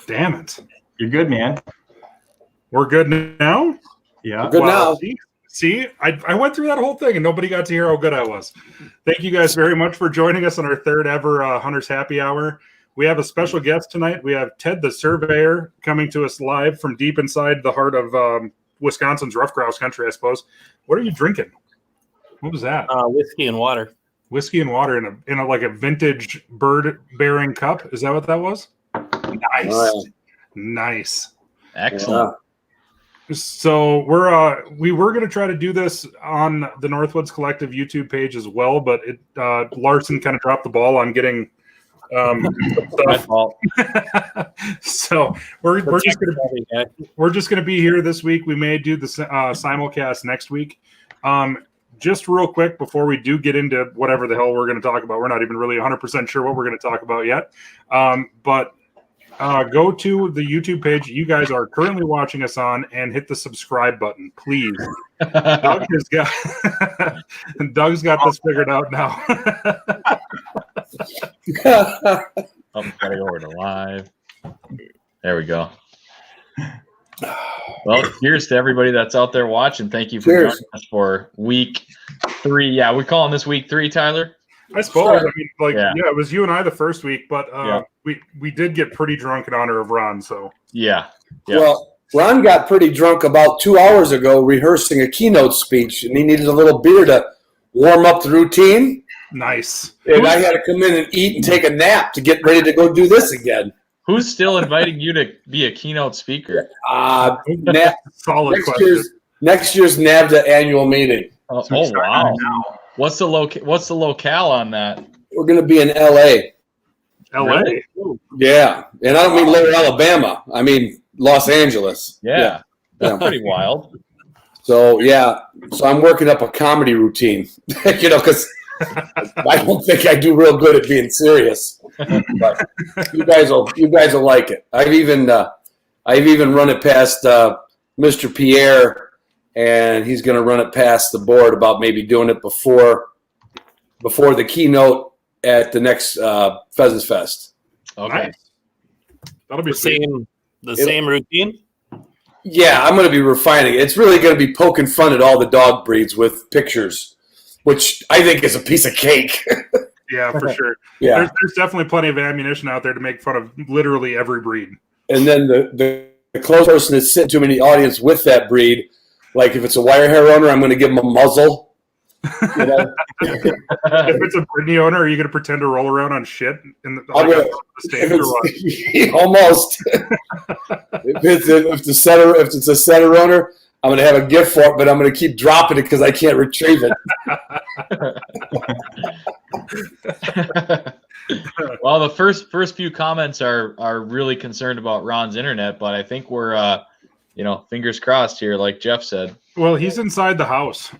Damn it. You're good, man. We're good now? Yeah. We're good now. See, I went through that whole thing and nobody got to hear how good I was. Thank you guys very much for joining us on our third ever Hunters Happy Hour. We have a special guest tonight. We have Ted the Surveyor coming to us live from deep inside the heart of Wisconsin's rough grouse country, I suppose. What are you drinking? What was that? Whiskey and water. Whiskey and water in a like a vintage bird-bearing cup. Is that what that was? Nice. Nice. Excellent. So we were going to try to do this on the Northwoods Collective YouTube page as well, but Larson kind of dropped the ball on getting stuff. So we're just going to be here this week. We may do the simulcast next week. Just real quick before we do get into whatever the hell we're going to talk about, we're not even really 100% sure what we're going to talk about yet. But go to the YouTube page you guys are currently watching us on and hit the subscribe button, please. Doug's got this figured out now. I'm going over to live. There we go. Well, cheers to everybody that's out there watching. Thank you for joining us for week 3. Yeah, we're calling this week 3, Tyler. I suppose. I mean, it was you and I the first week, but we did get pretty drunk in honor of Ron. So yeah. Well, Ron got pretty drunk about 2 hours ago rehearsing a keynote speech, and he needed a little beer to warm up the routine. Nice. And I had to come in and eat and take a nap to get ready to go do this again. Who's still inviting you to be a keynote speaker? Solid question. Next year's NAVDA annual meeting. Oh wow! What's the locale on that? We're going to be in L.A. L.A. Really? Yeah, and I don't mean Lower Alabama. I mean Los Angeles. Yeah. That's pretty wild. So so I'm working up a comedy routine, because I don't think I do real good at being serious. But you guys will like it. I've even run it past Mr. Pierre, and he's going to run it past the board about maybe doing it before the keynote at the next Pheasants Fest. Okay, nice. That'll be the same routine. Yeah, I'm going to be refining it. It's really going to be poking fun at all the dog breeds with pictures, which I think is a piece of cake. Yeah, for sure. Yeah, there's definitely plenty of ammunition out there to make fun of literally every breed. And then the close person that's sitting to me in the audience with that breed, like if it's a wire hair owner, I'm going to give him a muzzle. If it's a Brittany owner, are you going to pretend to roll around on shit in the stage or what? Almost. if it's a setter owner, I'm going to have a gift for it, but I'm going to keep dropping it because I can't retrieve it. Well, the first few comments are really concerned about Ron's internet, but I think we're fingers crossed here, like Jeff said. Well, he's inside the house.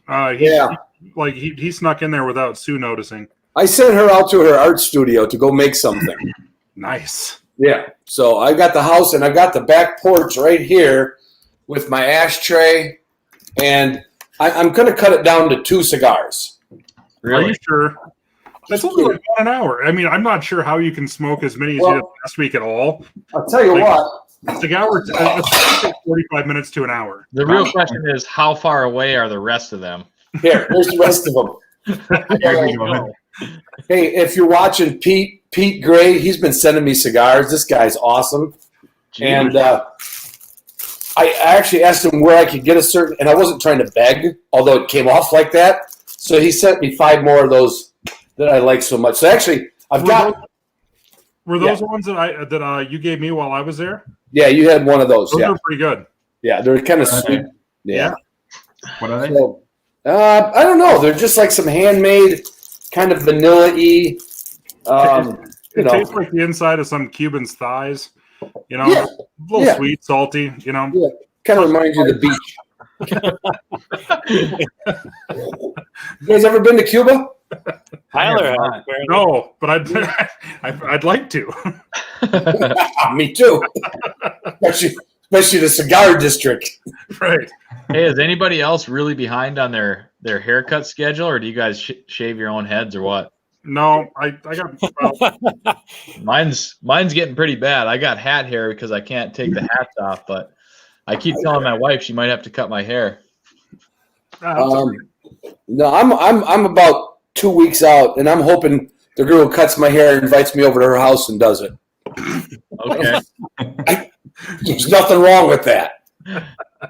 He snuck in there without Sue noticing. I sent her out to her art studio to go make something. Nice. Yeah. So I got the house and I got the back porch right here with my ashtray, and I'm going to cut it down to 2 cigars. Really? Are you sure? That's only like 1 hour. I mean, I'm not sure how you can smoke as many as you did last week at all. I'll tell you what. Cigar, let's take 45 minutes to an hour. The real question is, how far away are the rest of them? Here's the rest of them. Hey, if you're watching Pete Gray, he's been sending me cigars. This guy's awesome. Jeez. And I actually asked him where I could get a certain, and I wasn't trying to beg, although it came off like that. So he sent me 5 more of those that I like so much. So actually, Were those the ones that you gave me while I was there? Yeah, you had one of those. Those are pretty good. Yeah, they're kind of sweet. Yeah. What are they? So, I don't know. They're just like some handmade, kind of vanilla-y. It tastes like the inside of some Cuban's thighs. A little sweet, salty. Yeah, kind of reminds you of the beach. You guys ever been to Cuba? Tyler, no, but I'd like to. Me too. Especially the cigar district. Right. Hey, is anybody else really behind on their haircut schedule, or do you guys shave your own heads, or what? No, I got. Well, Mine's getting pretty bad. I got hat hair because I can't take the hats off, but I keep telling my wife she might have to cut my hair. No, I'm about 2 weeks out, and I'm hoping the girl who cuts my hair invites me over to her house and does it. Okay. There's nothing wrong with that.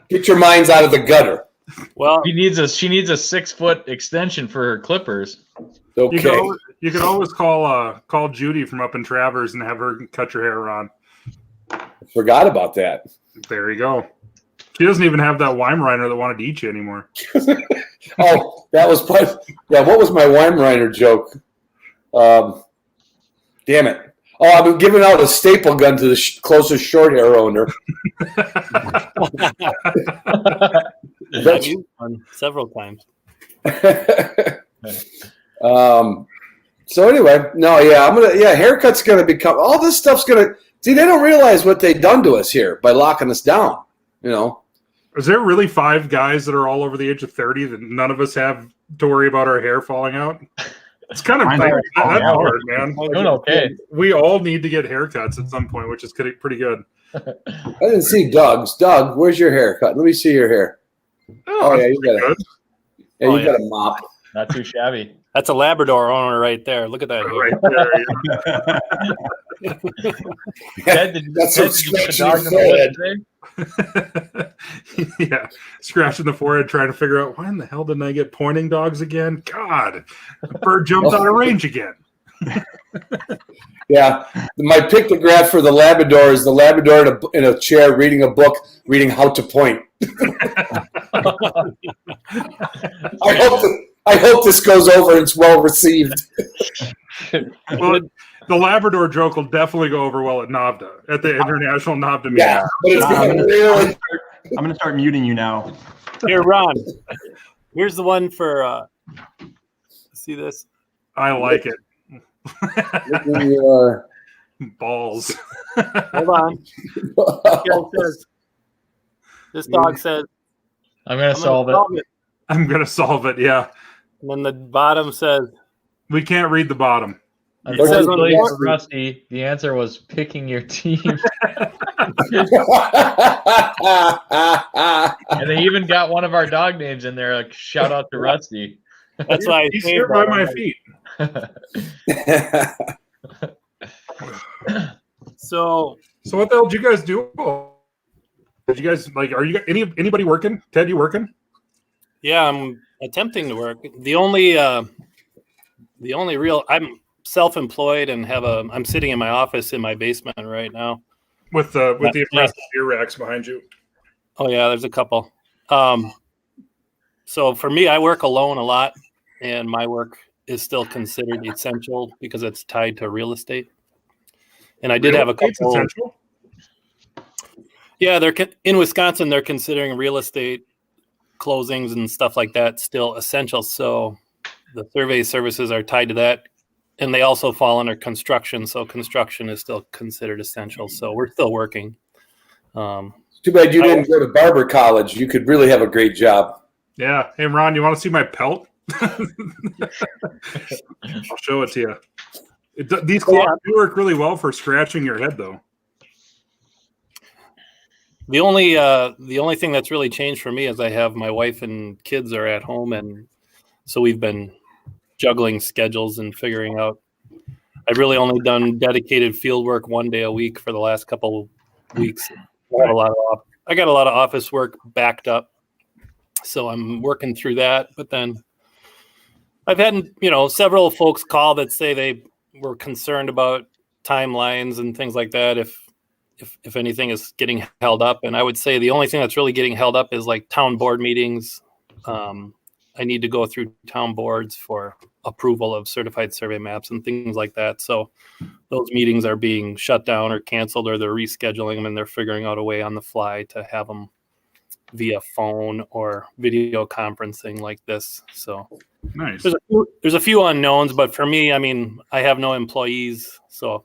Get your minds out of the gutter. Well, She needs a 6-foot extension for her clippers. Okay. You could always call Judy from up in Travers and have her cut your hair, Ron. Forgot about that. There you go. She doesn't even have that Weimaraner that wanted to eat you anymore. Oh, that was part. Yeah, what was my Weimaraner joke? Damn it. Oh, I've been giving out a staple gun to the closest short hair owner. I've used one several times. So anyway, haircut's gonna become all this stuff's gonna see. They don't realize what they've done to us here by locking us down. You know, Is there really 5 guys that are all over the age of 30 that none of us have to worry about our hair falling out? It's kind of Mine's that's already falling hard, man. I'm doing okay. We all need to get haircuts at some point, which is pretty good. I didn't see Doug's. Doug, where's your haircut? Let me see your hair. Oh yeah, you got good. got a mop. Not too shabby. That's a Labrador owner right there. Look at that hair. Right there. Ted, did That's Ted, some did you get the scratching dog in the forehead. woods today? Yeah, scratching the forehead, trying to figure out why in the hell didn't I get pointing dogs again? God, the bird jumped out of range again. Yeah, my pictograph for the Labrador is the Labrador in a chair reading a book, reading how to point. I hope this goes over and it's well received. Well, the Labrador joke will definitely go over well at NAVDA, at the International NAVDA meeting. Yeah, but it's I'm really. gonna start muting you now. Here, Ron. Here's the one for. See this? I like it. Balls. Hold on. This dog says, I'm gonna "I'm solve gonna it. I'm going to solve it, yeah. And then the bottom says, We can't read the bottom. Unfortunately says- for Rusty, the answer was picking your team. And they even got one of our dog names in there. Like, shout out to Rusty. "That's why I He's saved here by that my one." feet. So So what the hell did you guys do? Did you guys are you anybody working? Ted, you working? yeah, I'm attempting to work. The only real I'm self-employed and I'm sitting in my office in my basement right now. With the Yeah. impressive beer racks behind you. Oh yeah, there's a couple. So for me, I work alone a lot, and my work is still considered essential because it's tied to real estate. And I did have a It's couple. essential. Yeah, in Wisconsin. They're considering real estate closings and stuff like that still essential. So the survey services are tied to that, and they also fall under construction. So construction is still considered essential. So we're still working. Too bad you didn't go to barber college. You could really have a great job. Yeah. Hey Ron, you want to see my pelt? I'll show it to you. These claws do work really well for scratching your head, though. The only thing that's really changed for me is I have my wife and kids are at home, and so we've been juggling schedules and figuring out. I've really only done dedicated field work 1 day a week for the last couple weeks. I got a lot of office work backed up, so I'm working through that. But then I've had several folks call that say they were concerned about timelines and things like that. If anything is getting held up, and I would say the only thing that's really getting held up is like town board meetings. I need to go through town boards for approval of certified survey maps and things like that. So those meetings are being shut down or canceled, or they're rescheduling them, and they're figuring out a way on the fly to have them via phone or video conferencing like this. So Nice. there's a few unknowns, but for me, I mean, I have no employees, so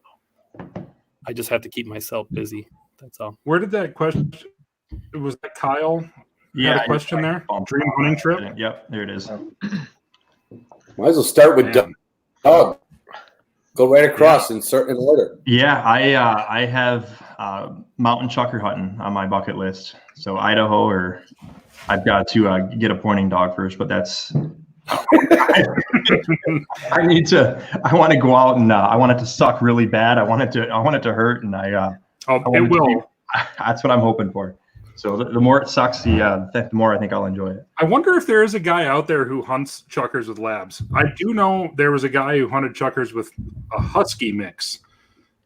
I just have to keep myself busy. That's all. Where did that question? Was that Kyle? Yeah, Had a question there. bump. Dream hunting trip. Yep, there it is. Might as well start with Man. Doug. Oh, go right across in certain order. Yeah, I have mountain chucker hunting on my bucket list. So Idaho, or I've got to get a pointing dog first, but that's. I want to go out and I want it to suck really bad. I want it to hurt, and it will. That's what I'm hoping for. So the more it sucks, the more I think I'll enjoy it. I wonder if there is a guy out there who hunts chuckers with labs. I do know there was a guy who hunted chuckers with a husky mix.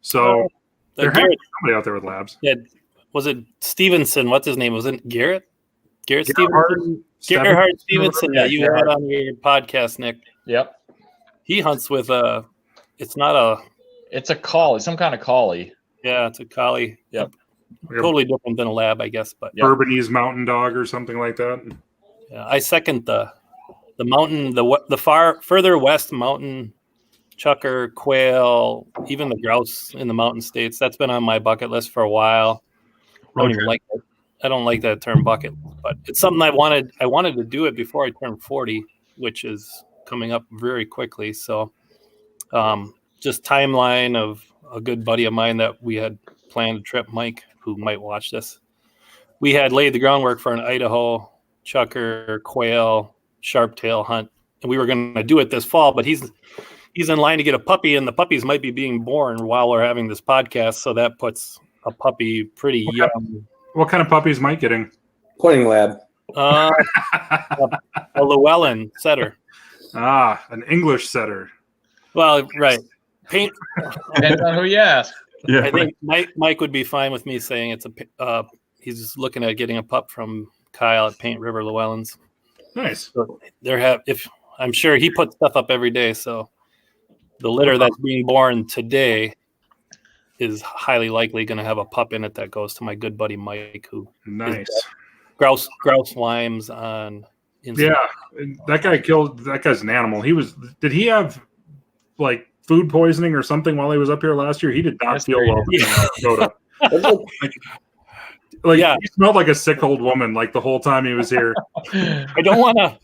So there has to be somebody out there with labs. Yeah, was it Stevenson? What's his name? Was it Garrett? Garrett Stevenson? Gerhard Stevenson that you had on your podcast, Nick. Yep. He hunts with it's a collie, some kind of collie. Yeah, it's a collie. Yep. Totally different than a lab, I guess. But Bourbonese mountain dog or something like that. Yeah, I second the mountain, further west mountain chucker, quail, even the grouse in the mountain states. That's been on my bucket list for a while. I don't even like it. I don't like that term bucket, but it's something I wanted to do it before I turned 40, which is coming up very quickly. So just timeline of a good buddy of mine that we had planned a trip, Mike, who might watch this. We had laid the groundwork for an Idaho chucker, quail, sharptail hunt, and we were going to do it this fall, but he's in line to get a puppy, and the puppies might be being born while we're having this podcast, so that puts a puppy pretty young. What kind of puppy is Mike getting? Pointing lab. A Llewellyn setter. An English setter. Well, right. Paint. Depends on who you ask. Yeah, I think Mike would be fine with me saying it's he's looking at getting a pup from Kyle at Paint River Llewellyns. Nice. So I'm sure he puts stuff up every day, so the litter that's being born today is highly likely going to have a pup in it that goes to my good buddy Mike, who nice grouse limes on Instagram. Yeah, that guy's an animal. Did he have like food poisoning or something while he was up here last year? He did not feel well. He smelled like a sick old woman like the whole time he was here. I don't want to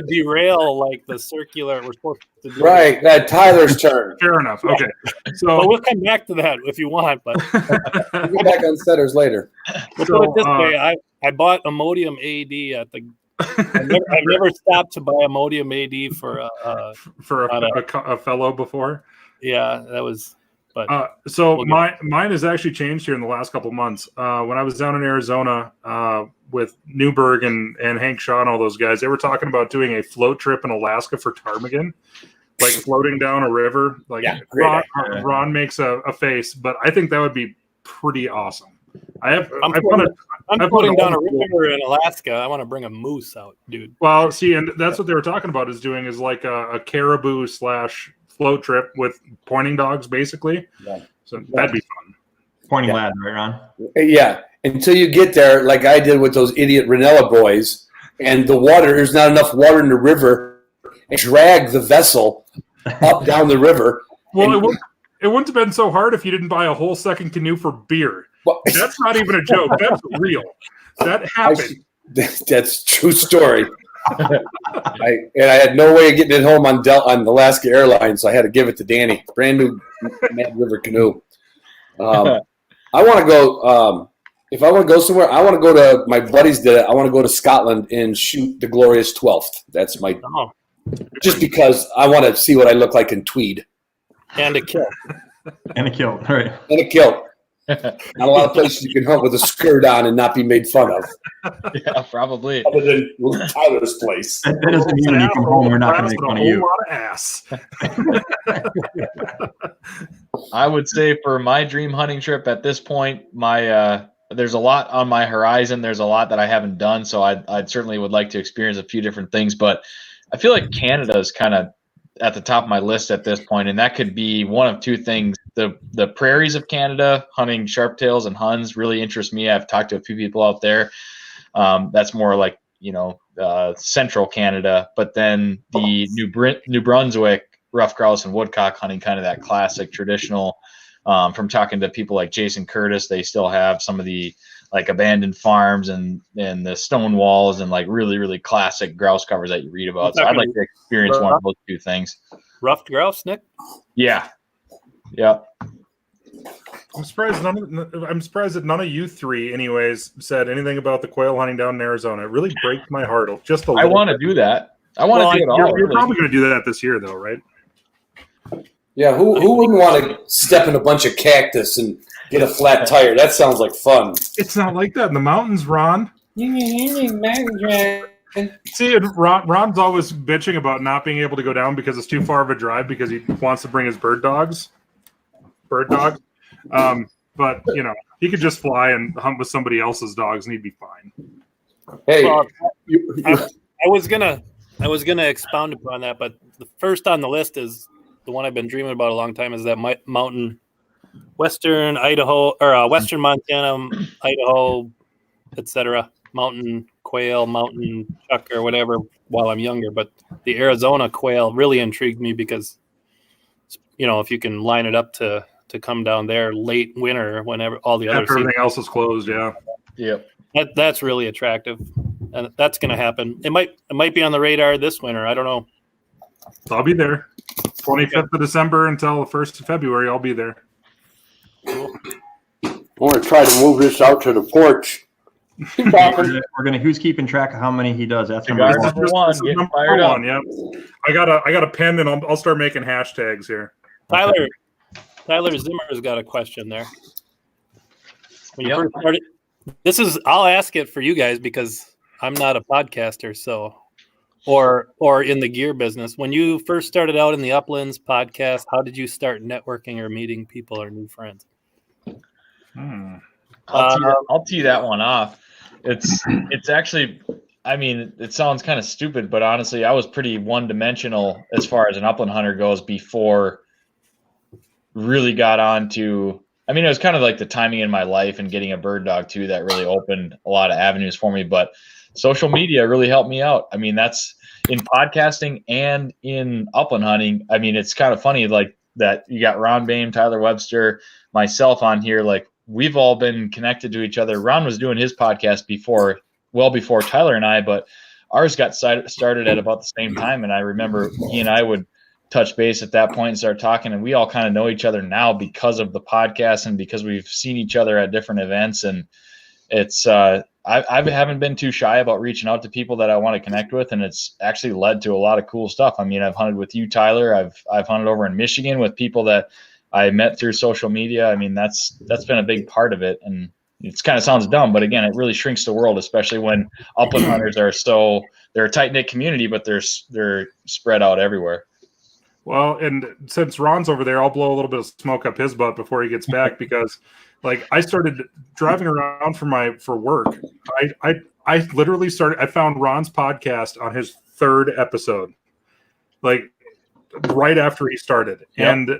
derail like the circular we're supposed to do. Right, Tyler's turn. Fair enough. Okay, so well, we'll come back to that if you want, but we'll get back on setters later. We'll put it this way: I bought Imodium AD at the. I've never stopped to buy Imodium AD for a fellow before. Yeah, that was. But mine has actually changed here in the last couple months. When I was down in Arizona with Newberg and Hank Shaw and all those guys, they were talking about doing a float trip in Alaska for ptarmigan, like floating down a river. Like Ron makes a face, but I think that would be pretty awesome. I'm floating down a river in Alaska. I want to bring a moose out, dude. Well, see, and that's what they were talking about is like a caribou / float trip with pointing dogs, basically. Yeah. So that'd be fun. Pointing lad, right, Ron? Yeah. Until you get there, like I did with those idiot Ranella boys, and there's not enough water in the river, and drag the vessel up down the river. Well, it wouldn't have been so hard if you didn't buy a whole second canoe for beer. Well, that's not even a joke. That's real. That happened. That's a true story. I had no way of getting it home on Alaska Airlines, so I had to give it to Danny. Brand new Mad River canoe. I want to go. If I want to go somewhere, I want to go to my buddies did it. I want to go to Scotland and shoot the glorious 12th. That's my just because I want to see what I look like in tweed and a kilt. Right? And a kilt. Not a lot of places you can hunt with a skirt on and not be made fun of. Yeah, probably. Other than Tyler's place. That doesn't mean when you come home, we're not going to make fun of you. A lot of ass. I would say for my dream hunting trip at this point, there's a lot on my horizon. There's a lot that I haven't done, so I'd certainly would like to experience a few different things. But I feel like Canada is kind of at the top of my list at this point, and that could be one of two things. The prairies of Canada, hunting sharptails and huns, really interest me. I've talked to a few people out there. That's more like central Canada, but then the New Brunswick rough grouse and woodcock hunting, kind of that classic traditional. From talking to people like Jason Curtis, they still have some of the like abandoned farms and the stone walls and like really, really classic grouse covers that you read about. So I'd like to experience one of those two things. ruffed grouse, Nick? Yeah. Yeah. I'm surprised that none of you three, anyways, said anything about the quail hunting down in Arizona. It really breaks my heart just a little. I want to do that. I want to do it all. You're probably going to do that this year, though, right? Yeah, who wouldn't want to step in a bunch of cactus and get a flat tire? That sounds like fun. It's not like that in the mountains, Ron. See, and Ron's always bitching about not being able to go down because it's too far of a drive because he wants to bring his bird dog. But he could just fly and hunt with somebody else's dogs and he'd be fine. Hey, I was gonna expound upon that, but the first on the list is the one I've been dreaming about a long time. Is that mountain, western Idaho or western Montana, Idaho, etc. Mountain quail, mountain chuck, or whatever. While I'm younger, but the Arizona quail really intrigued me because, if you can line it up to come down there late winter whenever all the other everything else is closed, yeah. Yep. That's really attractive, and that's going to happen. It might be on the radar this winter. I don't know. I'll be there. 25th of December until the 1st of February. I'll be there. I want to try to move this out to the porch. We're gonna. Who's keeping track of how many he does? That's Cigars number number one. Getting Number fired up. one, yeah. I got a pen and I'll start making hashtags here. Tyler Zimmer's got a question there. When you first started, I'll ask it for you guys because I'm not a podcaster, so or in the gear business. When you first started out in the Uplands podcast, how did you start networking or meeting people or new friends? I'll tee that one off. It's actually, I mean, it sounds kind of stupid, but honestly, I was pretty one-dimensional as far as an upland hunter goes before really got on to, I mean, it was kind of like the timing in my life and getting a bird dog too that really opened a lot of avenues for me. But social media really helped me out. I mean, that's in podcasting and in upland hunting. I mean, it's kind of funny like that you got Ron Boehme, Tyler Webster, myself on here. Like we've all been connected to each other. Ron was doing his podcast well before Tyler and I, but ours got started at about the same time. And I remember he and I would touch base at that point and start talking, and we all kind of know each other now because of the podcast and because we've seen each other at different events. And it's I haven't been too shy about reaching out to people that I want to connect with, and it's actually led to a lot of cool stuff. I mean, I've hunted with you, Tyler. I've hunted over in Michigan with people that I met through social media. I mean, that's been a big part of it. And it kind of sounds dumb, but again, it really shrinks the world, especially when upland hunters they're a tight knit community, but they're spread out everywhere. Well, and since Ron's over there, I'll blow a little bit of smoke up his butt before he gets back because, like, I started driving around for work. I literally started. I found Ron's podcast on his 3rd episode, like right after he started, and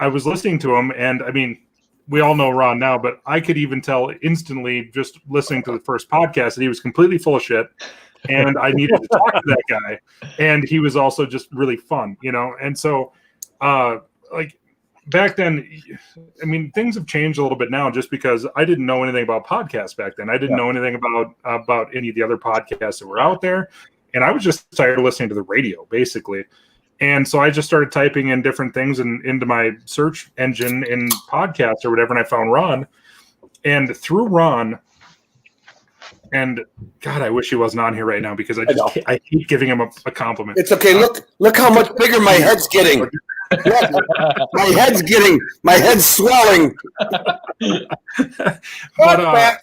I was listening to him. And I mean, we all know Ron now, but I could even tell instantly just listening to the first podcast that he was completely full of shit. And I needed to talk to that guy. And he was also just really fun, And so, like, back then, I mean, things have changed a little bit now just because I didn't know anything about podcasts back then. I didn't know anything about any of the other podcasts that were out there. And I was just tired of listening to the radio, basically. And so I just started typing in different things into my search engine in podcasts or whatever. And I found Ron. And through Ron, and God, I wish he wasn't on here right now because I keep giving him a compliment. It's okay. Look how much bigger my head's getting. My head's swelling. But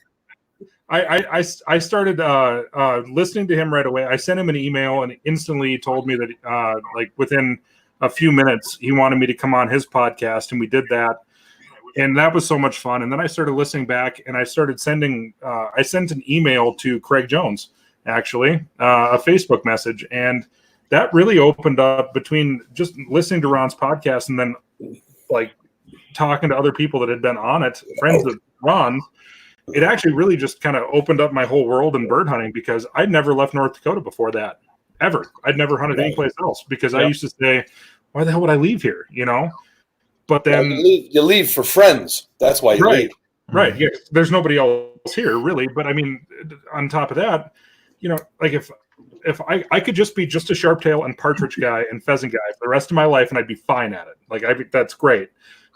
I started listening to him right away. I sent him an email and instantly he told me that like within a few minutes he wanted me to come on his podcast, and we did that. And that was so much fun. And then I started listening back, and I started sending. I sent an email to Craig Jones, actually, a Facebook message, and that really opened up between just listening to Ron's podcast and then like talking to other people that had been on it, friends of Ron. It actually really just kind of opened up my whole world in bird hunting because I'd never left North Dakota before that, ever. I'd never hunted anyplace else because I used to say, "Why the hell would I leave here?" But then you leave for friends. That's why you leave. Right. Yeah. There's nobody else here really. But I mean, on top of that, like if I could just be just a sharptail and partridge guy and pheasant guy for the rest of my life, and I'd be fine at it. Like that's great,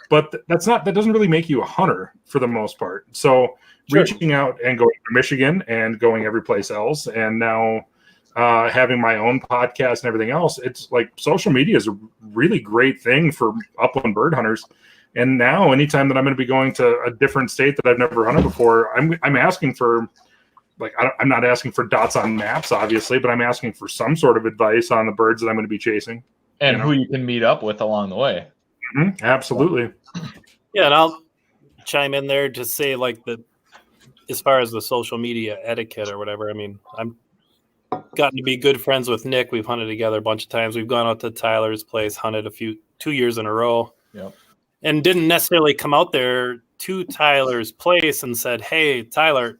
but that doesn't really make you a hunter for the most part. So reaching out and going to Michigan and going every place else, and now having my own podcast and everything else, it's like social media is a really great thing for upland bird hunters. And now, anytime that I'm going to be going to a different state that I've never hunted before, I'm asking for, like, I'm not asking for dots on maps, obviously, but I'm asking for some sort of advice on the birds that I'm going to be chasing. And who you can meet up with along the way. Mm-hmm. Absolutely. Yeah, and I'll chime in there to say, like, as far as the social media etiquette or whatever, I mean, I'm gotten to be good friends with Nick. We've hunted together a bunch of times. We've gone out to Tyler's place, hunted 2 years in a row. Yep. And didn't necessarily come out there to Tyler's place and said, "Hey, Tyler,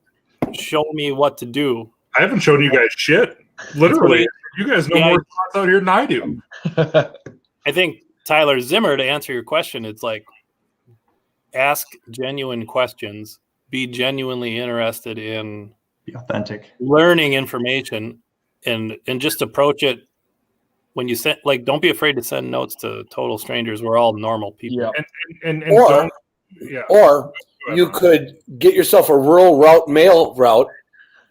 show me what to do." I haven't shown you guys shit. Literally, you guys know more spots out here than I do. I think Tyler Zimmer, to answer your question, it's like, ask genuine questions, be genuinely interested in, be authentic, learning information, and just approach it. When you send, like, don't be afraid to send notes to total strangers. We're all normal people. Yeah. Or you could get yourself a rural route mail route,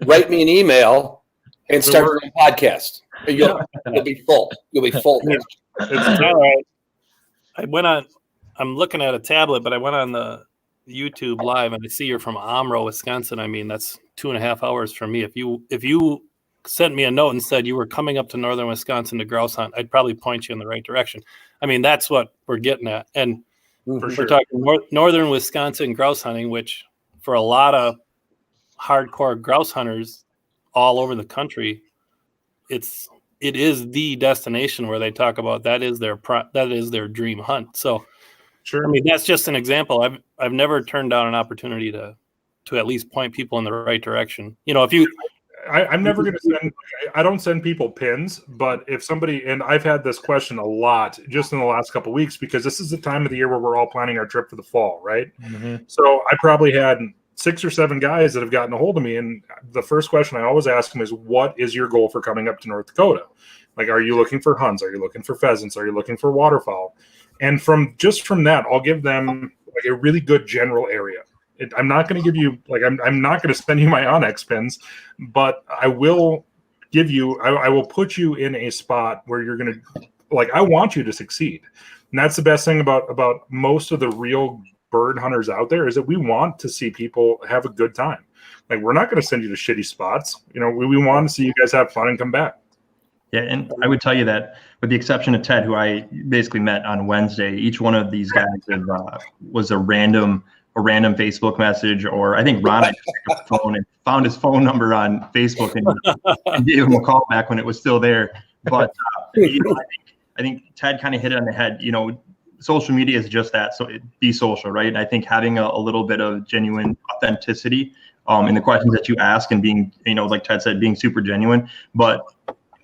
write me an email, and start your own podcast. You'll be full. You'll be full. I went on. I'm looking at a tablet, but I went on the YouTube live, and I see you're from Omro, Wisconsin. I mean, that's 2.5 hours from me. If you sent me a note and said you were coming up to northern Wisconsin to grouse hunt, I'd probably point you in the right direction. I mean, that's what we're getting at. And we're talking northern Wisconsin grouse hunting, which for a lot of hardcore grouse hunters all over the country, it is the destination where they talk about that is their dream hunt. So, I mean, that's just an example. I've never turned down an opportunity to at least point people in the right direction. You know, if you I'm never going to send, I don't send people pins, but if somebody, and I've had this question a lot just in the last couple of weeks, because this is the time of the year where we're all planning our trip for the fall, right? Mm-hmm. So I probably had 6 or 7 guys that have gotten a hold of me. And the first question I always ask them is, what is your goal for coming up to North Dakota? Like, are you looking for hunts? Are you looking for pheasants? Are you looking for waterfowl? And from that, I'll give them like a really good general area. I'm not going to give you, like, I'm not going to send you my Onyx pins, but I will give you, I will put you in a spot where you're going to, like, I want you to succeed. And that's the best thing about most of the real bird hunters out there, is that we want to see people have a good time. Like, we're not going to send you to shitty spots. You know, we want to see you guys have fun and come back. Yeah, and I would tell you that, with the exception of Ted, who I basically met on Wednesday, each one of these guys was a random Facebook message, or I think Ron had picked up the phone and found his phone number on Facebook and gave him a call back when it was still there. But I think Ted kind of hit it on the head. You know, social media is just that. So be social, right? And I think having a little bit of genuine authenticity in the questions that you ask, and being, you know, like Ted said, being super genuine. But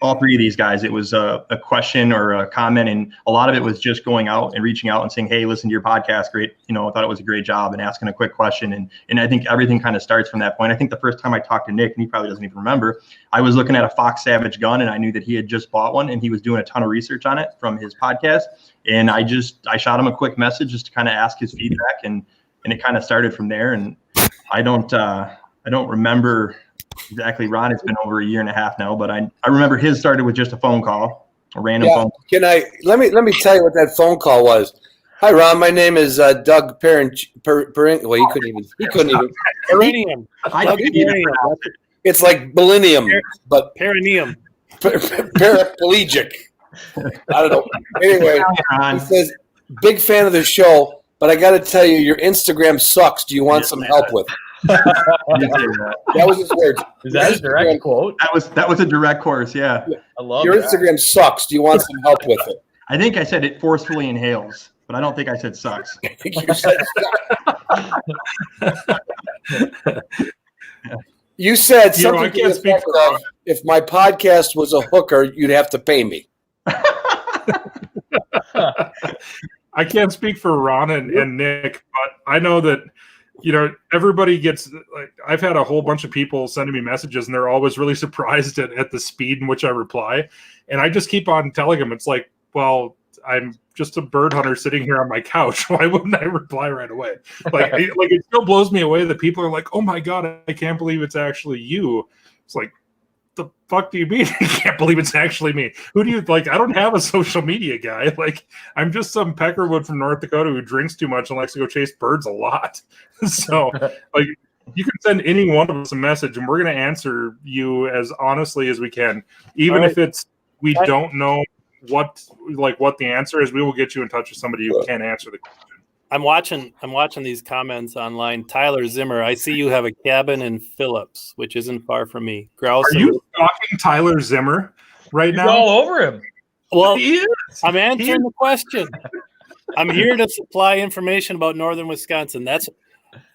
all 3 of these guys, it was a question or a comment, and a lot of it was just going out and reaching out and saying, "Hey, listen to your podcast, great, you know, I thought it was a great job," and asking a quick question. And I think everything kind of starts from that point. I think the first time I talked to Nick, and he probably doesn't even remember, I was looking at a Fox Savage gun, and I knew that he had just bought one, and he was doing a ton of research on it from his podcast. And I shot him a quick message just to kind of ask his feedback, and it kind of started from there. And I don't remember exactly, Ron, it's been over 1.5 years now, but I remember his started with just a phone call, a random phone. Let me tell you what that phone call was. Hi, Ron, my name is Doug Perenchio. Well, he couldn't even. Perineum. It's like millennium, but perineum. Paraplegic. I don't know. Anyway, he says, big fan of the show, but I got to tell you, your Instagram sucks. Do you want some help with it? That was his words. Is that a direct quote? That was a direct course. Yeah. I love your Instagram sucks. Do you want some help with it? I think I said it forcefully inhales, but I don't think I said sucks. I think you said You said something to the effect of, if my podcast was a hooker, you'd have to pay me. I can't speak for Ron and Nick, but I know that everybody gets like, I've had a whole bunch of people sending me messages and they're always really surprised at the speed in which I reply. And I just keep on telling them, it's like, well, I'm just a bird hunter sitting here on my couch. Why wouldn't I reply right away? Like it still blows me away that people are like, oh my God, I can't believe it's actually you. It's like, the fuck do you mean I can't believe it's actually me? Who do you like? I don't have a social media guy. Like, I'm just some peckerwood from North Dakota who drinks too much and likes to go chase birds a lot. So like, you can send any one of us a message and we're going to answer you as honestly as we can. Even if it's, we don't know what the answer is, we will get you in touch with somebody who can answer the question. I'm watching these comments online. Tyler Zimmer, I see you have a cabin in Phillips, which isn't far from me. Grouse. Are you talking Tyler Zimmer right now? All over him. Well, I'm answering the question. I'm here to supply information about northern Wisconsin. That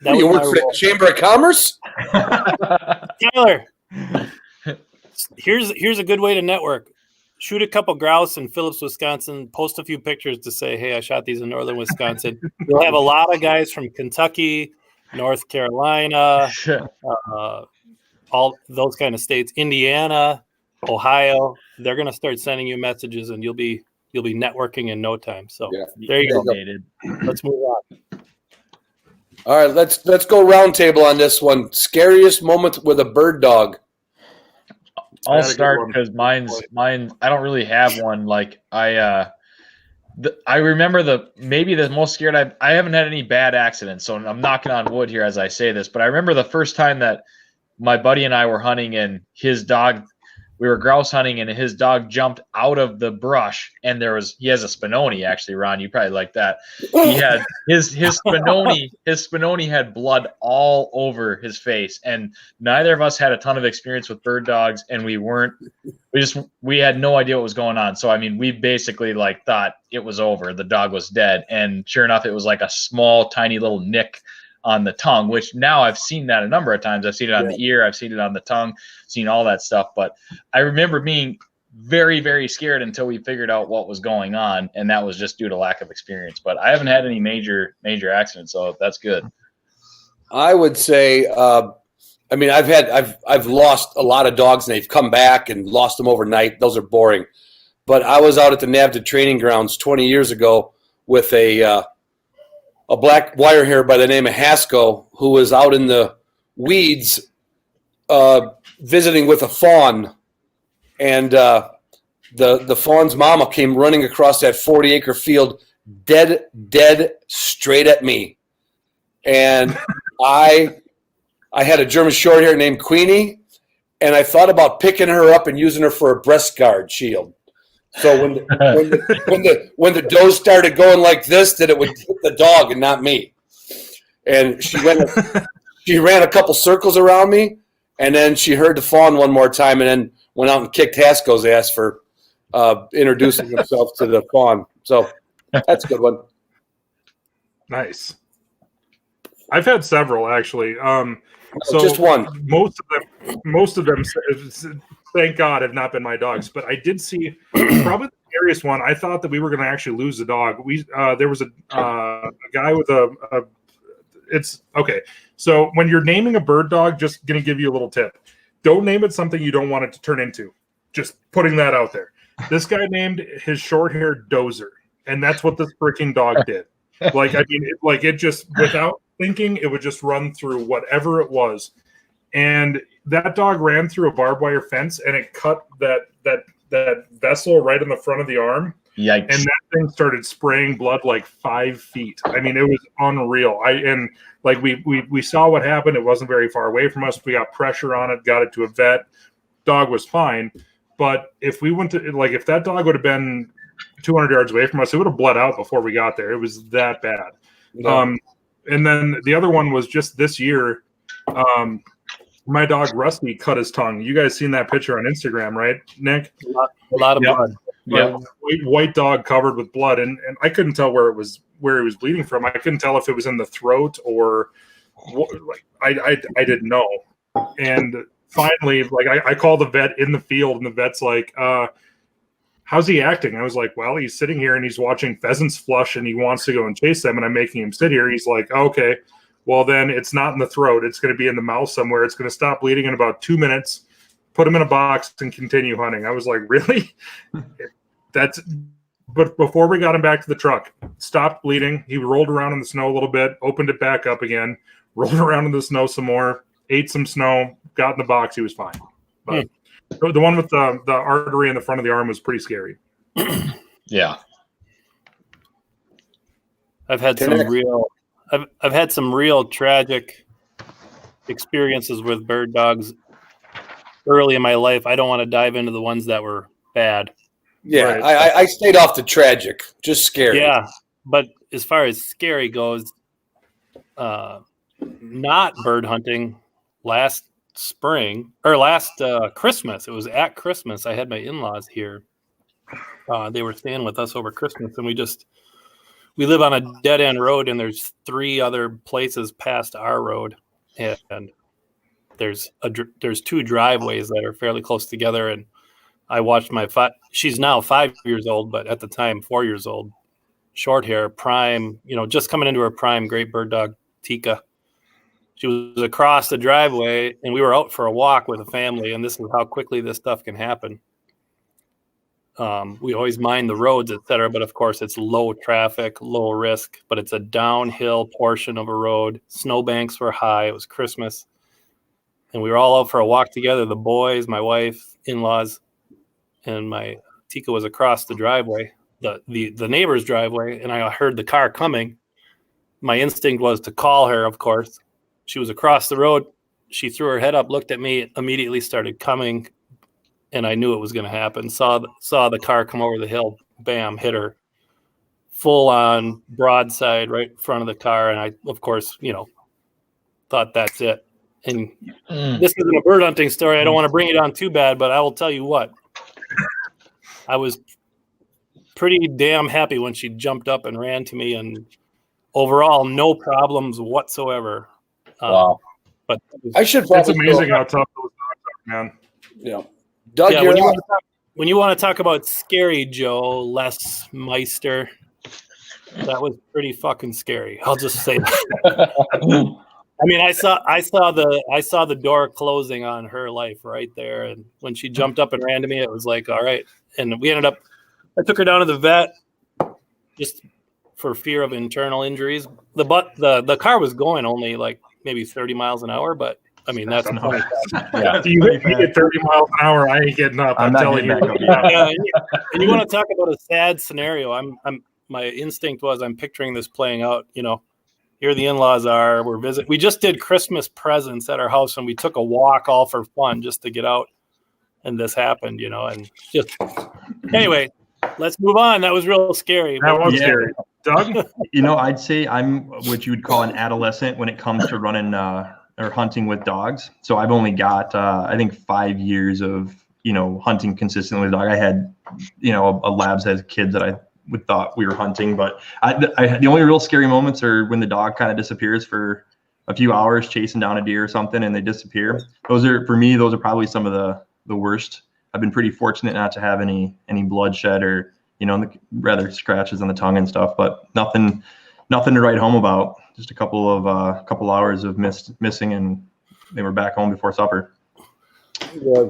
you work for the Chamber of Commerce? Tyler, here's a good way to network. Shoot a couple grouse in Phillips, Wisconsin. Post a few pictures to say, hey, I shot these in northern Wisconsin. You'll have a lot of guys from Kentucky, North Carolina, all those kind of states, Indiana, Ohio. They're going to start sending you messages, and you'll be networking in no time. So there you go. Let's move on. All right, let's go round table on this one. Scariest moment with a bird dog. I'll start because mine. I don't really have one. Like I remember the most scared I haven't had any bad accidents, so I'm knocking on wood here as I say this. But I remember the first time that my buddy and I were hunting, and his dog. We were grouse hunting, and his dog jumped out of the brush, and he has a Spinoni, actually, Ron. You probably like that. He had his Spinoni had blood all over his face, and neither of us had a ton of experience with bird dogs, and we had no idea what was going on. So, I mean, we basically thought it was over. The dog was dead. And sure enough, it was like a small, tiny little nick on the tongue, which now I've seen that a number of times. I've seen it on the ear. I've seen it on the tongue, seen all that stuff. But I remember being very, very scared until we figured out what was going on. And that was just due to lack of experience. But I haven't had any major accidents. So that's good. I would say, I've lost a lot of dogs and they've come back and lost them overnight. Those are boring. But I was out at the NAVTA training grounds 20 years ago with a black wire hair by the name of Haskell, who was out in the weeds visiting with a fawn. And the fawn's mama came running across that 40-acre field dead straight at me. And I had a German short hair named Queenie, and I thought about picking her up and using her for a breast guard shield. So when the doe started going like this, that it would hit the dog and not me. And she ran a couple circles around me, and then she heard the fawn one more time, and then went out and kicked Haskell's ass for introducing himself to the fawn. So that's a good one. Nice. I've had several actually. So just one. Most of them, thank God, have not been my dogs. But I did see probably the scariest one. I thought that we were going to actually lose the dog. There was a guy with it's okay. So when you're naming a bird dog, just going to give you a little tip. Don't name it something you don't want it to turn into. Just putting that out there. This guy named his short hair Dozer, and that's what this freaking dog did. It just, without thinking, it would just run through whatever it was. And that dog ran through a barbed wire fence, and it cut that vessel right in the front of the arm. Yikes. And that thing started spraying blood like 5 feet. I mean, it was unreal. We saw what happened. It wasn't very far away from us. We got pressure on it, got it to a vet. Dog was fine. But if we went to, if that dog would have been 200 yards away from us, it would have bled out before we got there. It was that bad. Yeah. And then the other one was just this year. My dog Rusty cut his tongue. You guys seen that picture on Instagram, right, Nick? A lot of blood. Yeah, white dog covered with blood, and I couldn't tell where he was bleeding from. I couldn't tell if it was in the throat or I didn't know. And finally, I called the vet in the field, and the vet's like, how's he acting? I was like, well, he's sitting here and he's watching pheasants flush and he wants to go and chase them, and I'm making him sit here. He's like, okay, Well, then it's not in the throat. It's going to be in the mouth somewhere. It's going to stop bleeding in about 2 minutes. Put him in a box and continue hunting. I was like, really? But before we got him back to the truck, stopped bleeding. He rolled around in the snow a little bit, opened it back up again, rolled around in the snow some more, ate some snow, got in the box. He was fine. But the one with the artery in the front of the arm was pretty scary. Yeah. I've had some real tragic experiences with bird dogs early in my life. I don't want to dive into the ones that were bad. Yeah, Right. I stayed off the tragic, just scary. Yeah, but as far as scary goes, not bird hunting last spring or last Christmas. It was at Christmas. I had my in-laws here. They were staying with us over Christmas, and we live on a dead end road, and there's 3 other places past our road, and there's 2 driveways that are fairly close together. And I watched she's now 5 years old, but at the time 4 years old, short hair, prime, just coming into her prime, great bird dog, Tika. She was across the driveway, and we were out for a walk with a family, and this is how quickly this stuff can happen. We always mind the roads, et cetera, but of course it's low traffic, low risk, but it's a downhill portion of a road. Snowbanks were high. It was Christmas, and we were all out for a walk together. The boys, my wife, in-laws, and my Tika was across the driveway, the neighbor's driveway, and I heard the car coming. My instinct was to call her, of course. She was across the road. She threw her head up, looked at me, immediately started coming, and I knew it was going to happen. Saw the car come over the hill, bam, hit her full on broadside right in front of the car, and I, of course, thought that's it. And this isn't a bird hunting story. I don't want to bring it on too bad, but I will tell you what. I was pretty damn happy when she jumped up and ran to me, and overall, no problems whatsoever. Wow. But I should. It's amazing how tough those dogs are, man. Yeah. Doug, yeah, you're when you want to talk about scary Joe, Les Meister, that was pretty fucking scary. I'll just say that. I mean, I saw the door closing on her life right there, and when she jumped up and ran to me, it was like, all right. And I took her down to the vet just for fear of internal injuries. The car was going only like maybe 30 miles an hour, but I mean that's enough. If you hit 30 miles an hour, I ain't getting up. I'm telling you. And you want to talk about a sad scenario? My instinct was I'm picturing this playing out. Here the in-laws are. We just did Christmas presents at our house, and we took a walk all for fun just to get out. And this happened, and just anyway. Let's move on. That was real scary. That was scary. Doug? I'd say I'm what you would call an adolescent when it comes to running or hunting with dogs. So I've only got, I think 5 years of, hunting consistently with a dog. I had, a labs as kids that I would thought we were hunting, but the only real scary moments are when the dog kind of disappears for a few hours chasing down a deer or something and they disappear. Those are probably some of the worst. I've been pretty fortunate not to have any bloodshed or, rather scratches on the tongue and stuff, but nothing to write home about. Just a couple hours of missing, and they were back home before supper. Yeah.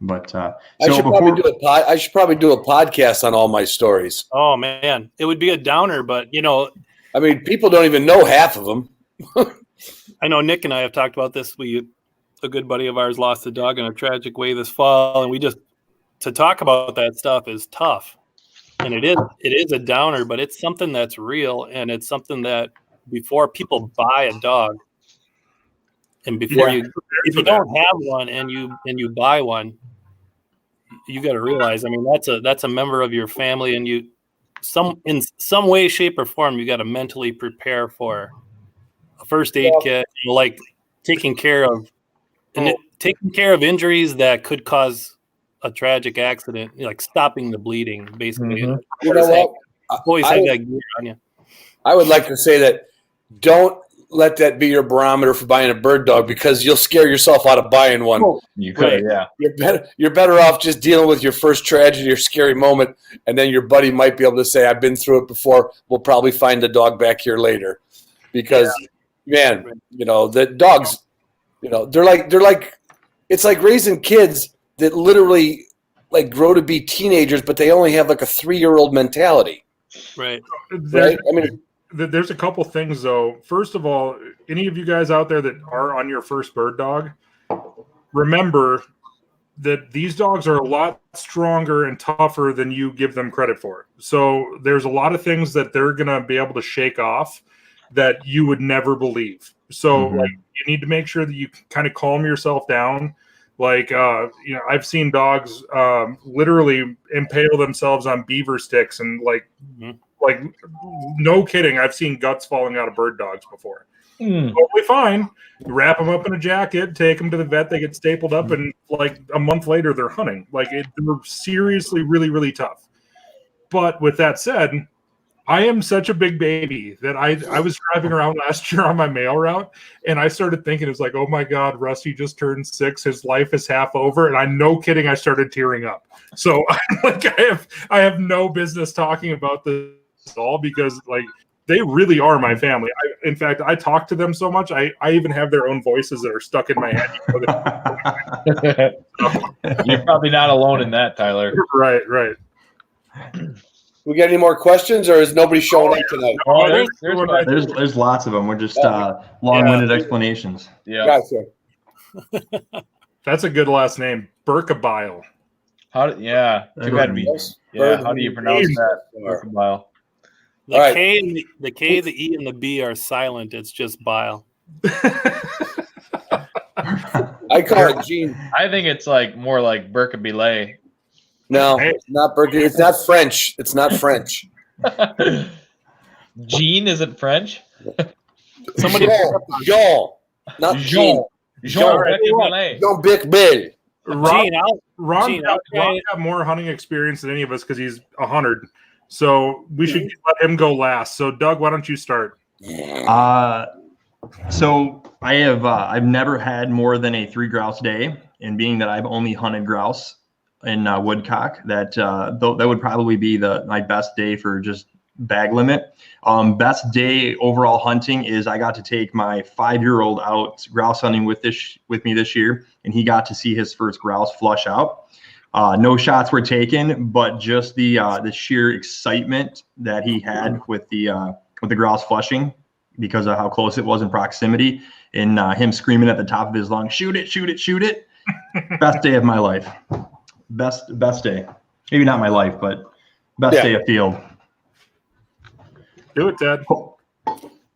But I should probably do a podcast on all my stories. Oh man, it would be a downer, but I mean, people don't even know half of them. I know Nick and I have talked about this. A good buddy of ours lost a dog in a tragic way this fall, and to talk about that stuff is tough. And it is a downer, but it's something that's real, and it's something that before people buy a dog, and if you don't have one and you buy one, you got to realize, I mean, that's a member of your family, and in some way, shape, or form, you got to mentally prepare for a first aid kit, like taking care of injuries that could cause a tragic accident, like stopping the bleeding, basically. Mm-hmm. You know what? Always have that gear on you. I would like to say that don't let that be your barometer for buying a bird dog, because you'll scare yourself out of buying one. You could, yeah. You're better off just dealing with your first tragedy or scary moment, and then your buddy might be able to say, I've been through it before. We'll probably find the dog back here later. Because man, the dogs, they're like, it's like raising kids that literally like grow to be teenagers, but they only have like a 3-year-old mentality. Right. Right. I mean, there's a couple things though. First of all, any of you guys out there that are on your first bird dog, remember that these dogs are a lot stronger and tougher than you give them credit for. So there's a lot of things that they're going to be able to shake off that you would never believe. So like, you need to make sure that you kind of calm yourself down. Like, I've seen dogs literally impale themselves on beaver sticks and like no kidding. I've seen guts falling out of bird dogs before. Totally fine. You wrap them up in a jacket, take them to the vet, they get stapled up, and like a month later, they're hunting. Like they're seriously really, really tough. But with that said, I am such a big baby that I was driving around last year on my mail route, and I started thinking, it was like, oh my God, Rusty just turned 6. His life is half over. And I'm no kidding, I started tearing up. So I have no business talking about this at all, because like they really are my family. In fact, I talk to them so much, I even have their own voices that are stuck in my head. You're probably not alone in that, Tyler. Right. We got any more questions, or is nobody showing up tonight? There's lots of them. We're just long-winded explanations. Yeah. Gotcha. That's a good last name, Burkabile. How do you pronounce that? Burkabile. The All right. the K, the E, and the B are silent. It's just bile. I call it Gene. I think it's like more like Burkabile. No, it's not Burger. It's not French. It's not French. Jean, is it French? Somebody Jean. Not Jean. Jean Burkabile. Jean Big Bill. Ron got more hunting experience than any of us because he's 100. So we should let him go last. So Doug, why don't you start? So I have I've never had more than a 3 grouse day, and being that I've only hunted grouse in woodcock, that would probably be my best day for just bag limit. Best day overall hunting is I got to take my 5-year-old out grouse hunting with me this year, and he got to see his first grouse flush out. No shots were taken, but just the sheer excitement that he had with the grouse flushing, because of how close it was in proximity, and him screaming at the top of his lungs, "Shoot it, shoot it, shoot it!" Best day of my life. Best day. Maybe not my life, but best day of field. Do it, Ted.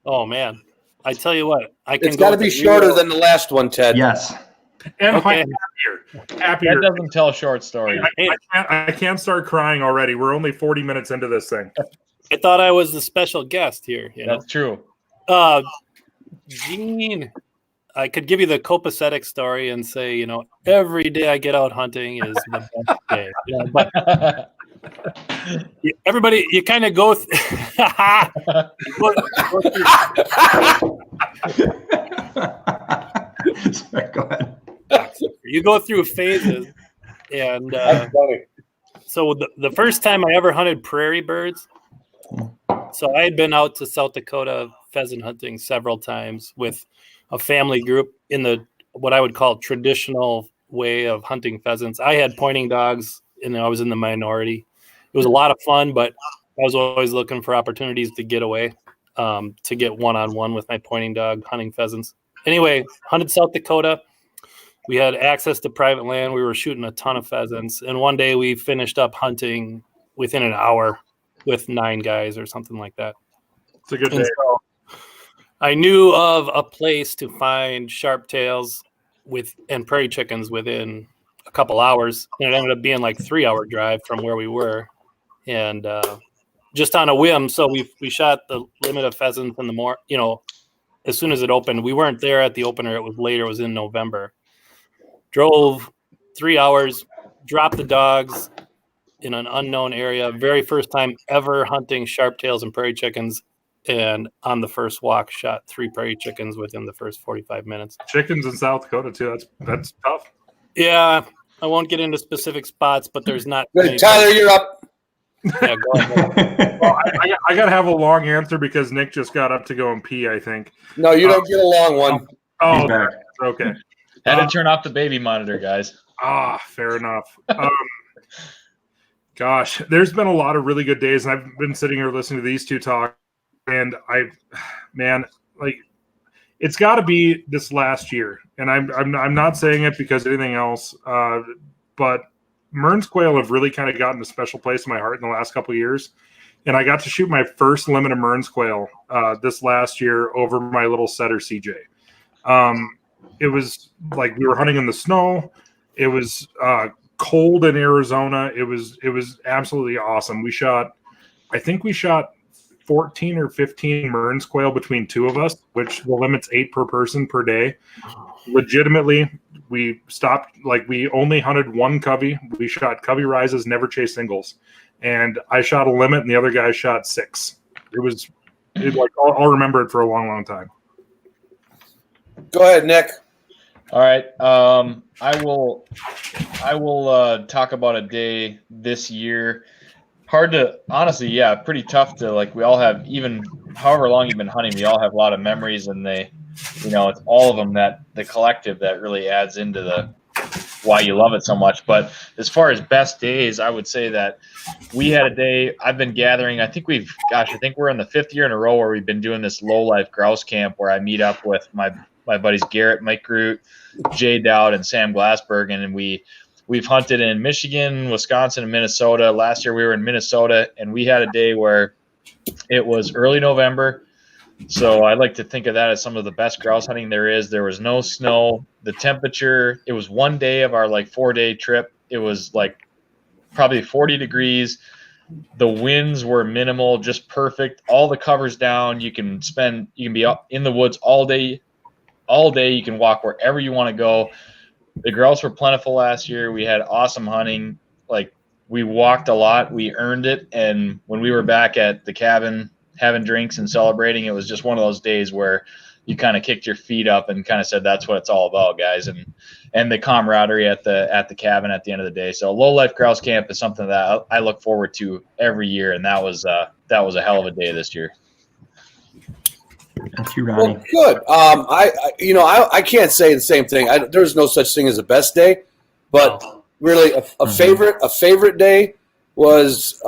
Oh man, I tell you what, It's got to be shorter than the last one, Ted. Yes. And Okay. happier. That doesn't tell short stories. I can't start crying already. We're only 40 minutes into this thing. I thought I was the special guest here. That's true. Gene, I could give you the copacetic story and say, every day I get out hunting is the best day. But everybody, you kind of go. Sorry, go ahead. You go through phases, and That's funny. so the first time I ever hunted prairie birds, so I had been out to South Dakota pheasant hunting several times with a family group in the what I would call traditional way of hunting pheasants. I had pointing dogs, and I was in the minority. It was a lot of fun, but I was always looking for opportunities to get away, to get one-on-one with my pointing dog hunting pheasants. Anyway, hunted South Dakota. We had access to private land. We were shooting a ton of pheasants. And one day we finished up hunting within an hour with 9 guys or something like that. It's a good day. And so I knew of a place to find sharptails and prairie chickens within a couple hours. And it ended up being like 3-hour drive from where we were. And just on a whim, so we shot the limit of pheasants in the morning, as soon as it opened. We weren't there at the opener. It was later. It was in November. Drove 3 hours, dropped the dogs in an unknown area. Very first time ever hunting sharptails and prairie chickens. And on the first walk, shot 3 prairie chickens within the first 45 minutes. Chickens in South Dakota, too. That's tough. Yeah, I won't get into specific spots, but there's not Good. many. Tyler, you're up. Yeah, go ahead. Well, I got to have a long answer because Nick just got up to go and pee, I think. No, you don't get a long one. Oh, He's back. okay. Had to turn off the baby monitor, guys. Fair enough. Gosh, there's been a lot of really good days, and I've been sitting here listening to these two talk, and it's got to be this last year, and I'm not saying it because of anything else, but Mearns Quail have really kind of gotten a special place in my heart in the last couple of years, and I got to shoot my first limit of Mearns Quail this last year over my little setter CJ. It was like we were hunting in the snow. It was cold in Arizona. It was absolutely awesome. I think we shot 14 or 15 Mearns Quail between two of us, which the limit's 8 per person per day. Legitimately, we stopped, we only hunted one covey. We shot covey rises, never chased singles. And I shot a limit and the other guy shot 6. I'll remember it for a long, long time. Go ahead, Nick. All right. I will talk about a day this year. Hard to, honestly, yeah, pretty tough to, we all have, even however long you've been hunting, we all have a lot of memories, and it's all of them, that the collective that really adds into the why you love it so much. But as far as best days, I would say that we had a day I've been gathering. I think we're in the 5th year in a row where we've been doing this low life grouse camp where I meet up with my buddies Garrett, Mike Groot, Jay Dowd, and Sam Glassbergen, and we've hunted in Michigan, Wisconsin, and Minnesota. Last year we were in Minnesota, and we had a day where it was early November. So I like to think of that as some of the best grouse hunting there is. There was no snow. The temperature, it was one day of our 4-day trip. It was probably 40 degrees. The winds were minimal, just perfect. All the covers down. You can be out in the woods all day. You can walk wherever you want to go. The grouse were plentiful last year. We had awesome hunting. We walked a lot. We earned it. And when we were back at the cabin having drinks and celebrating, it was just one of those days where you kind of kicked your feet up and kind of said, that's what it's all about, guys. And the camaraderie at the cabin at the end of the day. So low life grouse camp is something that I look forward to every year. And that was a hell of a day this year. Thank you, Ronnie. Well, good. I can't say the same thing. There's no such thing as a best day, but really a favorite day was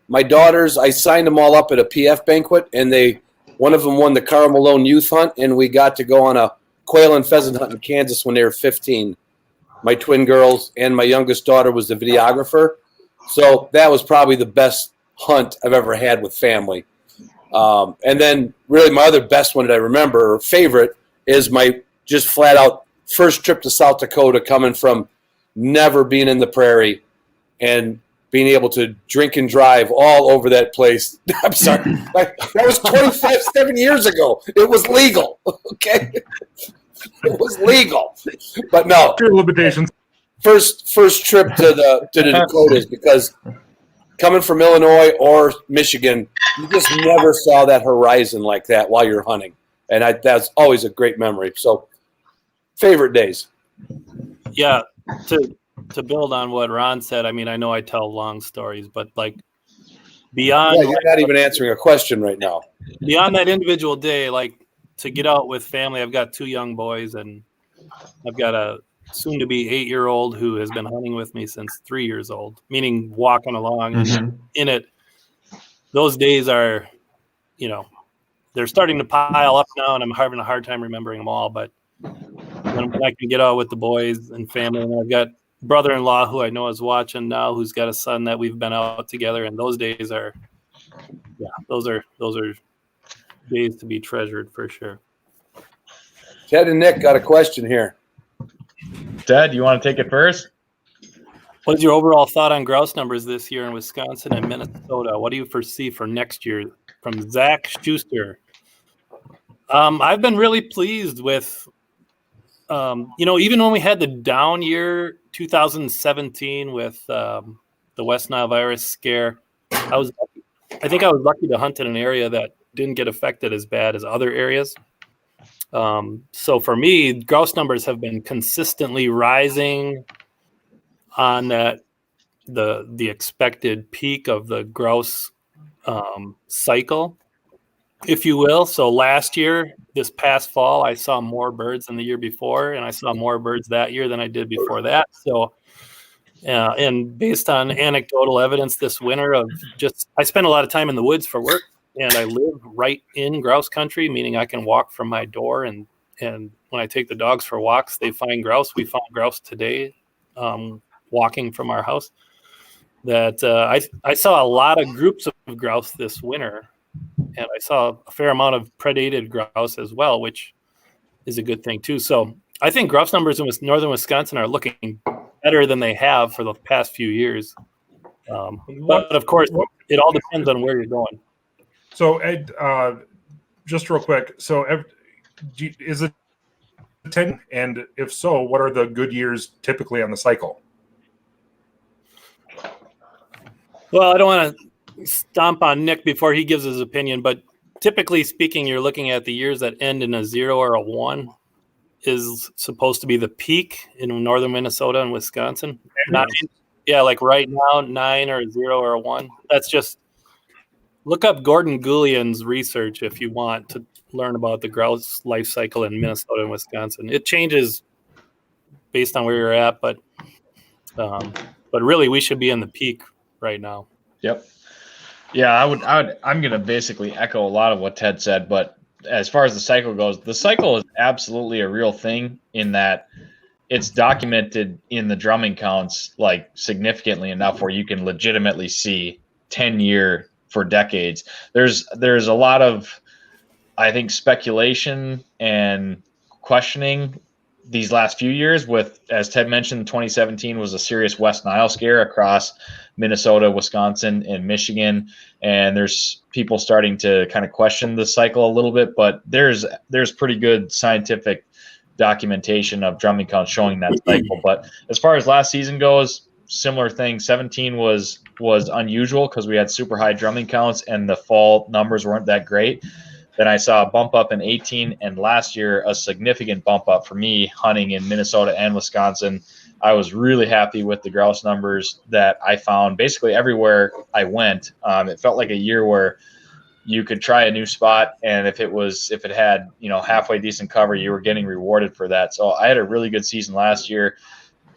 my daughters. I signed them all up at a PF banquet, and one of them won the Carl Malone Youth Hunt, and we got to go on a quail and pheasant hunt in Kansas when they were 15. My twin girls and my youngest daughter was the videographer, so that was probably the best hunt I've ever had with family. And then really my other best one that I remember, or favorite, is my just flat out first trip to South Dakota, coming from never being in the prairie and being able to drink and drive all over that place. I'm sorry. That was 7 years ago. It was legal. Okay. It was legal, but no. Limitations. First trip to the Dakotas, because coming from Illinois or Michigan, you just never saw that horizon like that while you're hunting. And that's always a great memory. So, favorite days. Yeah, to build on what Ron said, I mean, I know I tell long stories, but beyond... Yeah, you're not even answering a question right now. Beyond that individual day, to get out with family, I've got 2 young boys, and I've got a soon-to-be 8-year-old who has been hunting with me since 3 years old, meaning walking along in it. Those days are, they're starting to pile up now, and I'm having a hard time remembering them all. But when I can get out with the boys and family, and I've got brother-in-law who I know is watching now, who's got a son that we've been out together, and those days are, those are days to be treasured for sure. Ted and Nick got a question here. Ted, you want to take it first? What is your overall thought on grouse numbers this year in Wisconsin and Minnesota? What do you foresee for next year? From Zach Schuster. I've been really pleased with, even when we had the down year 2017 with the West Nile virus scare, I think I was lucky to hunt in an area that didn't get affected as bad as other areas. So for me, grouse numbers have been consistently rising on that the expected peak of the grouse cycle, if you will. So last year, this past fall, I saw more birds than the year before, and I saw more birds that year than I did before that. So, and based on anecdotal evidence this winter I spend a lot of time in the woods for work, and I live right in grouse country, meaning I can walk from my door, and when I take the dogs for walks, they find grouse. We found grouse today, walking from our house. That I saw a lot of groups of grouse this winter. And I saw a fair amount of predated grouse as well, which is a good thing too. So I think grouse numbers in northern Wisconsin are looking better than they have for the past few years. But of course, it all depends on where you're going. So Ed, just real quick. So is it 10? And if so, what are the good years typically on the cycle? Well, I don't want to stomp on Nick before he gives his opinion, but typically speaking, you're looking at the years that end in a 0 or a 1 is supposed to be the peak in northern Minnesota and Wisconsin. 9, yeah, like right now, 9 or a 0 or a 1. That's just look up Gordon Goulian's research if you want to learn about the grouse life cycle in Minnesota and Wisconsin. It changes based on where you're at, but really we should be in the peak right now. Yep. Yeah, I'm going to basically echo a lot of what Ted said, but as far as the cycle goes, the cycle is absolutely a real thing in that it's documented in the drumming counts like significantly enough where you can legitimately see 10-year for decades. There's a lot of, I think, speculation and questioning these last few years with, as Ted mentioned, 2017 was a serious West Nile scare across Minnesota, Wisconsin, and Michigan. And there's people starting to kind of question the cycle a little bit, but there's pretty good scientific documentation of drumming counts showing that cycle. But as far as last season goes, similar thing. 17 was unusual because we had super high drumming counts and the fall numbers weren't that great. Then I saw a bump up in 18, and last year a significant bump up for me hunting in Minnesota and Wisconsin. I was really happy with the grouse numbers that I found basically everywhere I went. It felt like a year where you could try a new spot, and if it had halfway decent cover, you were getting rewarded for that. So I had a really good season last year.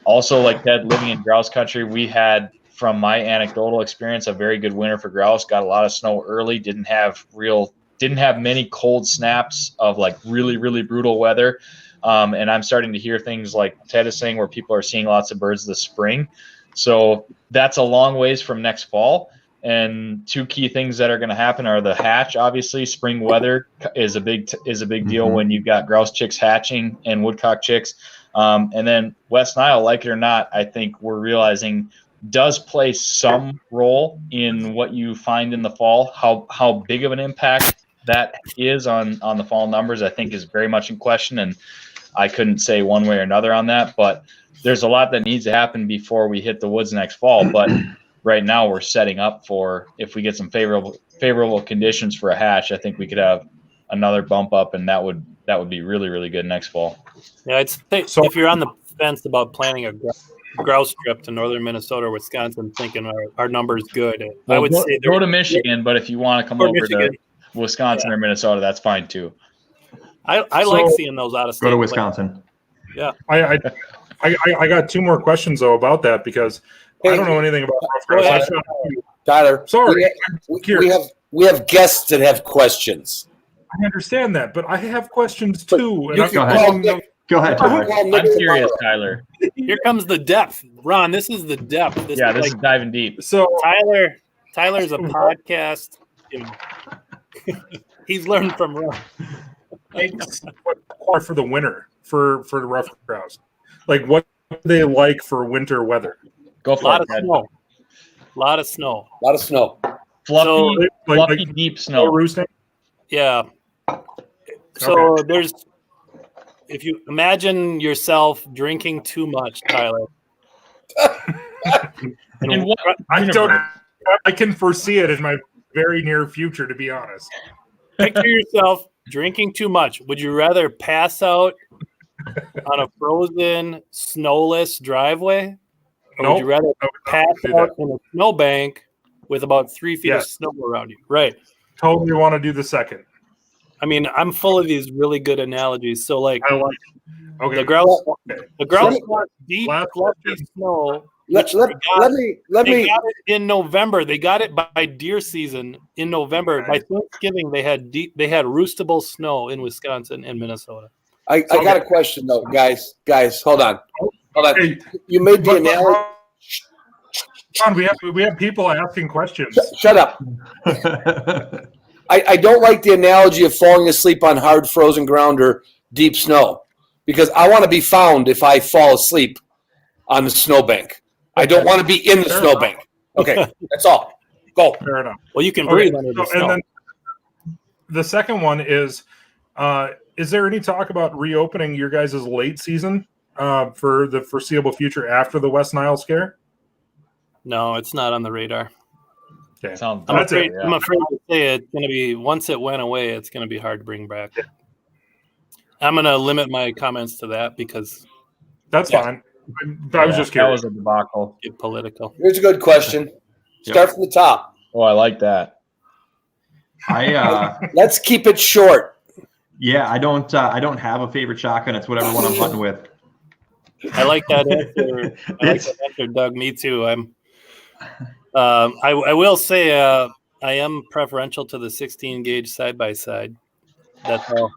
Also, like Ted, living in grouse country, we had, from my anecdotal experience, a very good winter for grouse. Got a lot of snow early. Didn't have many cold snaps of like really, really brutal weather. And I'm starting to hear things like Ted is saying where people are seeing lots of birds this spring. So that's a long ways from next fall. And two key things that are going to happen are the hatch. Obviously, spring weather is a big deal when you've got grouse chicks hatching and woodcock chicks. And then West Nile, like it or not, I think we're realizing does play some role in what you find in the fall. How big of an impact that is on the fall numbers, I think, is very much in question, and I couldn't say one way or another on that. But there's a lot that needs to happen before we hit the woods next fall. But right now we're setting up for, if we get some favorable conditions for a hatch, I think we could have another bump up, and that would be really, really good next fall. Yeah, I'd say so, if you're on the fence about planning a grouse trip to northern Minnesota or Wisconsin, thinking our number's good, I would say go to Michigan, but if you want to come over to Wisconsin or Minnesota, that's fine too. I like seeing those out of state. Go to Wisconsin. Yeah. I got two more questions though about that because I don't know anything about grouse. Tyler, sorry, we have guests that have questions. I understand that, but I have questions too. Go ahead, Tyler. I'm curious, Tyler. Here comes the depth, Ron. This is the depth. This is diving deep. So Tyler's a podcast. He's learned from Ron. For the winter for the rough grouse, like what do they like for winter weather? Go for it. A lot of snow. Fluffy, deep snow. Roosting? Yeah. So there's, if you imagine yourself drinking too much, Tyler. I can foresee it in my very near future, to be honest. Picture yourself drinking too much. Would you rather pass out on a frozen, snowless driveway, Or would you rather pass do out that. in a snowbank with about 3 feet of Yes. snow around you? Right. Totally want to do the second. I mean, I'm full of these really good analogies. So, like, I like it. Okay. the grouse Let me- want deep, Last fluffy question. snow. Let me They got it in November. They got it by deer season in November. By Thanksgiving, they had roostable snow in Wisconsin and Minnesota. I got a question though, guys. Hold on. Hey, You made the analogy. Ron, we have people asking questions. Shut up. I don't like the analogy of falling asleep on hard frozen ground or deep snow because I want to be found if I fall asleep on the snowbank. I don't want to be in the snowbank. Okay, that's all. Go. Fair enough. Well, you can breathe under the snow. And then the second one is there any talk about reopening your guys' late season for the foreseeable future after the West Nile scare? No, it's not on the radar. Okay. Sounds I'm That's afraid, it. I'm afraid to say it's going to be, once it went away, it's going to be hard to bring back. I'm going to limit my comments to that because That's fine. I was just That curious. was a debacle. it's political. Here's a good question. Start from the top. Oh, I like that. Let's keep it short. I don't have a favorite shotgun. It's whatever one I'm hunting with. I like that answer. I like that answer, Doug. Me too. I will say I am preferential to the 16 gauge side by side. That's all.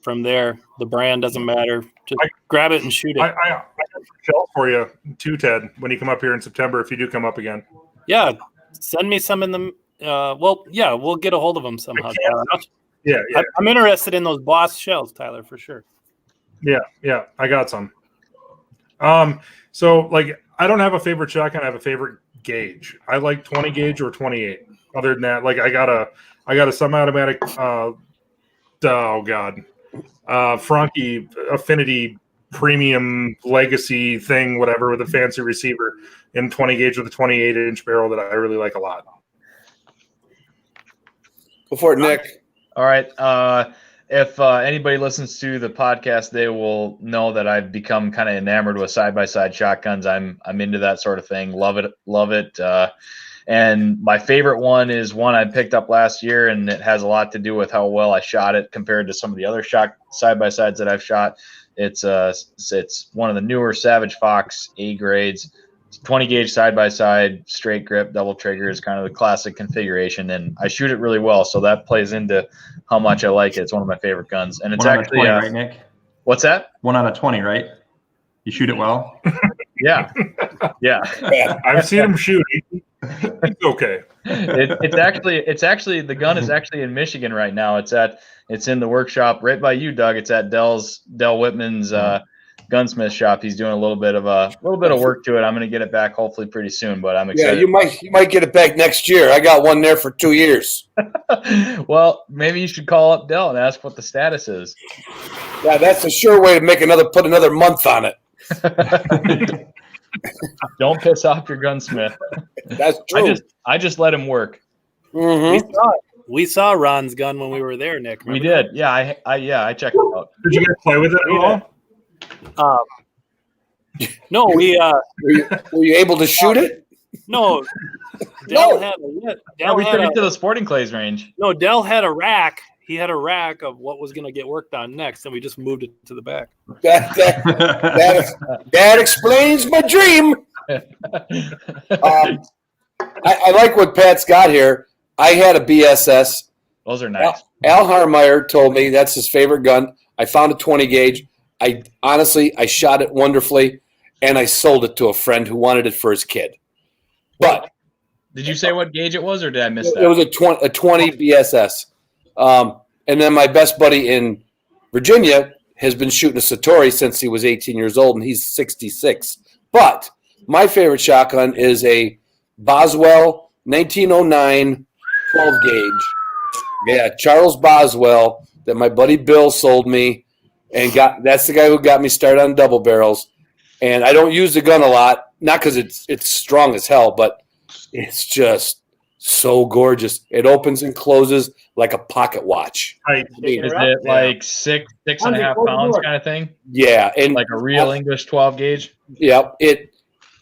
From there, the brand doesn't matter. Just grab it and shoot it. I got some shells for you too, Ted, when you come up here in September, if you do come up again. Yeah, send me some in the. We'll get a hold of them somehow. Yeah. I'm interested in those Boss shells, Tyler, for sure. Yeah, I got some. So like, I don't have a favorite shotgun. I have a favorite gauge. I like 20 gauge or 28. Other than that, like I got a semi-automatic. Franke Affinity Premium Legacy thing, whatever, with a fancy receiver in 20 gauge with a 28-inch barrel that I really like a lot. Go for it, Nick. All right. If anybody listens to the podcast, they will know that I've become kind of enamored with side-by-side shotguns. I'm into that sort of thing. Love it. And my favorite one is one I picked up last year, and it has a lot to do with how well I shot it compared to some of the other side-by-sides that I've shot. It's one of the newer Savage Fox A grades, 20 gauge side-by-side, straight grip, double trigger is kind of the classic configuration, and I shoot it really well, so that plays into how much I like it. It's one of my favorite guns, and it's 1 out of actually 20, right, Nick? What's that? 1 out of 20, right? You shoot it well. Yeah. I've seen him shoot. It's okay. It's actually the gun is actually in Michigan right now. It's in the workshop right by you, Doug. It's at Dell Whitman's gunsmith shop. He's doing a little bit of work to it. I'm going to get it back hopefully pretty soon, but I'm excited. Yeah, you might get it back next year. I got one there for 2 years. Well, maybe you should call up Dell and ask what the status is. Yeah, that's a sure way to put another month on it. Don't piss off your gunsmith. That's true. I just let him work. Mm-hmm. We saw Ron's gun when we were there, Nick. We did. Yeah, I checked it out. Did you guys play with it at all? No, we Were you able to shoot it? no. No. We took it to the sporting clays range. No, Dell had a rack. He had a rack of what was going to get worked on next, and we just moved it to the back. That explains my dream. I like what Pat's got here. I had a BSS. Those are nice. Al Harmeyer told me that's his favorite gun. I found a 20 gauge. I shot it wonderfully, and I sold it to a friend who wanted it for his kid. But did you say what gauge it was, or did I miss that? it was a 20 BSS. And then my best buddy in Virginia has been shooting a Satori since he was 18 years old, and he's 66. But my favorite shotgun is a Boswell 1909 12 gauge. Yeah, Charles Boswell that my buddy Bill sold me, and that's the guy who got me started on double barrels. And I don't use the gun a lot, not because it's strong as hell, but it's just so gorgeous. It opens and closes like a pocket watch. Right. Is it like 6.5 pounds kind of thing? Yeah, and Like a real English 12 gauge? yeah,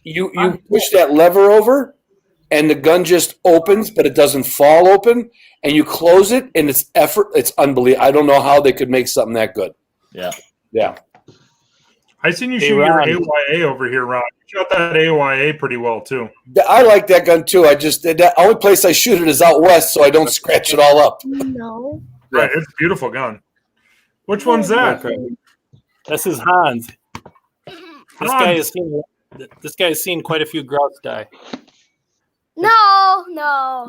you push that lever over, and the gun just opens, but it doesn't fall open. And you close it, and it's effort. It's unbelievable. I don't know how they could make something that good. Yeah. Yeah. I seen you shoot your AYA over here, Ron. You shot that AYA pretty well too. I like that gun too. The only place I shoot it is out west, so I don't scratch it all up. No. Right, it's a beautiful gun. Which one's that? This is Hans. This guy has seen quite a few grouse die. No.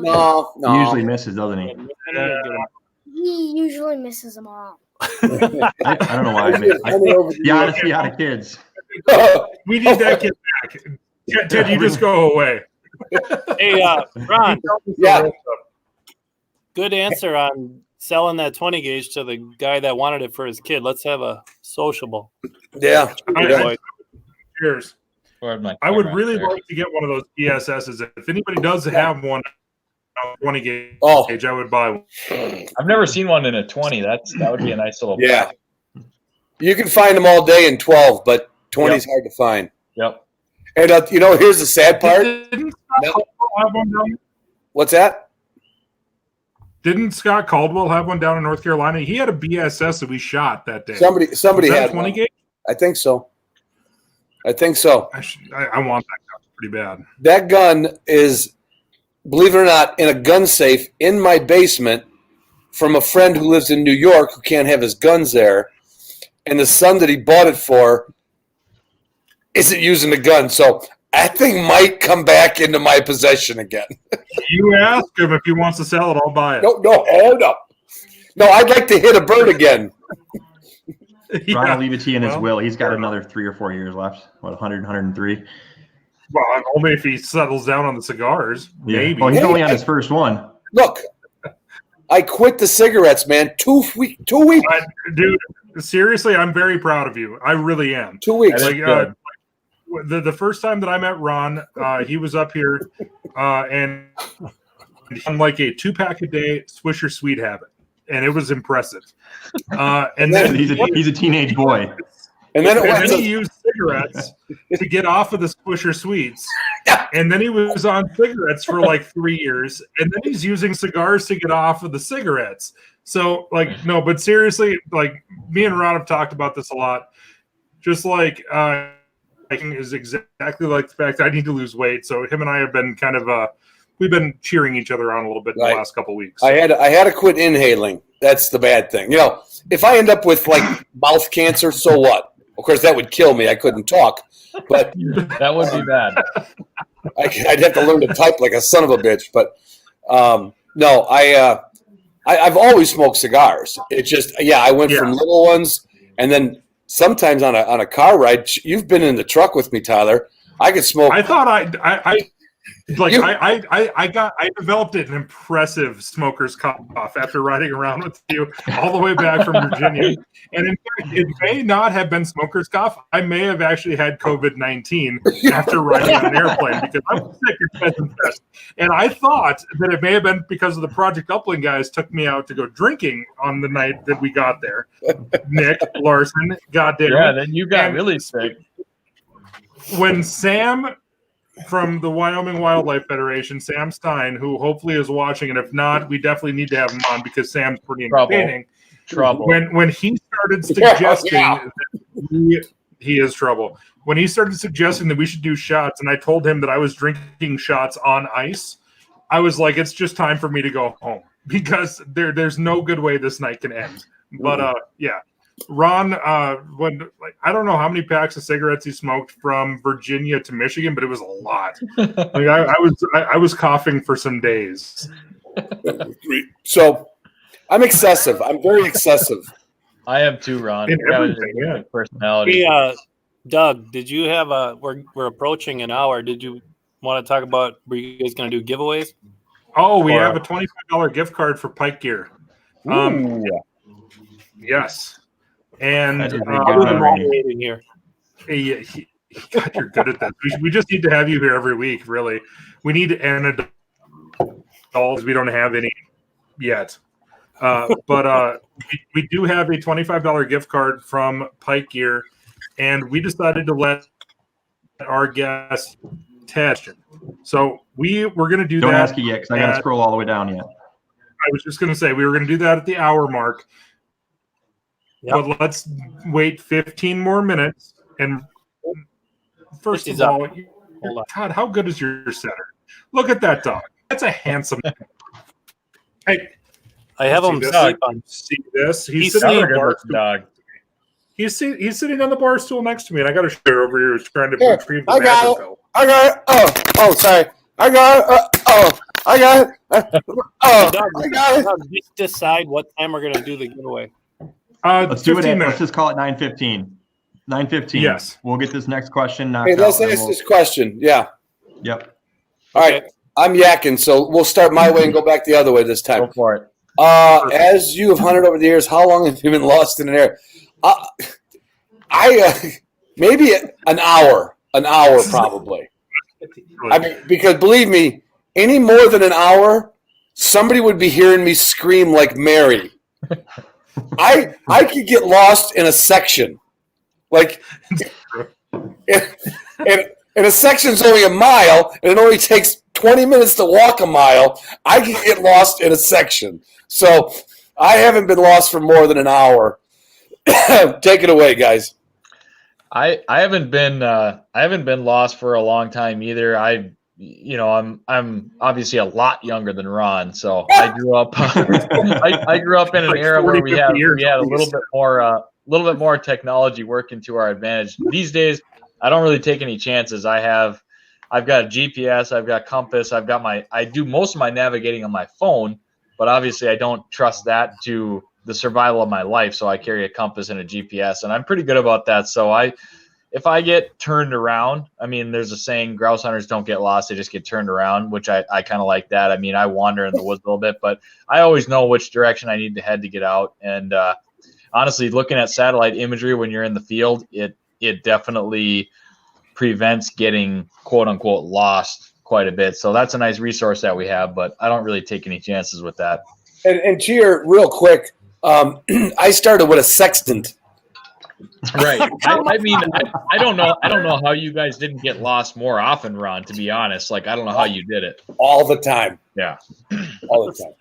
He usually misses, doesn't he? He usually misses them all. I don't know why. The honesty out of kids. We need that kid back. Ted, you just go away. Hey, Ron. Yeah. Good answer on selling that 20 gauge to the guy that wanted it for his kid. Let's have a sociable. Yeah. Cheers. I would really like to get one of those PSSs. If anybody does have one 20 gauge, I would buy one. I've never seen one in a 20. That would be a nice little. Yeah. You can find them all day in 12, but 20 is hard to find. Yep. And here's the sad part. Didn't Scott Caldwell have one down? What's that? Didn't Scott Caldwell have one down in North Carolina? He had a BSS that we shot that day. Somebody had 20 gauge. I think so. I want that gun pretty bad. That gun is, believe it or not, in a gun safe in my basement from a friend who lives in New York who can't have his guns there. And the son that he bought it for isn't using the gun. So that thing might come back into my possession again. You ask him if he wants to sell it, I'll buy it. No. No, I'd like to hit a bird again. Ron will leave it to you in his will. He's got another 3 or 4 years left. 100, 103? Well, only if he settles down on the cigars. Yeah. Maybe. Well, he's only on his first one. Look, I quit the cigarettes, man. 2 weeks. Dude, seriously, I'm very proud of you. I really am. 2 weeks. The first time that I met Ron, he was up here and on like a 2-pack a day Swisher Sweet habit. And it was impressive. And then he's a teenage boy. And then he used cigarettes to get off of the Swisher Sweets. And then he was on cigarettes for like 3 years. And then he's using cigars to get off of the cigarettes. So, but seriously, me and Ron have talked about this a lot. Just is exactly like the fact that I need to lose weight. So him and I have been kind of we've been cheering each other on a little bit in the last couple of weeks. I had to quit inhaling. That's the bad thing. If I end up with mouth cancer, so what? Of course, that would kill me. I couldn't talk, but that would be bad. I'd have to learn to type like a son of a bitch. But no, I've always smoked cigars. It's just I went from little ones, and then sometimes on a car ride. You've been in the truck with me, Tyler. I could smoke. I thought I developed an impressive smoker's cough after riding around with you all the way back from Virginia. And in fact, it may not have been smoker's cough. I may have actually had COVID-19 after riding on an airplane because I was sick as peasant pest. And I thought that it may have been because of the Project Upland guys took me out to go drinking on the night that we got there. Nick, Larson, goddamn. Yeah, then you got really sick. When Sam from the Wyoming Wildlife Federation, Sam Stein, who hopefully is watching, and if not, we definitely need to have him on because Sam's pretty entertaining. Trouble. When he started suggesting that he is trouble. When he started suggesting that we should do shots, and I told him that I was drinking shots on ice, I was like, it's just time for me to go home because there's no good way this night can end. But Ron, I don't know how many packs of cigarettes he smoked from Virginia to Michigan, but it was a lot. I was coughing for some days. So I'm excessive. I'm very excessive. I am too, Ron. In everything, personality. Hey, Doug, did you have we're approaching an hour. Did you want to talk about, were you guys going to do giveaways? Oh, we have a $25 gift card for Pike Gear. Yes. And moderating here. God, you're good at that. We just need to have you here every week, really. We need an adult. We don't have any yet. But we do have a $25 gift card from Pike Gear, and we decided to let our guest Ted. So we're going to do Don't that. ask it yet because I got to scroll all the way down yet. I was just going to say we were going to do that at the hour mark. Yep. But let's wait 15 more minutes. And first of all, Todd, how good is your setter? Look at that dog. That's a handsome dog. Hey, I have him sleep on. See this? He's sitting on Another the bar good stool. dog. He's sitting on the bar stool next to me, and I got a share over here trying to Here, retrieve the I got it. Vanderbilt. I got it. Oh, sorry. I got it. I got it. Doug, I got it. Doug, just decide what time we're going to do the giveaway. Let's do it. 15 Let's minutes. just call it 9:15. 9:15. Yes. We'll get this next question knocked Hey, let's out. ask this question. Yeah. Yep. All right. I'm yakking, so we'll start my way and go back the other way this time. Go for it. As you have hunted over the years, how long have you been lost in an area? Maybe an hour probably. I mean, because believe me, any more than an hour, somebody would be hearing me scream like Mary. I could get lost in a section, like, and a section's only a mile, and it only takes 20 minutes to walk a mile. I can get lost in a section, so I haven't been lost for more than an hour. Take it away, guys. I haven't been lost for a long time either. I'm obviously a lot younger than Ron, so I grew up I grew up in an era where we had a little bit more technology working to our advantage. These days, I don't really take any chances. I've got a GPS, I've got compass, I do most of my navigating on my phone, but obviously I don't trust that to the survival of my life, so I carry a compass and a GPS, and I'm pretty good about that. So if I get turned around, I mean, there's a saying, grouse hunters don't get lost, they just get turned around, which I kind of like that. I mean, I wander in the woods a little bit, but I always know which direction I need to head to get out. And honestly, looking at satellite imagery when you're in the field, it definitely prevents getting quote unquote lost quite a bit. So that's a nice resource that we have, but I don't really take any chances with that. And Cheer, real quick, I started with a sextant. Right. I mean, I don't know how you guys didn't get lost more often, Ron, to be honest. Like, I don't know how you did it. All the time. Yeah. All the time.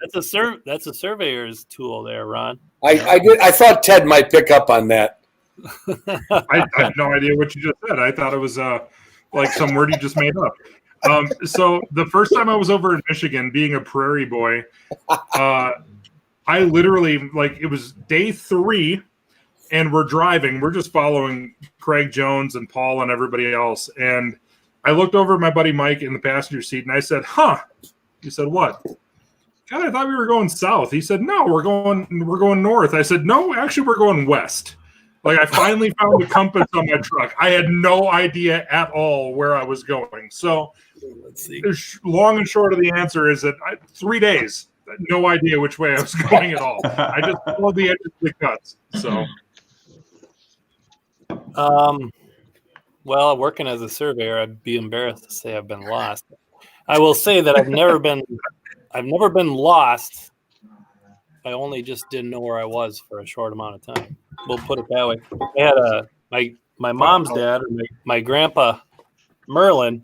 That's a surveyor's tool there, Ron. I thought Ted might pick up on that. I have no idea what you just said. I thought it was like some word you just made up. So the first time I was over in Michigan, being a prairie boy, I literally, like, it was day 3, and we're driving. We're just following Craig Jones and Paul and everybody else. And I looked over at my buddy Mike in the passenger seat, and I said, "Huh?" He said, "What?" "God, I thought we were going south." He said, "No, we're going north." I said, "No, actually, we're going west." Like, I finally found the compass on my truck. I had no idea at all where I was going. So, Let's see. Long and short of the answer is that 3 days, no idea which way I was going at all. I just followed the edge of the cuts. So, well, working as a surveyor, I'd be embarrassed to say I've been lost. I will say that I've never been lost. I only just didn't know where I was for a short amount of time. We'll put it that way. I had my mom's dad, or my grandpa Merlin,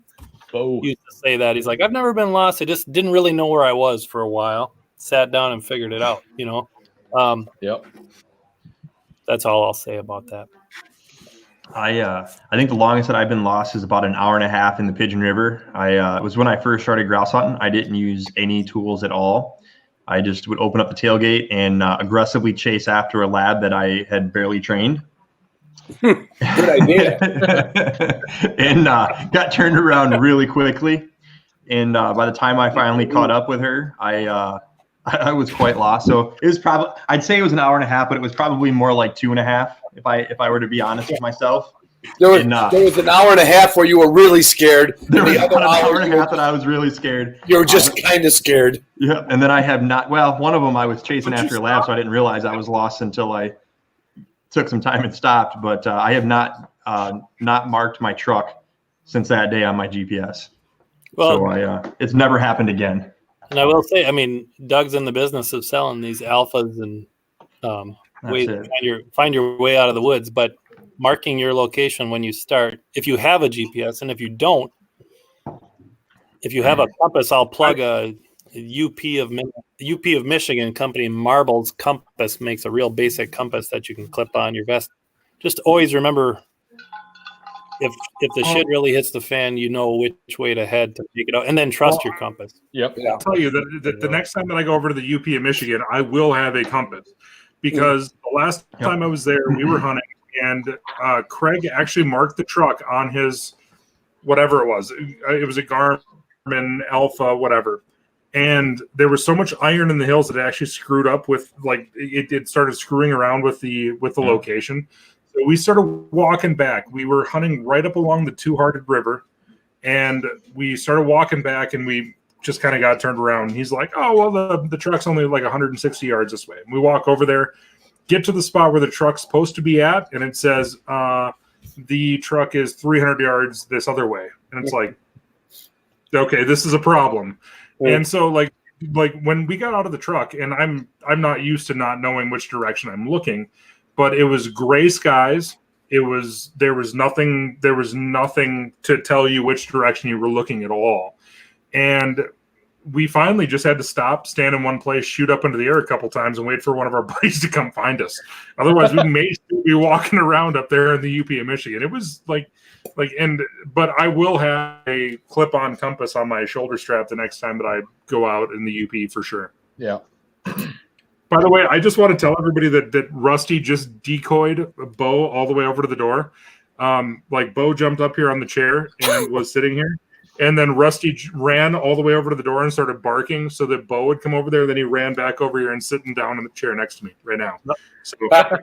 used to say that. He's like, "I've never been lost. I just didn't really know where I was for a while. Sat down and figured it out." Yep. That's all I'll say about that. I think the longest that I've been lost is about an hour and a half in the Pigeon River. It was when I first started grouse hunting. I didn't use any tools at all. I just would open up the tailgate and aggressively chase after a lab that I had barely trained. Good idea. And got turned around really quickly. And by the time I finally caught up with her, I was quite lost. So it was I'd say it was an hour and a half, but it was probably more like 2.5 if I were to be honest with myself. There was an hour and a half where you were really scared. There was about an hour and a half that I was really scared. You were just kind of scared. Yeah, and then I have not. Well, one of them I was chasing after a lab, so I didn't realize I was lost until I took some time and stopped. But I have not marked my truck since that day on my GPS. Well, so it's never happened again. And I will say, I mean, Doug's in the business of selling these alphas and ways to find your way out of the woods. But marking your location when you start, if you have a GPS, and if you don't, if you have a compass, I'll plug a UP of Michigan company. Marbles Compass makes a real basic compass that you can clip on your vest. Just always remember, if the shit really hits the fan, you know which way to head to take it out, and then trust your compass. Yep. Yeah. I'll tell you that the next time that I go over to the UP of Michigan, I will have a compass, because the last time I was there, we were hunting, and Craig actually marked the truck on his whatever it was. It was a Garmin Alpha, whatever. And there was so much iron in the hills that it actually screwed up with, like, it started screwing around with the location. So we started walking back. We were hunting right up along the Two-Hearted River, and we started walking back, and we just kind of got turned around. He's like, oh, well, the truck's only like 160 yards this way. And we walk over there, get to the spot where the truck's supposed to be at, and it says the truck is 300 yards this other way. And it's like, okay, this is a problem. And so like when we got out of the truck, and I'm not used to not knowing which direction I'm looking, but it was gray skies. There was nothing to tell you which direction you were looking at all. And we finally just had to stop, stand in one place, shoot up into the air a couple times, and wait for one of our buddies to come find us. Otherwise, we may still be walking around up there in the UP of Michigan. It was but I will have a clip-on compass on my shoulder strap the next time that I go out in the UP for sure. Yeah. By the way, I just want to tell everybody that Rusty just decoyed Bo all the way over to the door. Bo jumped up here on the chair and was sitting here. And then Rusty ran all the way over to the door and started barking so that Bo would come over there. Then he ran back over here and sitting down in the chair next to me right now. So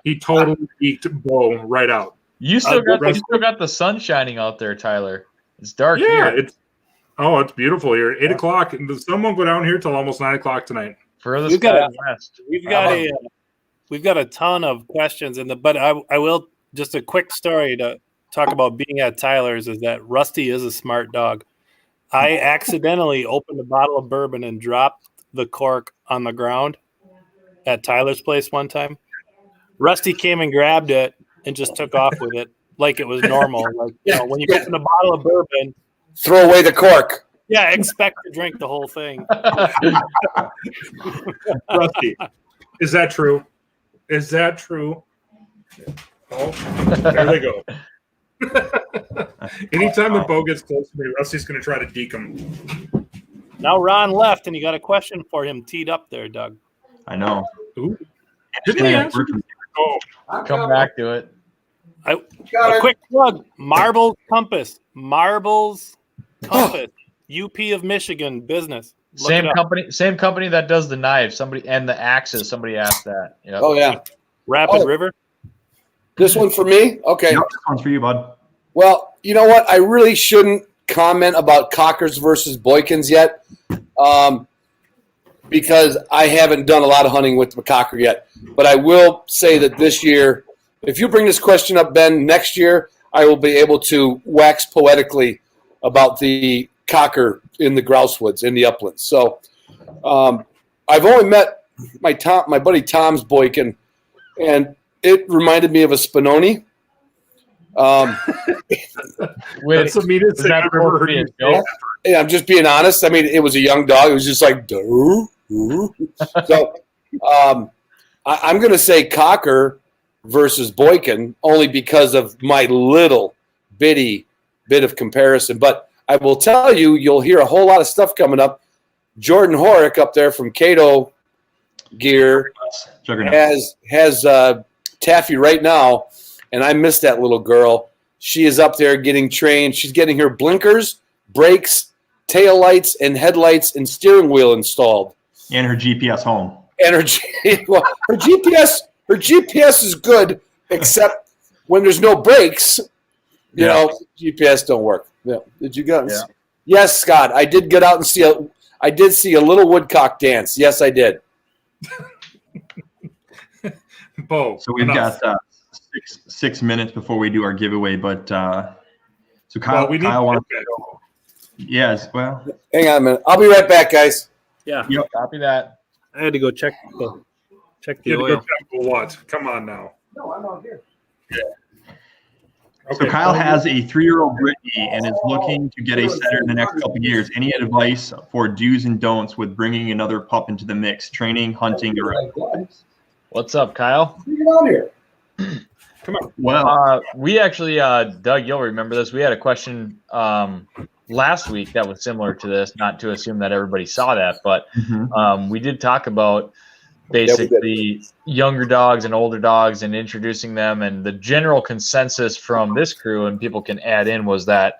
he totally eked Bo right out. You still got the sun shining out there, Tyler. It's dark here. It's beautiful here. 8 o'clock, and the sun won't go down here till almost 9 o'clock tonight. We've got a ton of questions but I will just a quick story to talk about being at Tyler's is that Rusty is a smart dog. I accidentally opened a bottle of bourbon and dropped the cork on the ground at Tyler's place one time. Rusty came and grabbed it and just took off with it like it was normal. Like, when you open a bottle of bourbon, throw away the cork. Yeah, expect to drink the whole thing. Rusty, is that true? Is that true? Oh, there they go. Anytime that Bo gets close to me, Rusty's going to try to deke him. Now Ron left, and you got a question for him teed up there, Doug. I know. Ooh. Didn't he answer? Oh, come back to it. A quick plug: Marbles Compass, UP of Michigan business. Same company that does the knives. Somebody and the axes. Somebody asked that. Yep. Oh yeah. Rapid River. This one for me? Okay. Yep, this one's for you, bud. Well, you know what? I really shouldn't comment about cockers versus Boykins yet, because I haven't done a lot of hunting with the cocker yet. But I will say that this year, if you bring this question up, Ben, next year I will be able to wax poetically about the cocker in the grouse woods, in the uplands. So I've only met my buddy Tom's Boykin, and it reminded me of a Spinoni. That's the meanest thing I've ever heard. Yeah, I'm just being honest. I mean, it was a young dog. It was just like, doo. So I'm going to say cocker versus Boykin only because of my little bitty bit of comparison. But I will tell you, you'll hear a whole lot of stuff coming up. Jordan Horick up there from Cato Gear has Taffy right now, and I miss that little girl. She is up there getting trained. She's getting her blinkers, brakes, tail lights, and headlights and steering wheel installed. And her GPS home. And her GPS is good, except when there's no brakes, you know, GPS don't work. Yeah. Did you guys? Yeah. Yes, Scott. I did get out and see a little woodcock dance. Yes, I did. Bo. So we've got 6 minutes before we do our giveaway, but so Kyle wants to go. Yes, well. Hang on a minute. I'll be right back, guys. Yeah. Yep. Copy that. I had to go check the oil. What? Come on now. No, I'm out here. Yeah. So Kyle has a 3-year-old Brittany and is looking to get a setter in the next couple of years. Any advice for do's and don'ts with bringing another pup into the mix, training, hunting, or otherwise? What's up, Kyle? Get out here. Come on. Well, We actually, Doug, you'll remember this. We had a question last week that was similar to this, not to assume that everybody saw that, but we did talk about basically younger dogs and older dogs and introducing them. And the general consensus from this crew, and people can add in, was that,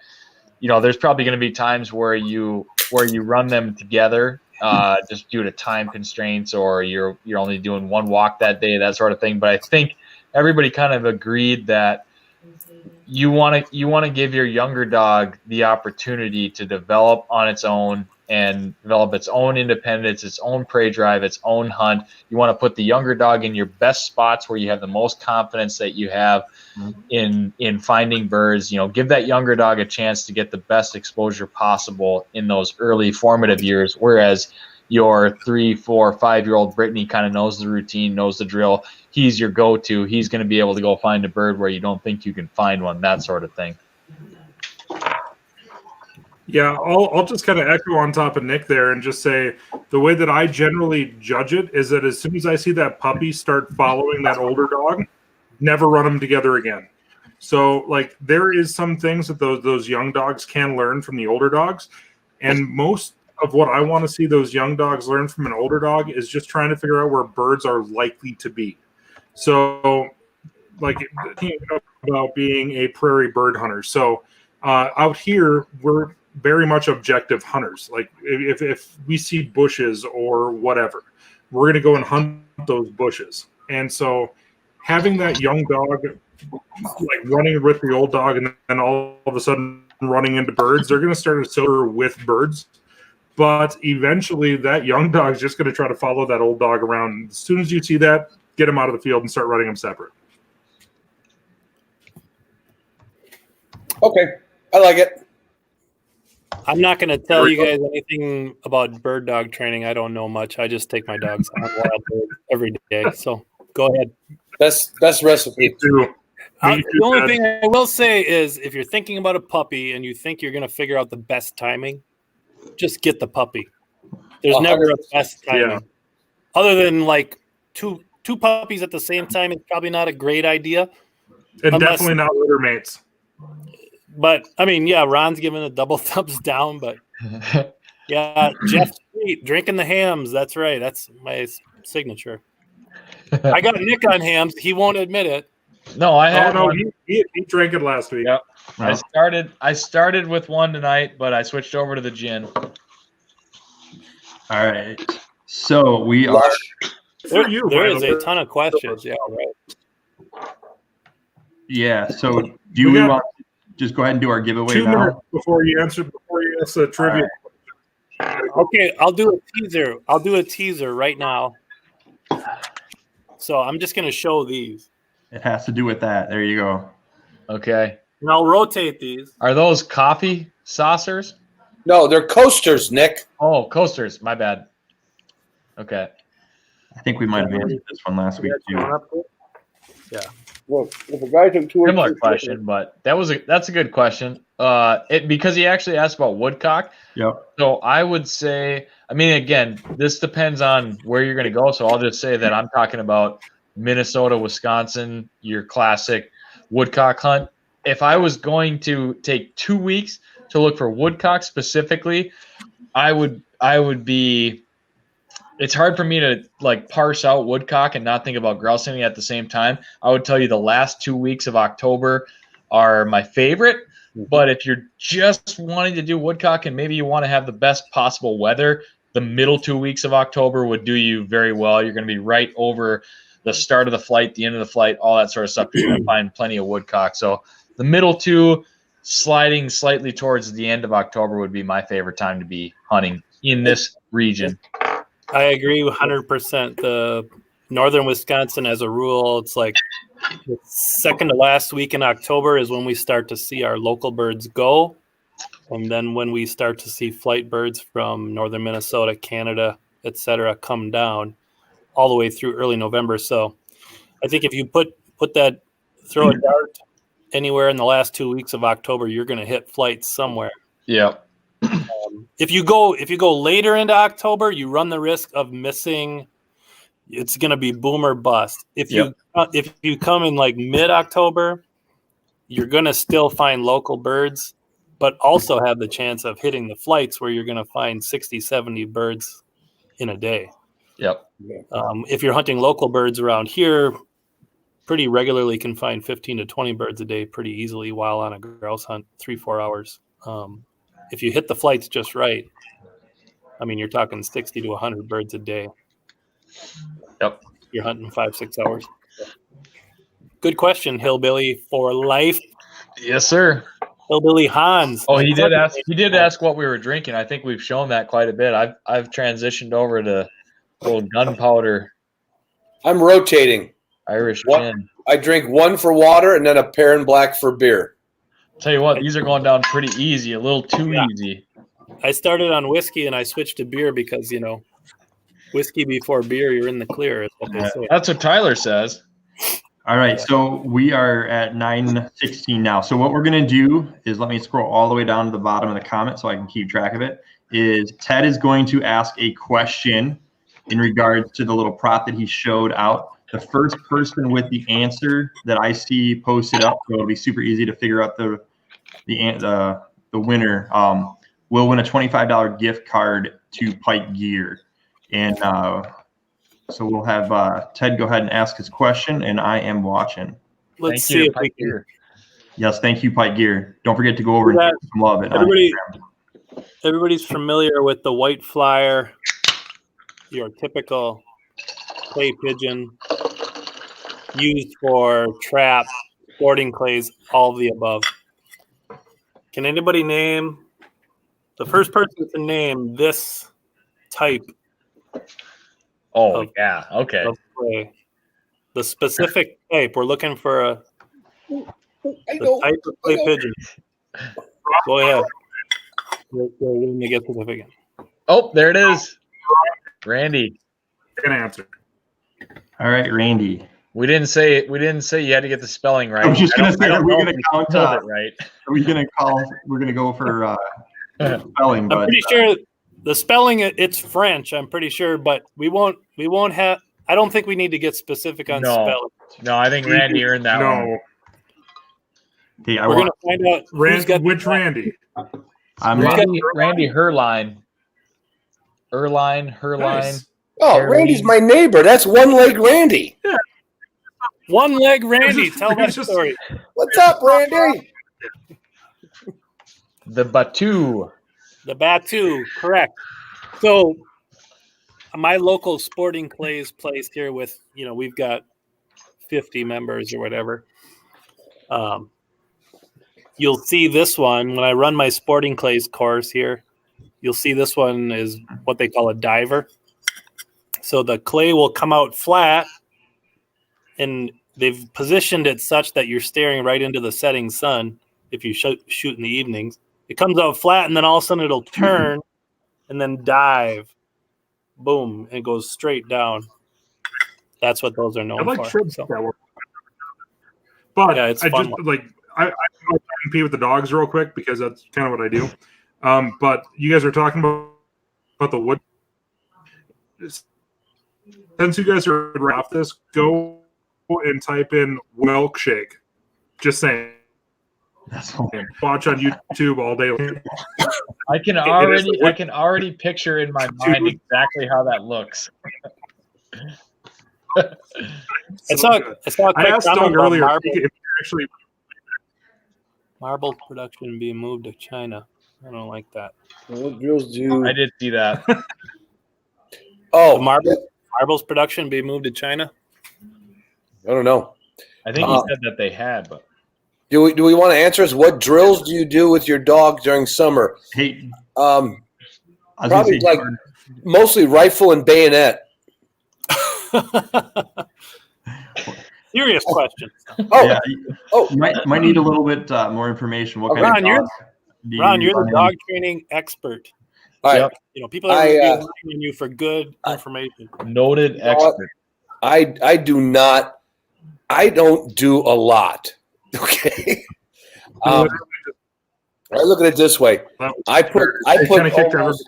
there's probably going to be times where you run them together just due to time constraints, or you're only doing one walk that day, that sort of thing. But I think everybody kind of agreed that you want to give your younger dog the opportunity to develop on its own and develop its own independence, its own prey drive, its own hunt. You want to put the younger dog in your best spots where you have the most confidence that you have in finding birds. Give that younger dog a chance to get the best exposure possible in those early formative years, whereas your 3, 4, 5-year-old Brittany kind of knows the routine, knows the drill. He's your go-to. He's going to be able to go find a bird where you don't think you can find one, that sort of thing. Yeah, I'll just kind of echo on top of Nick there and just say the way that I generally judge it is that as soon as I see that puppy start following that older dog, never run them together again. So, there is some things that those young dogs can learn from the older dogs, and most of what I want to see those young dogs learn from an older dog is just trying to figure out where birds are likely to be. So, about being a prairie bird hunter. So, out here, we're very much objective hunters. Like if we see bushes or whatever, we're going to go and hunt those bushes. And so having that young dog running with the old dog and then all of a sudden running into birds, they're going to start a silver with birds. But eventually that young dog is just going to try to follow that old dog around. As soon as you see that, get him out of the field and start running them separate. Okay. I like it. I'm not going to tell you guys anything about bird dog training. I don't know much. I just take my dogs on wild bird every day. So go ahead. Best recipe. The only thing I will say is if you're thinking about a puppy and you think you're going to figure out the best timing, just get the puppy. There's never a best timing. Yeah. Other than two puppies at the same time is probably not a great idea. And definitely not litter mates. But Ron's giving a double thumbs down. But yeah, Jeff Street drinking the hams. That's right. That's my signature. I got Nick on hams. He won't admit it. No, I had one. He drank it last week. Yep. Wow. I started with one tonight, but I switched over to the gin. All right. So we are. There is a ton of questions. Yeah, right. Yeah. So do we want to just go ahead and do our giveaway 2 now? minutes before you answer the trivia. Right. Okay, I'll do a teaser right now. So I'm just going to show these. It has to do with that. There you go. Okay. And I'll rotate these. Are those coffee saucers? No, they're coasters, Nick. Oh, coasters. My bad. Okay. I think we might have answered this one last week too. Yeah. Well, if a guy took 2 or Similar question, but that's a good question. Because he actually asked about woodcock. Yep. So I would say, again, this depends on where you're going to go. So I'll just say that I'm talking about Minnesota, Wisconsin, your classic woodcock hunt. If I was going to take 2 weeks to look for woodcock specifically, I would be. It's hard for me to parse out woodcock and not think about grouse hunting at the same time. I would tell you the last 2 weeks of October are my favorite. But if you're just wanting to do woodcock and maybe you want to have the best possible weather, the middle 2 weeks of October would do you very well. You're going to be right over the start of the flight, the end of the flight, all that sort of stuff. You're going to find plenty of woodcock. So the middle two, sliding slightly towards the end of October, would be my favorite time to be hunting in this region. I agree 100%. The northern Wisconsin, as a rule, it's the second to last week in October is when we start to see our local birds go. And then when we start to see flight birds from northern Minnesota, Canada, etc., come down all the way through early November. So I think if you throw a dart anywhere in the last 2 weeks of October, you're going to hit flights somewhere. Yeah. If you go later into October, you run the risk of missing. It's going to be boom or bust. If you come in like mid-October, you're going to still find local birds, but also have the chance of hitting the flights where you're going to find 60, 70 birds in a day. Yep. If you're hunting local birds around here, pretty regularly can find 15 to 20 birds a day pretty easily while on a grouse hunt, 3-4 hours. If you hit the flights just right, I mean, you're talking 60 to 100 birds a day. Yep. You're hunting 5-6 hours. Good question, Hillbilly for life. Yes, sir. Hillbilly Hans. Oh, he did ask. He did ask what we were drinking. I think we've shown that quite a bit. I've transitioned over to old gunpowder I'm rotating. Irish What? gin. I drink one for water and then a Perrin Black for beer. Tell you what, these are going down pretty easy. A little too easy. I started on whiskey and I switched to beer because, whiskey before beer, you're in the clear. Is what they say. That's what Tyler says. All right, so we are at 9:16 now. So what we're going to do is, let me scroll all the way down to the bottom of the comment so I can keep track of it, is Ted is going to ask a question in regards to the little prop that he showed out. The first person with the answer that I see posted up, so it'll be super easy to figure out the winner, will win a $25 gift card to Pike Gear. And so we'll have Ted go ahead and ask his question, and I am watching. Let's Thank you, see if we Pike can. Gear. Yes, thank you, Pike Gear. Don't forget to go over and Yeah. give some love it. Everybody's familiar with the white flyer, your typical clay pigeon used for trap, sporting clays, all of the above. Can anybody name the first person to name this type Oh, Of- yeah. Okay. of clay? The specific type. We're looking for the type of clay pigeon. Go ahead. We're going to get specific. Oh, there it is. Randy. Gonna answer. All right, Randy. We didn't say you had to get the spelling right. I was just I gonna don't- say, I don't are we know gonna if you count, spelled it right. Are we going to call? We're going to go for spelling, I'm but pretty sure the spelling it's French. I'm pretty sure, but we won't have. I don't think we need to get specific on No. spelling. No, I think Randy earned that one. No, hey, We're gonna find out who's got Which Randy? I'm Randy Herline. Herline. Nice. Oh, Perrin. Randy's my neighbor. That's one leg Randy. one leg Randy. Tell that He's just- story. What's up, Randy? The Batu. The Batu, correct. So my local sporting clays place here with, we've got 50 members or whatever. You'll see this one when I run my sporting clays course here. You'll see this one is what they call a diver. So the clay will come out flat, and they've positioned it such that you're staring right into the setting sun if you shoot in the evenings. It comes out flat, and then all of a sudden it'll turn and then dive. Boom, and goes straight down. That's what those are I known like for. trips So, that work. But Yeah, it's I fun. just like I compete with the dogs real quick because that's kind of what I do. But you guys are talking about the wood. Since you guys are right off this, go and type in milkshake. Just saying. That's all. Watch on YouTube all day long. I can already picture in my mind exactly how that looks. I saw a I quick asked comment Doug about earlier if he actually. marble production being moved to China. I don't like that. What girls do? I did see that. The Oh, marbles production being moved to China. I don't know. I think he said that they had, but Do we want to answer this? What drills do you do with your dog during summer? Hey, Um, I was gonna Probably say, like mostly rifle and bayonet. Serious question. Oh, yeah, oh, you might need a little bit more information. What kind Ron, of you're- dog do Ron, you're the run in? dog training expert. all right. People are relying on you for good information. noted know what? expert. I do not. I don't do a lot. Okay. I look at it this way. I put kind of kicked almost,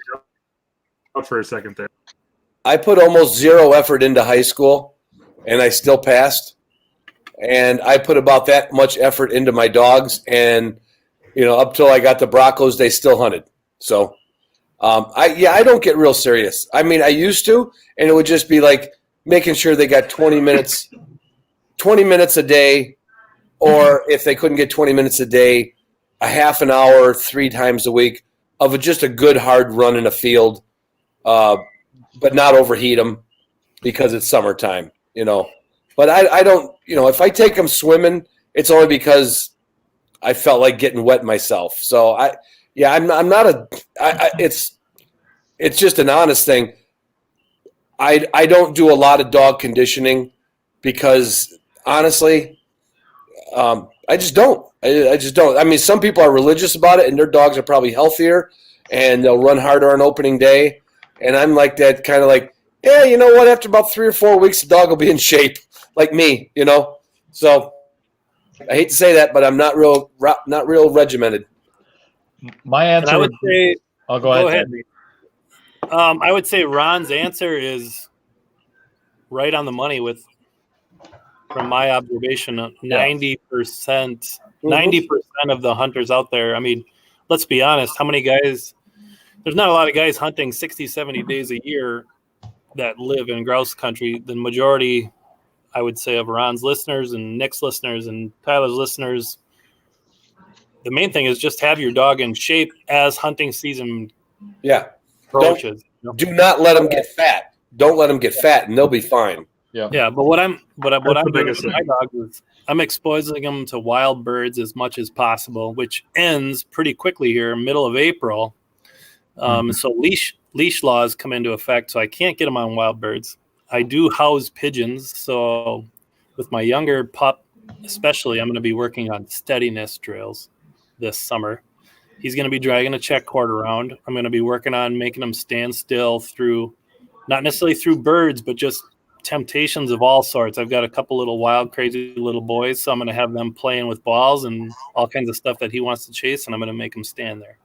out for a second there. I put almost zero effort into high school, and I still passed. And I put about that much effort into my dogs, and up till I got the Broncos, they still hunted. So, I don't get real serious. I mean, I used to, and it would just be like making sure they got 20 minutes a day, or if they couldn't get 20 minutes a day, a half an hour 3 times a week of just a good hard run in a field, but not overheat them because it's summertime, But I don't, if I take them swimming, it's only because I felt like getting wet myself. So I'm not it's just an honest thing. I don't do a lot of dog conditioning because honestly, I just don't. I just don't. I mean, some people are religious about it, and their dogs are probably healthier, and they'll run harder on opening day. And I'm like that, kind of like, yeah, you know what? After about 3 or 4 weeks, the dog will be in shape, like me, So I hate to say that, but I'm not real regimented. My answer I would say, I'll go ahead. I would say Ron's answer is right on the money from my observation, 90%, 90% of the hunters out there. I mean, let's be honest, how many guys, there's not a lot of guys hunting 60, 70 days a year that live in grouse country. The majority, I would say, of Ron's listeners and Nick's listeners and Tyler's listeners, the main thing is just have your dog in shape as hunting season approaches. Do not let them get fat. Don't let them get fat, and they'll be fine. Yeah, but what I'm doing with my dog is I'm exposing them to wild birds as much as possible, which ends pretty quickly here, middle of April. So leash laws come into effect, so I can't get them on wild birds. I do house pigeons, so with my younger pup, especially, I'm going to be working on steadiness drills this summer. He's going to be dragging a check cord around. I'm going to be working on making him stand still through, not necessarily through birds, but just temptations of all sorts. I've got a couple little wild, crazy little boys, so I'm going to have them playing with balls and all kinds of stuff that he wants to chase, and I'm going to make him stand there.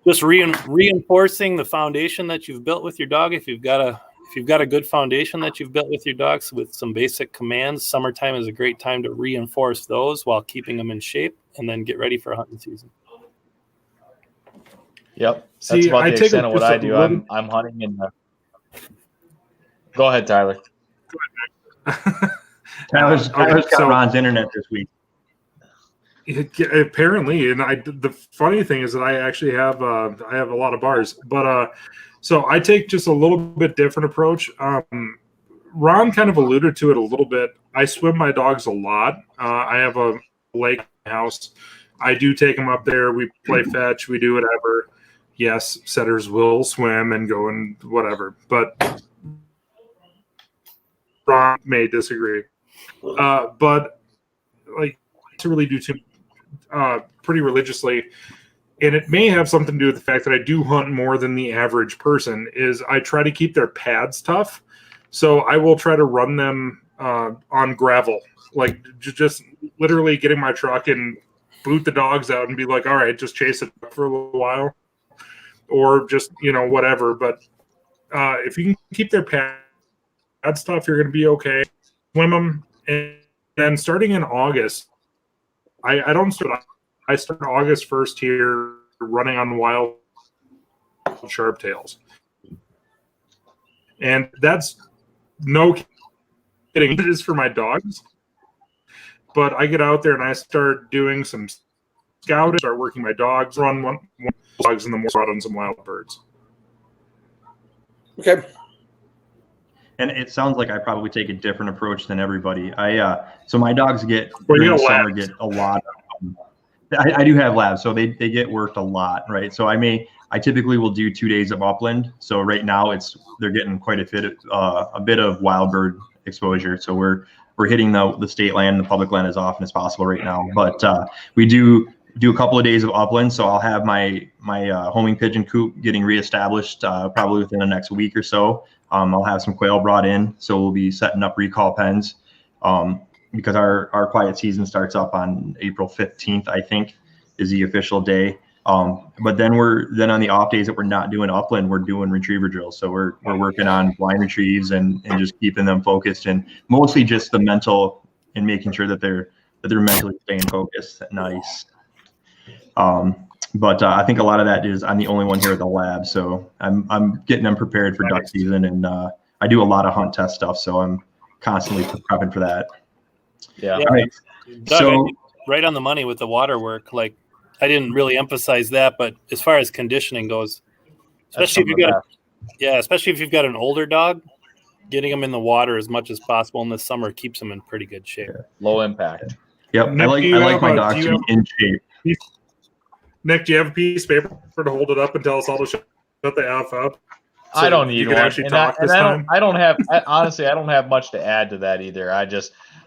Just reinforcing the foundation that you've built with your dog. If you've got a good foundation that you've built with your dogs with some basic commands, summertime is a great time to reinforce those while keeping them in shape and then get ready for hunting season. Yep. That's about the extent of what I do. I'm hunting in the... Go ahead, Tyler. Tyler's got Ron's internet this week. Apparently, and the funny thing is that I actually have a lot of bars, but so I take just a little bit different approach. Ron kind of alluded to it a little bit. I swim my dogs a lot. I have a lake in my house. I do take them up there. We play fetch. We do whatever. Yes, setters will swim and go and whatever, but Ron may disagree. But like to really do too pretty religiously, and it may have something to do with the fact that I do hunt more than the average person, is I try to keep their pads tough. So I will try to run them on gravel, like just literally getting my truck and boot the dogs out and be like, all right, just chase it for a little while, or just, whatever. But if you can keep their pads tough, you're going to be okay. Swim them. And then starting in August, I start August 1st here running on wild sharp tails. And that's no kidding. It is for my dogs. But I get out there and I start doing some scouting, start working my dogs, run one dogs in the morning, out on some wild birds. Okay. And it sounds like I probably take a different approach than everybody. So my dogs get during the summer get a lot of, I do have labs, so they get worked a lot, right? So I typically will do 2 days of upland. So right now they're getting quite a bit of wild bird exposure. So we're hitting the state land, the public land as often as possible right now. But we do a couple of days of upland. So I'll have my homing pigeon coop getting reestablished probably within the next week or so. I'll have some quail brought in, so we'll be setting up recall pens. because our quiet season starts up on April 15th, I think, is the official day. But then on the off days that we're not doing upland, we're doing retriever drills. So we're working on blind retrieves and just keeping them focused, and mostly just the mental and making sure that they're mentally staying focused. Nice. But I think a lot of that is I'm the only one here at the lab, so I'm getting them prepared for duck season, and I do a lot of hunt test stuff, so I'm constantly prepping for that. Yeah. All right. Doug, So right on the money with the water work. Like, I didn't really emphasize that, but as far as conditioning goes, especially if you've got an older dog, getting them in the water as much as possible in the summer keeps them in pretty good shape. Low impact. yep, I like my dogs to be in shape. Nick, do you have a piece of paper to hold it up and tell us all to shut the F up? So I don't need you can one. actually And talk this time. honestly, I don't have much to add to that either.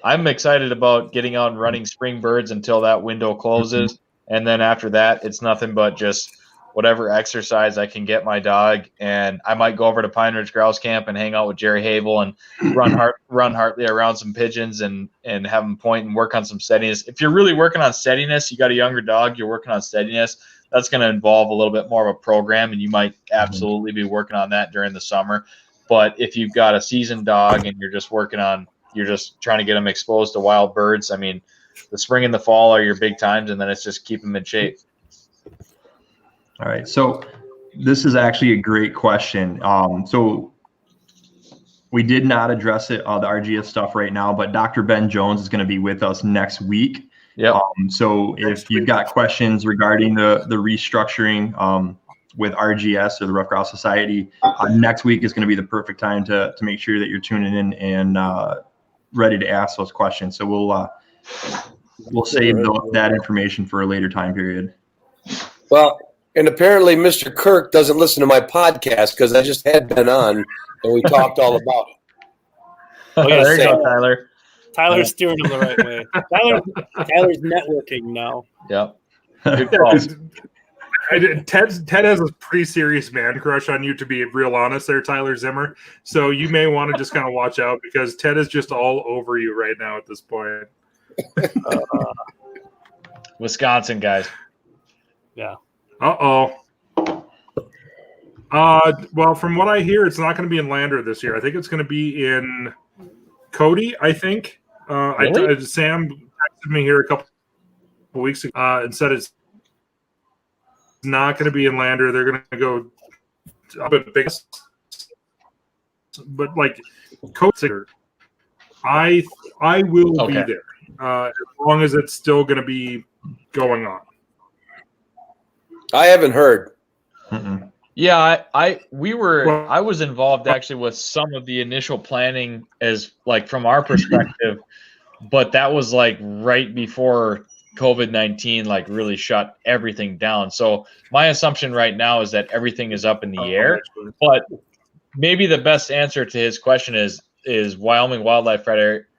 I'm excited about getting out and running spring birds until that window closes. And then after that, it's nothing but just whatever exercise I can get my dog. And I might go over to Pine Ridge Grouse Camp and hang out with Jerry Havel and run Hartley around some pigeons and have them point and work on some steadiness. If you're really working on steadiness, you got a younger dog, you're working on steadiness, that's going to involve a little bit more of a program, and you might absolutely be working on that during the summer. But if you've got a seasoned dog and you're just trying to get them exposed to wild birds, I mean, the spring and the fall are your big times, and then it's just keep them in shape. All right. So this is actually a great question. So we did not address it, the RGS stuff right now, but Dr. Ben Jones is going to be with us next week. Yep. So if you've got questions regarding the restructuring with RGS or the Rough Grouse Society, next week is going to be the perfect time to make sure that you're tuning in and ready to ask those questions. So we'll save that information for a later time period. Well, and apparently Mr. Kirk doesn't listen to my podcast because I just had Ben on and we talked all about it. Oh, yeah, there you go, Tyler. Tyler's steering him the right way. Tyler's networking now. Yep. Good call. Ted has a pretty serious man crush on you, to be real honest there, Tyler Zimmer. So you may want to just kind of watch out because Ted is just all over you right now at this point. Wisconsin guys. Yeah. Well, from what I hear, it's not going to be in Lander this year. I think it's going to be in Cody, I think. Really? Sam texted me here a couple of weeks ago and said it's not going to be in Lander. They're going to go up at big, but like Cody, I will be there as long as it's still going to be going on. I haven't heard. Mm-mm. Yeah, I was involved actually with some of the initial planning as like from our perspective, but that was like right before COVID-19 like really shut everything down. So my assumption right now is that everything is up in the air, but maybe the best answer to his question is Wyoming Wildlife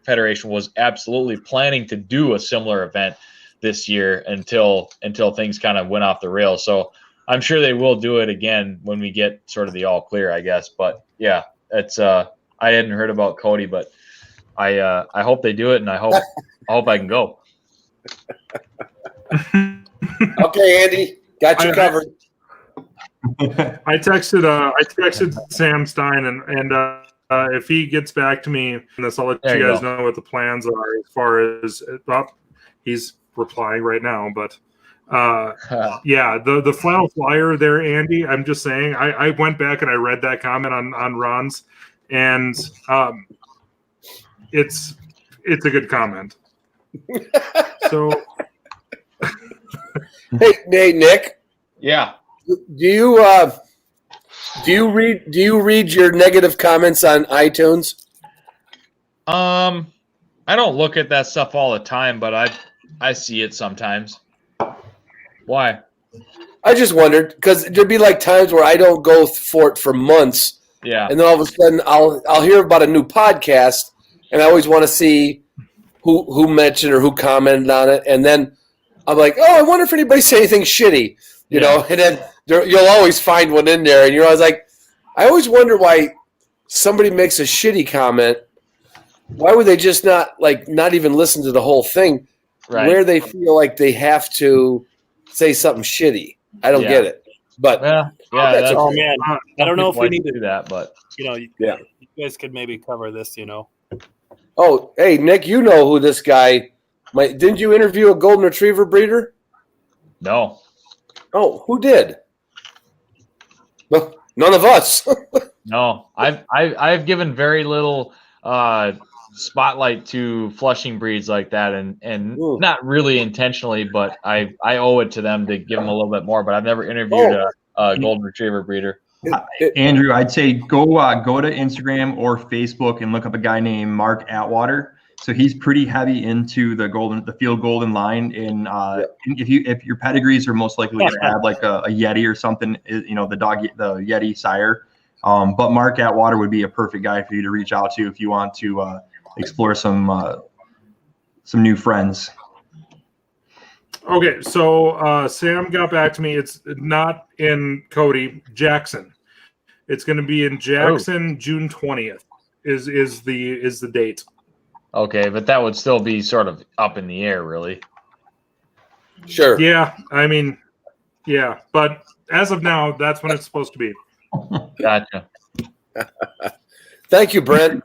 Federation was absolutely planning to do a similar event this year until things kind of went off the rails. So I'm sure they will do it again when we get sort of the all clear, I guess. But yeah, it's I hadn't heard about Cody, but I hope they do it, and I hope I can go. Okay, Andy, got you covered. I texted Sam Stein, and if he gets back to me on this, I'll let you guys know what the plans are as far as he's replying right now. But yeah, the final flyer there, Andy, I'm just saying, I went back and I read that comment on Ron's, and it's a good comment. So hey Nick. Yeah. Do you read your negative comments on iTunes? I don't look at that stuff all the time, but I see it sometimes. Why? I just wondered because there'd be like times where I don't go for it for months. Yeah. And then all of a sudden I'll hear about a new podcast, and I always want to see who mentioned or who commented on it, and then I'm like, oh, I wonder if anybody said anything shitty, you know. And then you'll always find one in there, and you're always like, I always wonder why somebody makes a shitty comment, why would they just not even listen to the whole thing? Right. Where they feel like they have to say something shitty. I don't get it. But yeah, that's Oh okay. man, I don't know if we like need to to do that, but you guys could maybe cover this. Oh, hey, Nick, you know who this guy didn't you interview a golden retriever breeder? no. Oh, who did? Well, none of us. No, I've given very little spotlight to flushing breeds like that, and not really intentionally, but I owe it to them to give them a little bit more. But I've never interviewed a golden retriever breeder. Andrew, I'd say go to Instagram or Facebook and look up a guy named Mark Atwater. So he's pretty heavy into the field golden line, and if your pedigrees are most likely going to have like a Yeti or something, the Yeti sire. But Mark Atwater would be a perfect guy for you to reach out to if you want to explore some new friends. Okay, so Sam got back to me. It's not in Cody, Jackson. It's going to be in Jackson, June 20th is the date. Okay, but that would still be sort of up in the air, really. Sure. Yeah, I mean, yeah, but as of now, that's when it's supposed to be. Gotcha. Thank you, Brent.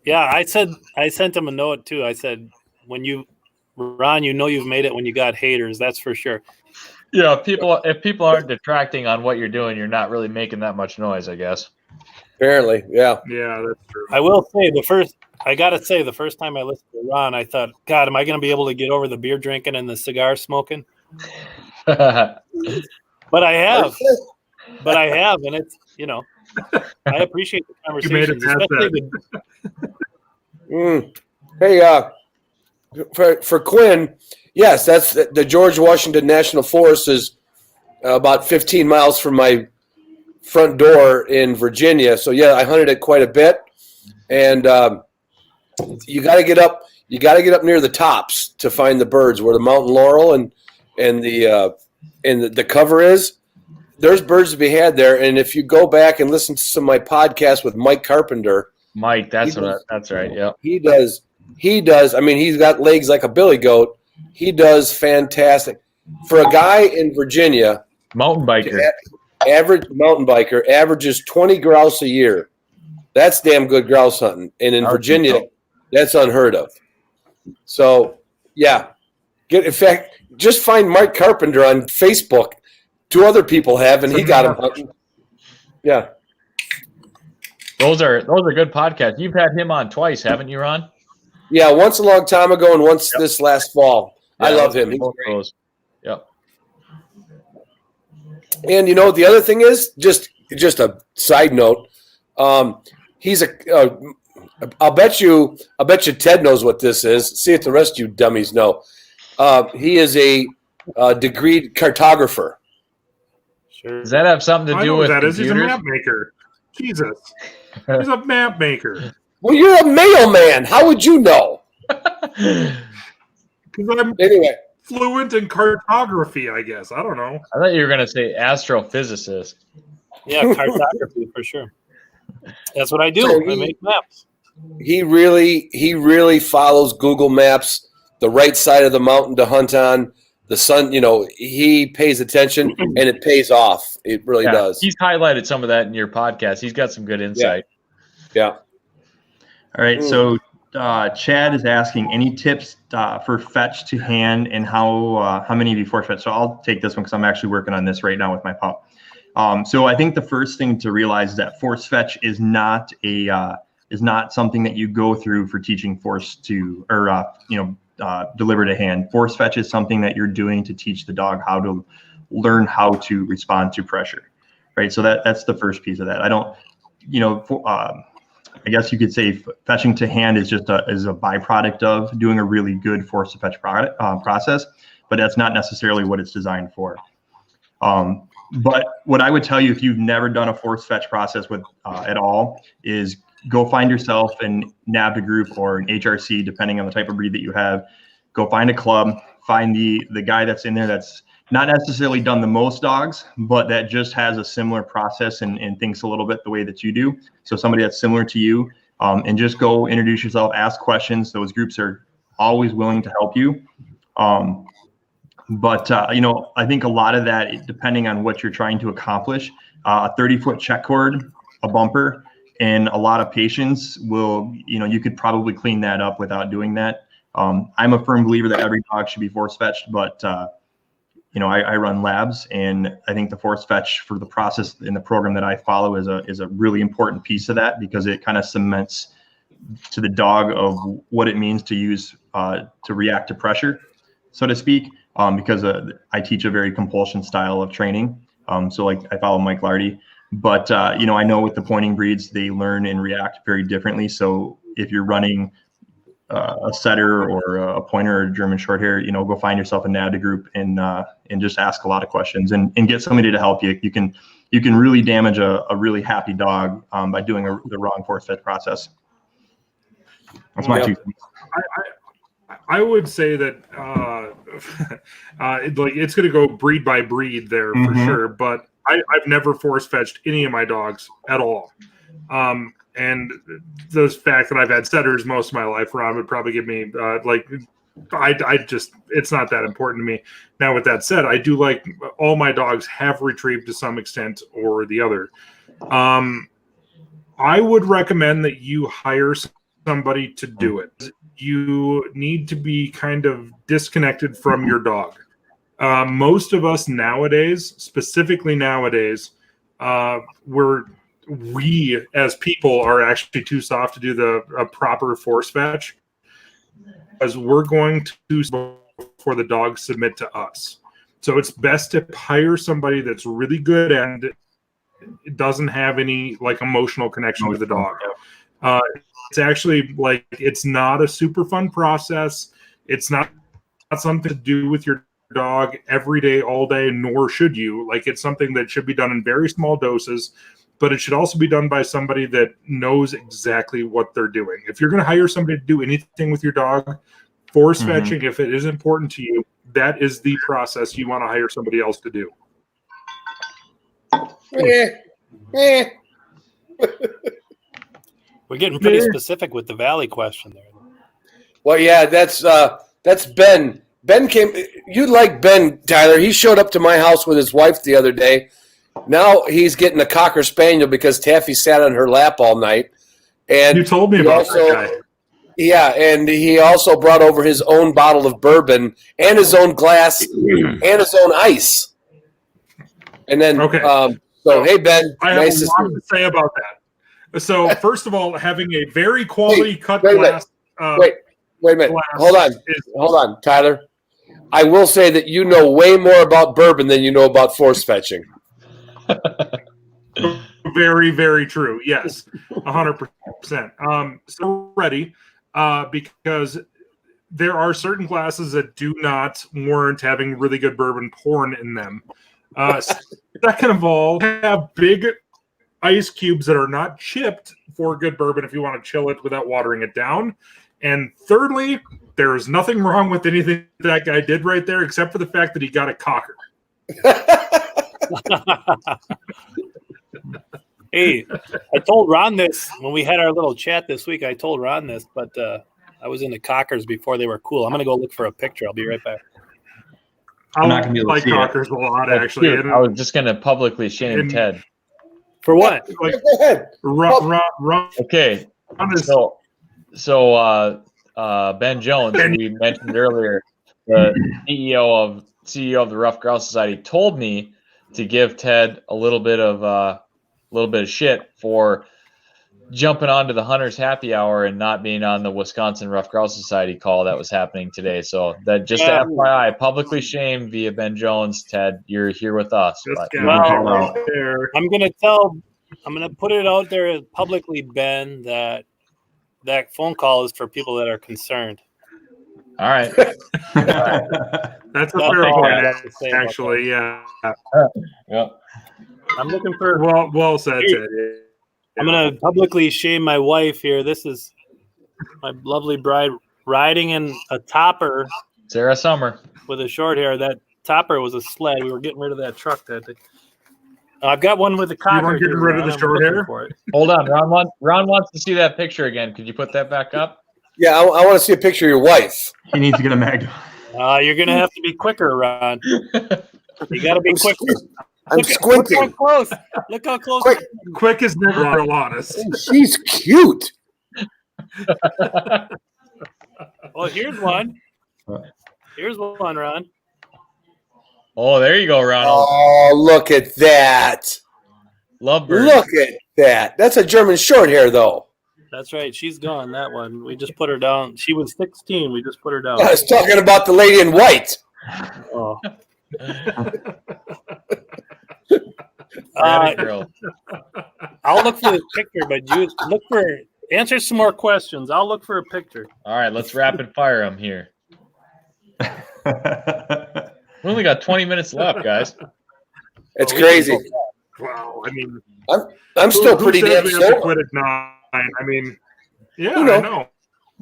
Yeah, I sent him a note too. I said, Ron, you've made it when you got haters. That's for sure. Yeah, if people aren't detracting on what you're doing, you're not really making that much noise, I guess. Apparently, yeah. Yeah, that's true. I will say the first time I listened to Ron, I thought, God, am I going to be able to get over the beer drinking and the cigar smoking? But I have. And it's, I appreciate the conversations. Hey, for Quinn, yes, that's the George Washington National Forest is about 15 miles from my front door in Virginia. So yeah, I hunted it quite a bit, and you got to get up. You got to get up near the tops to find the birds, where the mountain laurel and the cover is. There's birds to be had there, and if you go back and listen to some of my podcasts with Mike Carpenter, that's right. Yeah, he does. I mean, he's got legs like a billy goat. He does fantastic for a guy in Virginia. Mountain biker. Average mountain biker averages 20 grouse a year. That's damn good grouse hunting, and in Virginia, that's unheard of. So, yeah, in fact, just find Mike Carpenter on Facebook. 2 other people have, and he got him hunting. Yeah, those are good podcasts. You've had him on twice, haven't you, Ron? Yeah, once a long time ago, and once this last fall. Yeah, I love him. He's great. Yep. And the other thing is just a side note. He's I'll bet you Ted knows what this is. See if the rest of you dummies know. He is a degreed cartographer. Sure. Does that have something to do with that computers? is. He's a map maker. Jesus, he's a map maker. Well, you're a mailman. How would you know? Because I'm fluent in cartography, I guess. I don't know. I thought you were going to say astrophysicist. Yeah, cartography for sure. That's what I do. So I make maps. He really follows Google Maps, the right side of the mountain to hunt on. The sun, he pays attention, and it pays off. It really does. He's highlighted some of that in your podcast. He's got some good insight. Yeah. All right, so Chad is asking any tips for fetch to hand and how many before fetch. So I'll take this one because I'm actually working on this right now with my pup. So I think the first thing to realize is that force fetch is not something that you go through for teaching force to deliver to hand. Force fetch is something that you're doing to teach the dog how to learn how to respond to pressure, right? So that's the first piece of that. I don't, I guess you could say fetching to hand is just a byproduct of doing a really good force to fetch process, but that's not necessarily what it's designed for. But what I would tell you if you've never done a force fetch process with at all is go find yourself an NAVTA group or an HRC, depending on the type of breed that you have. Go find a club, find the guy that's in there that's not necessarily done the most dogs, but that just has a similar process and thinks a little bit the way that you do. So somebody that's similar to you, and just go introduce yourself, ask questions. Those groups are always willing to help you. But I think a lot of that, depending on what you're trying to accomplish, a 30-foot check cord, a bumper, and a lot of patience will, you could probably clean that up without doing that. I'm a firm believer that every dog should be force fetched, but I run labs, and I think the force fetch for the process in the program that I follow is a really important piece of that, because it kind of cements to the dog of what it means to use to react to pressure, so to speak. Because I teach a very compulsion style of training. So like I follow Mike Lardy, but I know with the pointing breeds, they learn and react very differently. So if you're running a setter or a pointer or a German short hair, go find yourself a NADA group and just ask a lot of questions and get somebody to help you. You can really damage a really happy dog by doing the wrong force fetch process. That's my 2 cents. I would say that it's going to go breed by breed there for sure, but I've never force fetched any of my dogs at all. And the fact that I've had setters most of my life, Ron would probably give me it's not that important to me. Now, with that said, I do like all my dogs have retrieved to some extent or the other. I would recommend that you hire somebody to do it. You need to be kind of disconnected from your dog. Most of us nowadays, specifically nowadays, we as people are actually too soft to do a proper force fetch, as we're going to before the dogs submit to us. So it's best to hire somebody that's really good and it doesn't have any emotional connection with the dog. It's actually it's not a super fun process. It's not something to do with your dog every day, all day, nor should you. It's something that should be done in very small doses, but it should also be done by somebody that knows exactly what they're doing. If you're going to hire somebody to do anything with your dog, force fetching, if it is important to you, that is the process you want to hire somebody else to do. We're getting pretty specific with the Valley question there. Well, yeah, that's Ben. Ben came. You like Ben, Tyler? He showed up to my house with his wife the other day. Now he's getting a Cocker Spaniel because Taffy sat on her lap all night. And you told me about that guy. Yeah, and he also brought over his own bottle of bourbon and his own glass and his own ice. And then, so hey Ben, I have a lot to say about that. So first of all, having a very quality cut glass. Wait a minute. Hold on, Tyler. I will say that you know way more about bourbon than you know about force fetching. Very, very true. Yes, 100%. So ready, because there are certain glasses that do not warrant having really good bourbon poured in them. Second of all, have big ice cubes that are not chipped for good bourbon if you want to chill it without watering it down. And thirdly, there is nothing wrong with anything that guy did right there, except for the fact that he got a cocker. Hey, I told Ron this when we had our little chat this week. I told Ron this, but I was into cockers before they were cool. I'm going to go look for a picture. I'll be right back. I like cockers a lot, actually. I was just going to publicly shame Ted. For what? Go ahead. Okay. So Ben Jones, who we mentioned earlier, the CEO of the Rough Grouse Society, told me to give Ted a little bit of shit for jumping onto the Hunters Happy Hour and not being on the Wisconsin Rough Grouse Society call that was happening today. So that just FYI, publicly shamed via Ben Jones. Ted, you're here with us. I'm going to put it out there publicly, Ben, that phone call is for people that are concerned. All right. That's a fair point, actually. Yeah. I'm looking for. Well said, Ted. I'm going to publicly shame my wife here. This is my lovely bride riding in a topper. Sarah Sommer. With a short hair. That topper was a sled. We were getting rid of that truck that day. I've got one with a cocker. You weren't getting rid of the short hair? Hold on, Ron wants to see that picture again. Could you put that back up? Yeah, I want to see a picture of your wife. He needs to get a Magda. You're gonna have to be quicker, Ron. You got to be quicker. I'm squinting. Look how close. Look how close. Quick is never real honest. She's cute. Well, here's one. Here's one, Ron. Oh, there you go, Ronald. Oh, look at that. Lovebird. Look at that. That's a German short hair, though. That's right. She's gone. That one. We just put her down. She was 16. We just put her down. I was talking about the lady in white. Oh. Girl. I'll look for the picture, but you answer some more questions. I'll look for a picture. All right, let's rapid fire them here. We only got 20 minutes left, guys. It's crazy. Wow. I mean, I'm still pretty damn we have to sober. quit at 9. I mean, yeah, You know. I know.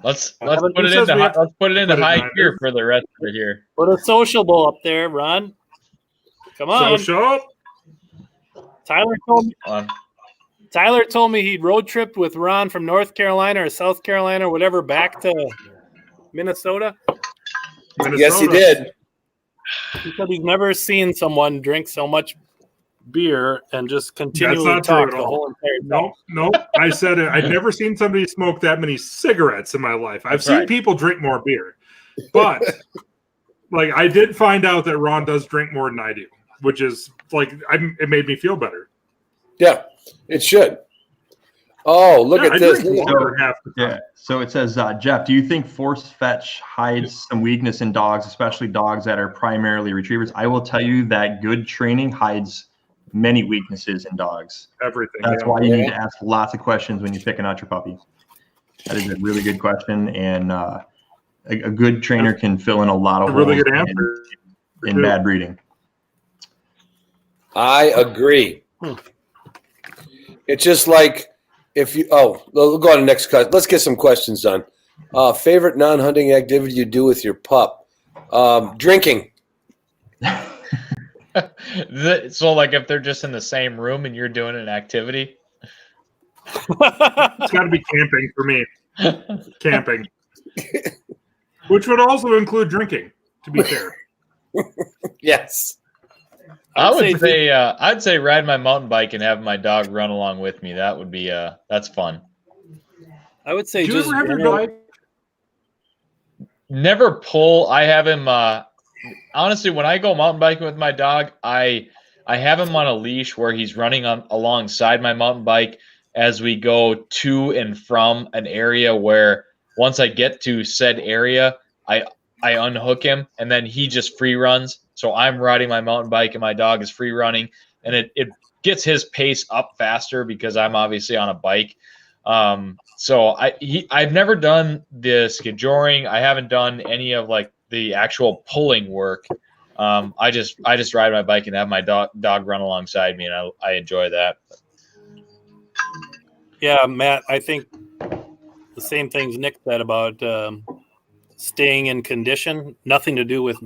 Let's Who put it says into we have to high nine? gear for the rest of it here. Put a sociable up there, Ron. Come on. So show up. Tyler told me he road tripped with Ron from North Carolina or South Carolina or whatever back to Minnesota. Yes, he did. He said he's never seen someone drink so much beer and just continually not true talk at the all. whole entire time. Nope. I said it. I've never seen somebody smoke that many cigarettes in my life. I've seen people drink more beer, but like I did find out that Ron does drink more than I do, which is like it made me feel better. Yeah, it should. Oh, look at I this. drink water half the time. Yeah. So it says, Jeff, do you think force fetch hides some weakness in dogs, especially dogs that are primarily retrievers? I will tell you that good training hides many weaknesses in dogs. Everything. That's why you need to ask lots of questions when you're picking out your puppy. That is a really good question, and a good trainer can fill in a lot of A really holes good answer in bad breeding. I agree. It's just like if you. Oh, we'll go on to the next question. Let's get some questions done. Favorite non-hunting activity you do with your pup? Drinking. So, like, if they're just in the same room and you're doing an activity, It's got to be camping for me. Camping, which would also include drinking. To be fair. Yes. I'd say ride my mountain bike and have my dog run along with me. That would be that's fun. I would say Do you just ever have your dog? Never pull. I have him. Honestly, when I go mountain biking with my dog, I have him on a leash where he's running alongside my mountain bike as we go to and from an area where once I get to said area, I unhook him and then he just free runs. So I'm riding my mountain bike and my dog is free running, and it gets his pace up faster because I'm obviously on a bike. So I've never done the skijoring. I haven't done any of like the actual pulling work. I just ride my bike and have my dog run alongside me, and I enjoy that. Yeah, Matt, I think the same things Nick said about staying in condition. Nothing to do with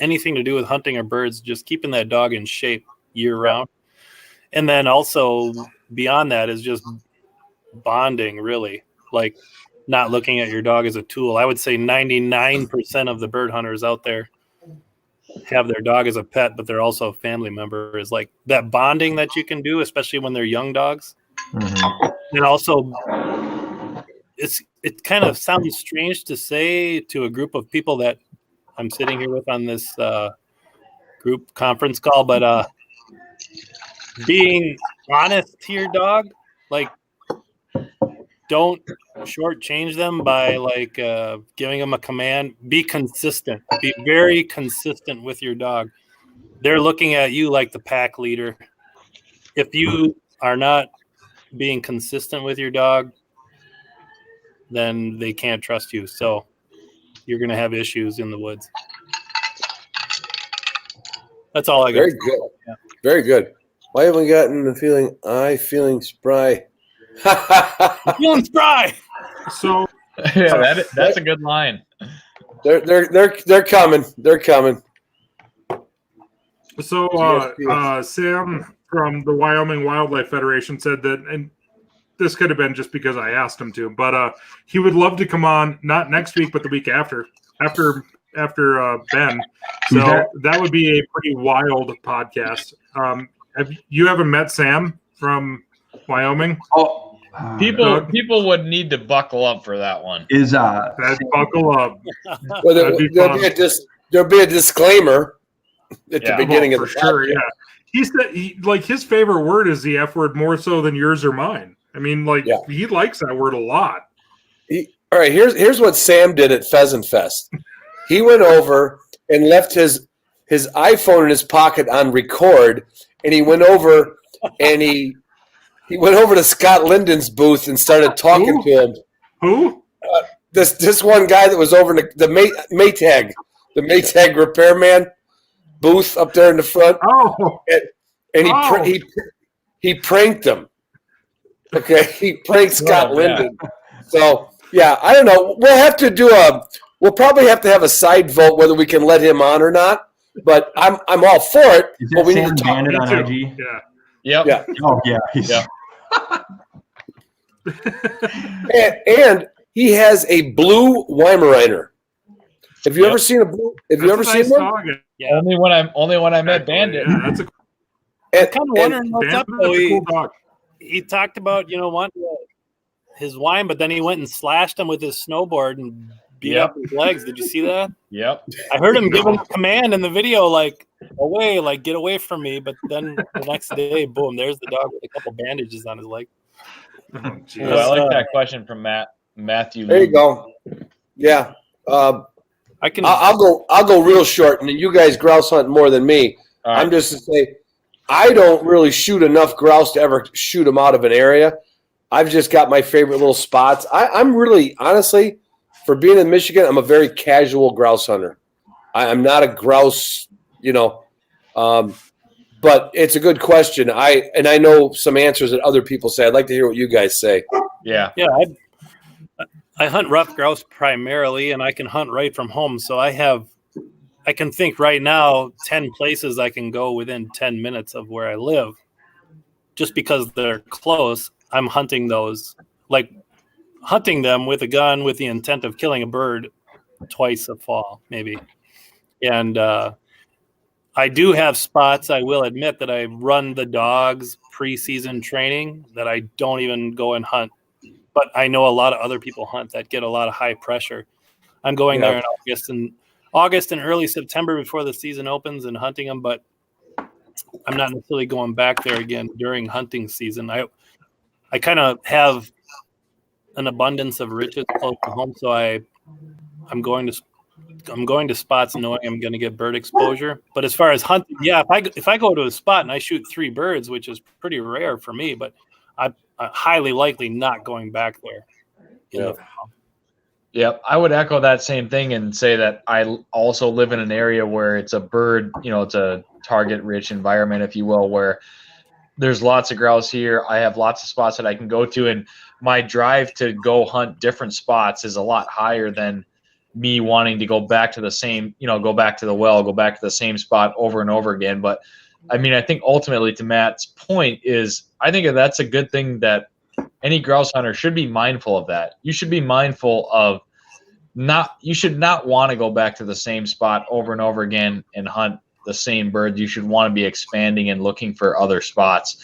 anything to do with hunting or birds, just keeping that dog in shape year round. And then also beyond that is just bonding, really, like not looking at your dog as a tool. I would say 99% of the bird hunters out there have their dog as a pet, but they're also a family member. Is like that bonding that you can do, especially when they're young dogs. Mm-hmm. And also it kind of sounds strange to say to a group of people that I'm sitting here with on this group conference call, but being honest to your dog, like don't shortchange them by like giving them a command. Be consistent. Be very consistent with your dog. They're looking at you like the pack leader. If you are not being consistent with your dog, then they can't trust you. So you're going to have issues in the woods. That's all I got. Very good. Yeah. Very good. Why haven't we gotten the feeling? Feeling spry. Feeling spry. So yeah, that's a good line. They're coming. They're coming. So Sam from the Wyoming Wildlife Federation said that, and this could have been just because I asked him to, but he would love to come on, not next week, but the week after Ben. So that would be a pretty wild podcast. You haven't met Sam from Wyoming? Oh, People would need to buckle up for that one. Buckle up. Well, there'll be a disclaimer at the beginning of the sure. Yeah, he said like his favorite word is the F word more so than yours or mine. I mean, he likes that word a lot. All right, here's what Sam did at Pheasant Fest. He went over and left his iPhone in his pocket on record, and he went over and he went over to Scott Linden's booth and started talking to him. Who? This one guy that was over in the Maytag repairman booth up there in the front. Oh, and he pranked him. Okay, he pranked Scott Linden. So yeah, I don't know. We'll probably have to have a side vote whether we can let him on or not. But I'm all for it. Is but that Sam Bandit on IG? yeah. Yep. Yeah. Oh yeah. and he has a blue Weimaraner. Have you ever seen a blue? Have you ever seen one? Yeah. Only when I met Bandit. Yeah, that's a I'm kind of wondering what's up. Though. cool dog. He talked about wanting his wine, but then he went and slashed him with his snowboard and beat up his legs. Did you see that? Yep. I heard him give him a command in the video, like away, like get away from me. But then the next day, boom, there's the dog with a couple bandages on his leg. Oh, Ooh, I like that question from Matthew. There you go. Yeah. I can. I'll go real short, and you guys grouse hunt more than me. Right. I'm just to say, I don't really shoot enough grouse to ever shoot them out of an area. I've just got my favorite little spots. I'm really, honestly, for being in Michigan, I'm a very casual grouse hunter. I'm not a grouse, but it's a good question. I know some answers that other people say. I'd like to hear what you guys say. Yeah. Yeah, I hunt rough grouse primarily, and I can hunt right from home. So I can think right now 10 places I can go within 10 minutes of where I live. Just because they're close, I'm hunting those, like hunting them with a gun with the intent of killing a bird twice a fall, maybe. And I do have spots, I will admit, that I run the dogs preseason training that I don't even go and hunt. But I know a lot of other people hunt that get a lot of high pressure. I'm going there in August and early September before the season opens and hunting them, but I'm not necessarily going back there again during hunting season. I kind of have an abundance of riches close to home, so I'm going to spots knowing I'm going to get bird exposure. But as far as hunting, yeah, if I go to a spot and I shoot 3 birds, which is pretty rare for me, but I'm highly likely not going back there. Yep, I would echo that same thing and say that I also live in an area where it's a bird, it's a target-rich environment, if you will, where there's lots of grouse here. I have lots of spots that I can go to, and my drive to go hunt different spots is a lot higher than me wanting to go back to the same, go back to the well, go back to the same spot over and over again. But I mean, I think ultimately to Matt's point is I think that's a good thing that any grouse hunter should be mindful of that. You should be mindful of you should not want to go back to the same spot over and over again and hunt the same birds. You should want to be expanding and looking for other spots.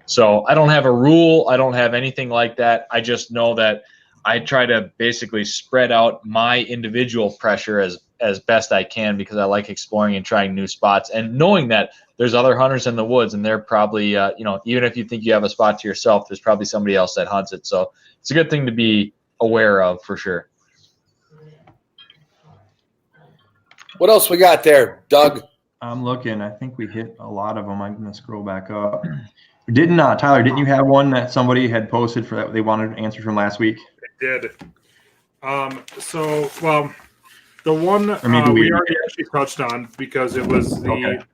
So I don't have a rule. I don't have anything like that. I just know that I try to basically spread out my individual pressure as best I can because I like exploring and trying new spots and knowing that there's other hunters in the woods and they're probably, even if you think you have a spot to yourself, there's probably somebody else that hunts it. So it's a good thing to be aware of for sure. What else we got there, Doug? I'm looking. I think we hit a lot of them. I'm going to scroll back up. Tyler, didn't you have one that somebody had posted for that they wanted an answer from last week? I did. The one we already actually touched on because it was the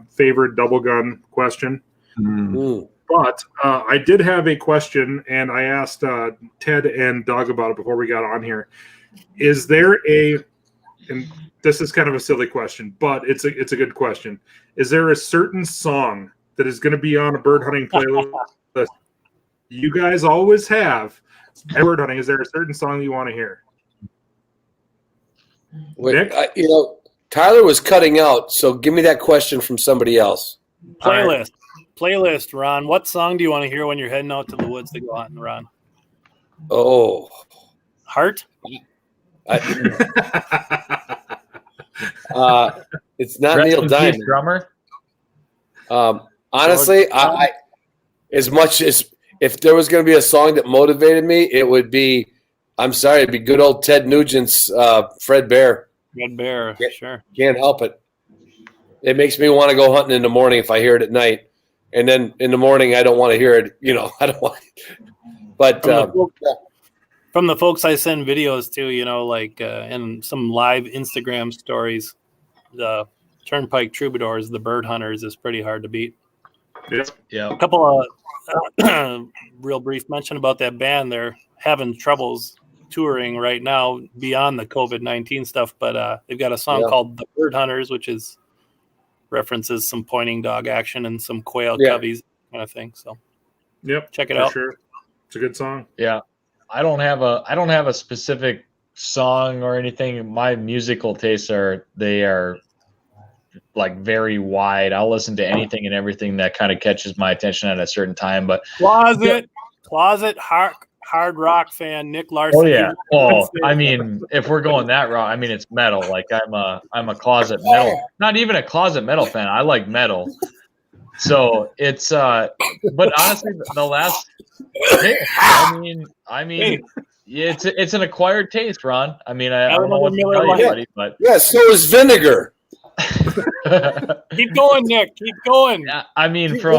favorite double gun question. Mm. But I did have a question, and I asked Ted and Doug about it before we got on here. Is there a and this is kind of a silly question, but it's a good question. Is there a certain song that is going to be on a bird hunting playlist that you guys always have? Bird hunting. Is there a certain song that you want to hear? Wait, Nick? Tyler was cutting out, so give me that question from somebody else. Playlist, Ron. What song do you want to hear when you're heading out to the woods to go hunting, Ron? Oh, Heart? It's not Rest Neil in peace, Diamond. drummer. Honestly, I as much as if there was going to be a song that motivated me, it would be. I'm sorry, it'd be good old Ted Nugent's Fred Bear. Red Bear, sure. Can't help it. It makes me want to go hunting in the morning if I hear it at night, and then in the morning I don't want to hear it. I don't want. But From the folks I send videos to, and some live Instagram stories, the Turnpike Troubadours, the bird hunters, is pretty hard to beat. Yeah. A couple of real brief mention about that band. They're having troubles touring right now beyond the COVID-19 stuff, but they've got a song called The Bird Hunters, which references some pointing dog action and some quail coveys kind of thing. So check it out. Sure. It's a good song. Yeah. I don't have a specific song or anything. My musical tastes are like very wide. I'll listen to anything and everything that kind of catches my attention at a certain time. But closet hard rock fan Nick Larson. Oh yeah. Oh, I mean, if we're going that route, I mean it's metal. Like I'm a closet metal. Not even a closet metal fan. I like metal. So it's but honestly the last I mean it's an acquired taste, Ron. I mean I don't know what to tell you, buddy, but so is vinegar. Keep going, Nick. Keep going. Yeah, I mean, from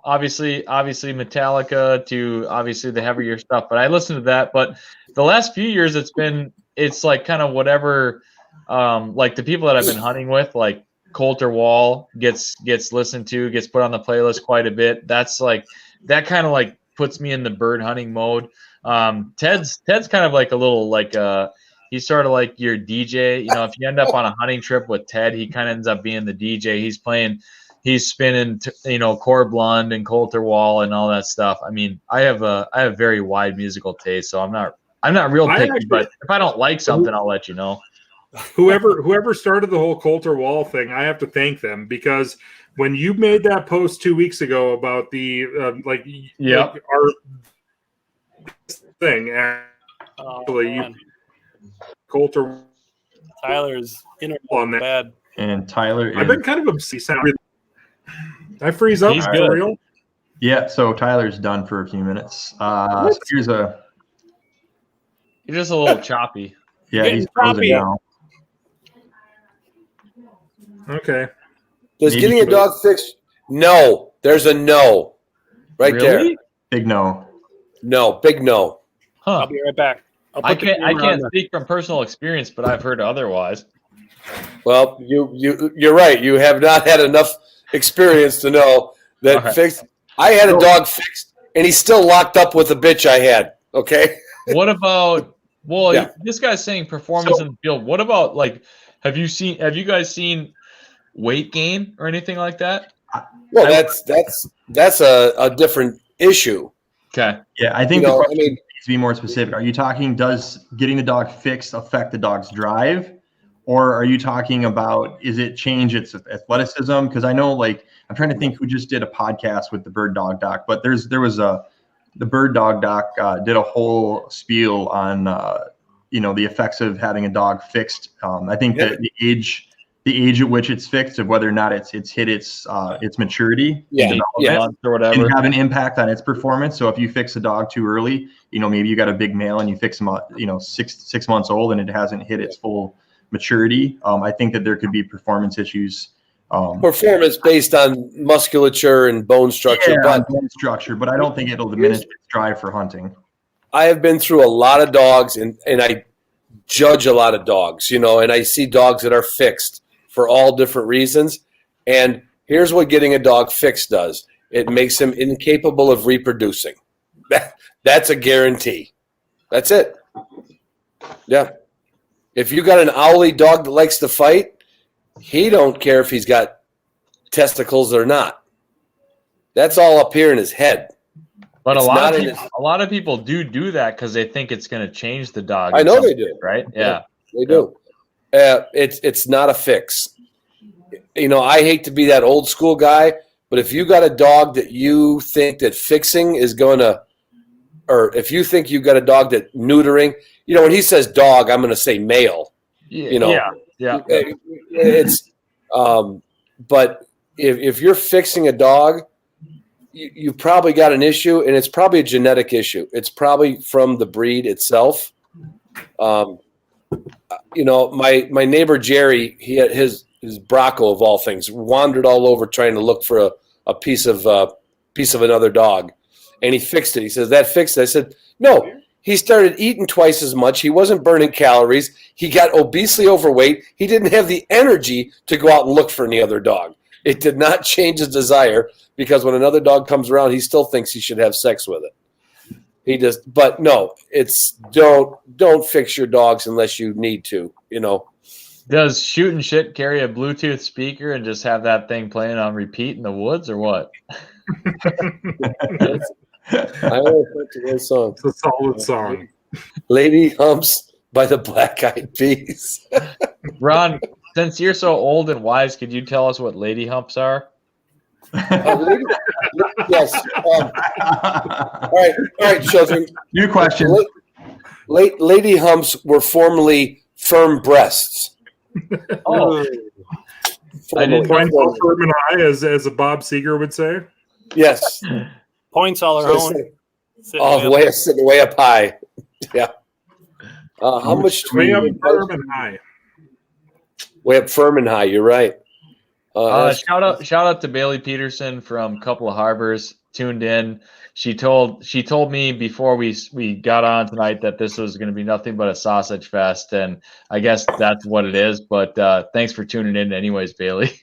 obviously Metallica to obviously the heavier stuff. But I listen to that. But the last few years, it's like kind of whatever. Like the people that I've been hunting with, like Coulter Wall gets listened to, gets put on the playlist quite a bit. That's like that kind of like puts me in the bird hunting mode. Ted's kind of like a little like he's sort of like your DJ. If you end up on a hunting trip with Ted, he kind of ends up being the DJ. He's spinning, Core Blund and Coulter Wall and all that stuff. I mean, I have very wide musical taste, so I'm not real picky. But if I don't like something, I'll let you know. Whoever started the whole Coulter Wall thing, I have to thank them, because when you made that post 2 weeks ago about the our thing, actually, Coulter Tyler's on that. Bad. And Tyler I've been kind of obsessed. I freeze up. He's for good. real? Yeah, so Tyler's done for a few minutes. So here's You're just a little choppy. he's frozen now. Okay. Does Maybe getting a dog fixed? No. There's a no. Right there. Big no. No. Big no. Huh. I'll be right back. I can't speak from personal experience, but I've heard otherwise. Well, you're right. You have not had enough experience to know that fixed. I had a dog fixed, and he's still locked up with the bitch I had. Okay. What about? Well, this guy's saying performance in the field. What about have you guys seen weight gain or anything like that? Well, that's a different issue. Okay. Yeah, I think the question needs to be more specific. Are you talking, does getting the dog fixed affect the dog's drive? Or are you talking about, is it change its athleticism? Because I know, I'm trying to think who just did a podcast with the Bird Dog Doc, but the Bird Dog Doc did a whole spiel on, the effects of having a dog fixed. I think that the age at which it's fixed, of whether or not it's hit its maturity, or whatever, can have an impact on its performance. So if you fix a dog too early, maybe you got a big male and you fix him, 6 months old and it hasn't hit its full maturity. I think that there could be performance issues. Performance based on musculature and bone structure, but I don't think it'll diminish its drive for hunting. I have been through a lot of dogs, and I judge a lot of dogs, and I see dogs that are fixed for all different reasons. And here's what getting a dog fixed does. It makes him incapable of reproducing. That's a guarantee. That's it. Yeah. If you got an owly dog that likes to fight, he don't care if he's got testicles or not. That's all up here in his head. But It's a not lot of people do that because they think it's going to change the dog. I know they do. Right? Yeah. They do. It's not a fix. You know, I hate to be that old school guy, but if you got a dog that you think that fixing is going to, or if you think you got a dog that neutering, you know, when he says dog, I'm going to say male. You know, yeah. It's, but if you're fixing a dog, you probably got an issue, and it's probably a genetic issue. It's probably from the breed itself. You know, my neighbor Jerry, he had his Bronco of all things wandered all over trying to look for a piece of another dog, and he fixed it. He says, that fixed it. I said, no. He started eating twice as much. He wasn't burning calories. He got obesely overweight. He didn't have the energy to go out and look for any other dog. It did not change his desire, because when another dog comes around, he still thinks he should have sex with it. He just, but no, it's don't fix your dogs unless you need to, you know. Does Shoot and Shit carry a Bluetooth speaker and just have that thing playing on repeat in the woods, or what? I always like to this song. It's a solid song. Lady Humps by the Black Eyed Peas. Ron, since you're so old and wise, could you tell us what lady humps are? Yes. All right, children. New question. Lady humps were formerly firm breasts. Oh, I didn't Points all firm and high, as a Bob Seger would say. Yes. Points all our own. Sitting way up high. Yeah. How much? Way up firm and high. Way up firm and high. You're right. Shout out to Bailey Peterson from Couple of Harbors, tuned in. She told me before we got on tonight that this was going to be nothing but a sausage fest, and I guess that's what it is. But thanks for tuning in, anyways, Bailey.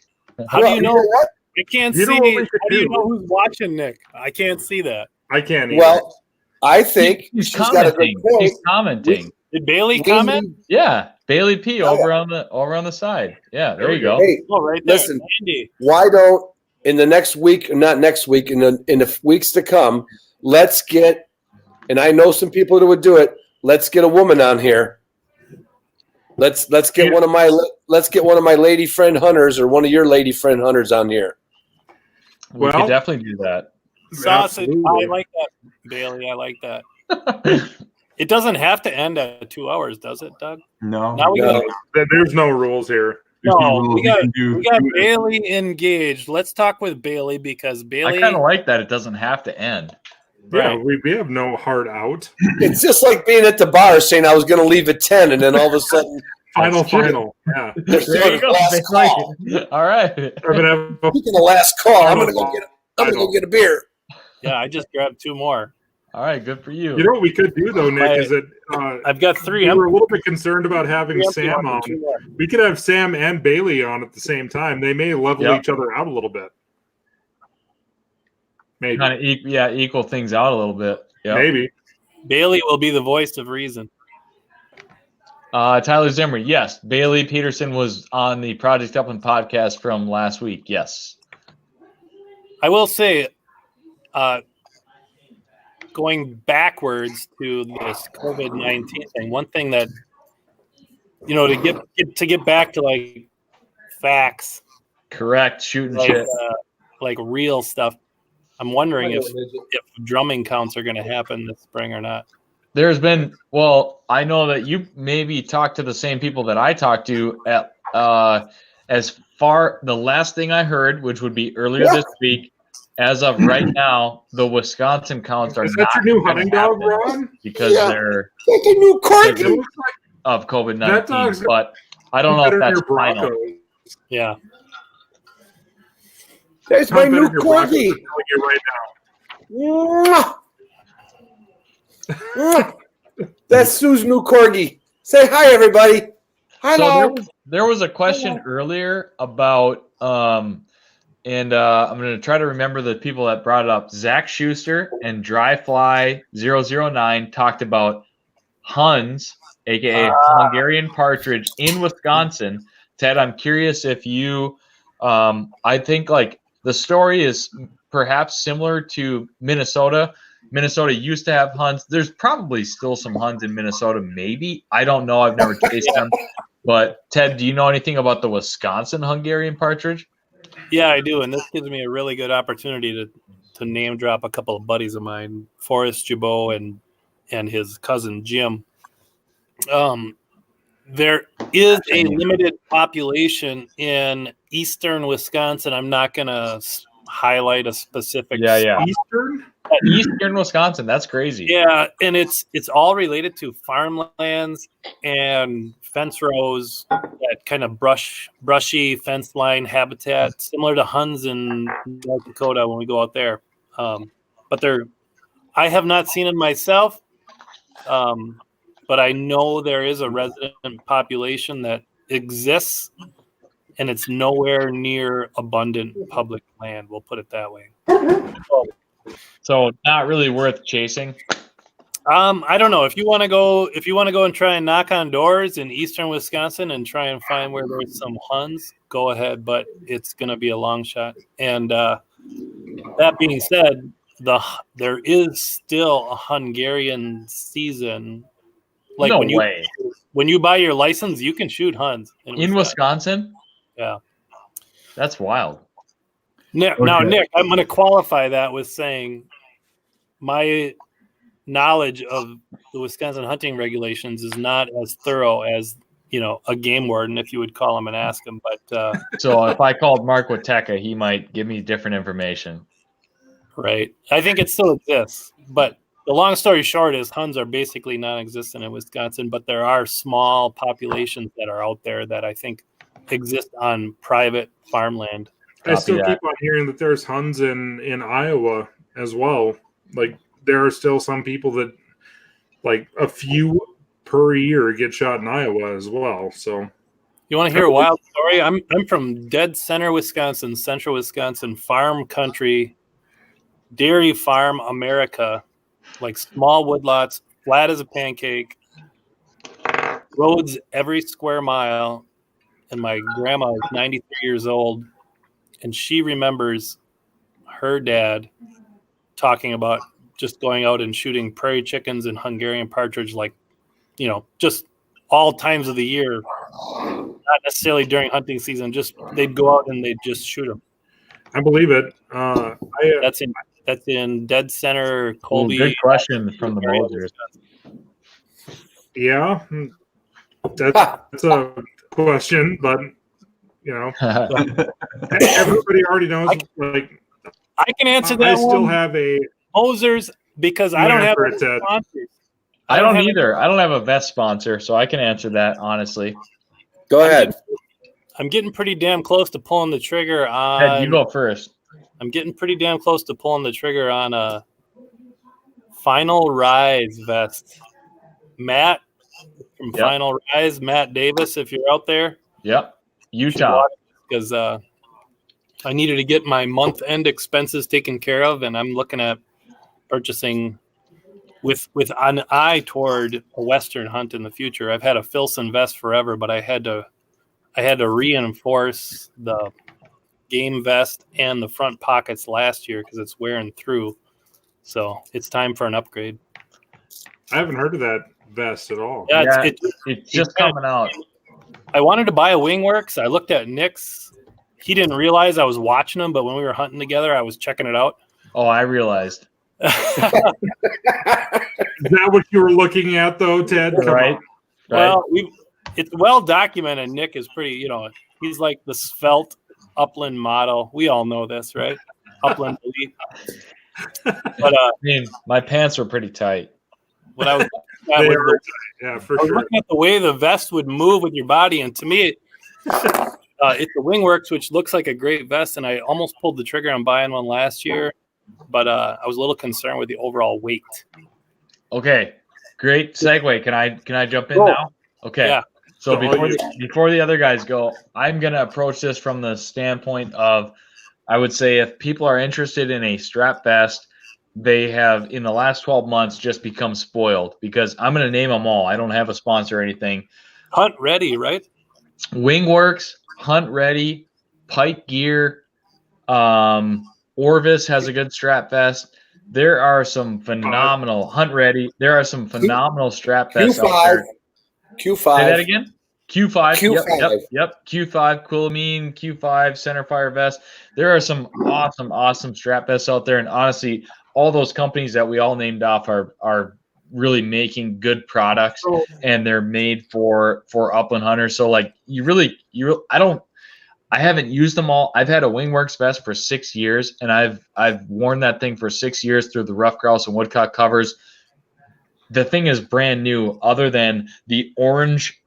How do you know? what? I can't You know see. what we How could do you do? know who's watching, Nick? I can't see that. I can't either. Well, I think He's she's got a good commenting. point. He's commenting. Did Bailey comment? Yeah, Bailey P Oh, over on the side. Yeah, there you go. Hey, Oh, right there. listen. Andy. why don't in the next week, not next week, in the weeks to come, let's get, and I know some people that would do it. Let's get a woman on here. Let's get one of my lady friend hunters, or one of your lady friend hunters on here. We could definitely do that. Sausage. Absolutely. I like that, Bailey. I like that. It doesn't have to end at 2 hours, does it, Doug? No. Now we No. got There's no rules here. we got Bailey engaged. Let's talk with Bailey, because I Bailey. kind of like that. It doesn't have to end. Yeah, Right. we have no hard out. It's just like being at the bar saying I was going to leave at 10, and then all of a sudden Final. Yeah. they're There saying you go. last call. All right. I'm gonna have a Speaking of last call, I'm going to go get a beer. Yeah, I just grabbed 2 more. All right. Good for you. You know what we could do though, Nick, is that I've got 3. we were a little bit concerned about having Three empty Sam ones and on. 2 more. We could have Sam and Bailey on at the same time. They may level Yep. each other out a little bit. Maybe. Kind of equal things out a little bit. Yeah. Maybe. Bailey will be the voice of reason. Tyler Zimmer. Yes. Bailey Peterson was on the Project Upland podcast from last week. Yes. I will say, going backwards to this COVID-19 thing, one thing that, to get back to like facts, Correct. Shooting like shit. like real stuff. I'm wondering if drumming counts are going to happen this spring or not. There's been, I know that you maybe talked to the same people that I talked to at as far the last thing I heard, which would be earlier this week. As of right now, the Wisconsin counts are Is that not your new gonna hunting dog, happen Ron? because Yeah. they're Take a new It corgi. looks like of That COVID-19. dog's But I don't know better if than that's your final. Broncos. Yeah. There's my Better new than your Broncos, corgi. I'm telling you right Mwah. Mwah. That's Sue's new corgi. Say hi, everybody. Hello. So there was a question earlier about, I'm going to try to remember the people that brought it up. Zach Schuster and Dryfly009 talked about Huns aka Hungarian partridge in Wisconsin. Ted, I'm curious if you, I think like the story is perhaps similar to Minnesota. Minnesota used to have hunts. There's probably still some hunts in Minnesota, maybe. I don't know. I've never chased them. But Ted, do you know anything about the Wisconsin Hungarian partridge? Yeah, I do, and this gives me a really good opportunity to name drop a couple of buddies of mine, Forrest Jabot and his cousin Jim. There is a limited population in eastern Wisconsin. I'm not going to highlight a specific Eastern Wisconsin. That's crazy. Yeah, and it's all related to farmlands and fence rows, that kind of brushy fence line habitat, similar to Huns in North Dakota when we go out there. But I have not seen it myself, but I know there is a resident population that exists, and it's nowhere near abundant public land. We'll put it that way. So not really worth chasing. I don't know if you want to go and try and knock on doors in eastern Wisconsin and try and find where there's some Huns, go ahead, but it's going to be a long shot. And that being said, there is still a Hungarian season. Like no when way. When you buy your license, you can shoot Huns in Wisconsin. Yeah, that's wild. Now, Nick, I'm going to qualify that with saying my knowledge of the Wisconsin hunting regulations is not as thorough as, a game warden, if you would call him and ask him. But so if I called Mark Witeka, he might give me different information. Right. I think it still exists. But the long story short is Huns are basically non-existent in Wisconsin, but there are small populations that are out there that I think exist on private farmland. I still keep on hearing that there's Huns in Iowa as well. Like there are still some people that, like a few per year, get shot in Iowa as well. So you want to hear a wild story? I'm from dead center Wisconsin, central Wisconsin, farm country, dairy farm America, like small woodlots, flat as a pancake, roads every square mile, and my grandma is 93 years old. And she remembers her dad talking about just going out and shooting prairie chickens and Hungarian partridge, like, just all times of the year, not necessarily during hunting season. Just they'd go out and they'd just shoot them. I believe it. That's in dead center Colby. Good question from the Mosers. Yeah, that's a question, but. Everybody already knows. I can answer that. I still have a Mosers because I don't have sponsors. I don't either. I don't have a vest sponsor, so I can answer that honestly. Go ahead. I'm getting pretty damn close to pulling the trigger on. Ted, you go first. I'm getting pretty damn close to pulling the trigger on a Final Rise vest. Matt from Final Rise, Matt Davis, if you're out there. Yep. Utah, because I needed to get my month-end expenses taken care of, and I'm looking at purchasing with an eye toward a Western hunt in the future. I've had a Filson vest forever, but I had to reinforce the game vest and the front pockets last year because it's wearing through. So it's time for an upgrade. I haven't heard of that vest at all. Yeah, it's just coming out. I wanted to buy a Wingworks. I looked at Nick's. He didn't realize I was watching him, but when we were hunting together, I was checking it out. Oh, I realized. Is that what you were looking at, though, Ted? Right. Well, it's well documented. Nick is pretty, he's like the svelte Upland model. We all know this, right? Upland elite. But I mean, my pants were pretty tight. What I was yeah, for I was sure. looking at the way the vest would move with your body, and to me, it's the Wingworks, which looks like a great vest. And I almost pulled the trigger on buying one last year, but I was a little concerned with the overall weight. Okay, great segue. Can I jump in now? Okay. Yeah. So before the other guys go, I'm gonna approach this from the standpoint of, I would say if people are interested in a strap vest, they have in the last 12 months just become spoiled because I'm going to name them all. I don't have a sponsor or anything. Hunt Ready, right? Wingworks, Hunt Ready, Pike Gear, Orvis has a good strap vest. There are some phenomenal Hunt Ready. There are some phenomenal strap vests out there. Q5. Say that again. Q5. Q5. Yep. Q5, Quillamine, Q5, Centerfire vest. There are some awesome strap vests out there. And honestly, all those companies that we all named off are really making good products, and they're made for upland hunters. So like I haven't used them all. I've had a Wingworks vest for 6 years, and I've worn that thing for 6 years through the rough grouse and woodcock covers. The thing is brand new, other than the orange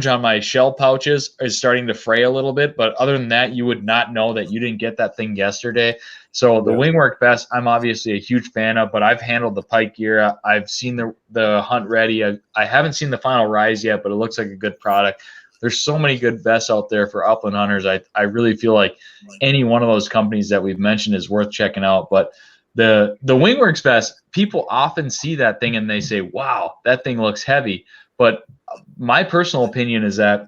on my shell pouches is starting to fray a little bit. But other than that, you would not know that you didn't get that thing yesterday. So the Wingwork vest, I'm obviously a huge fan of, but I've handled the Pike Gear. I've seen the Hunt Ready. I haven't seen the Final Rise yet, but it looks like a good product. There's so many good vests out there for upland hunters. I really feel like any one of those companies that we've mentioned is worth checking out. But the Wingworks vest, people often see that thing and they say, wow, that thing looks heavy. But my personal opinion is that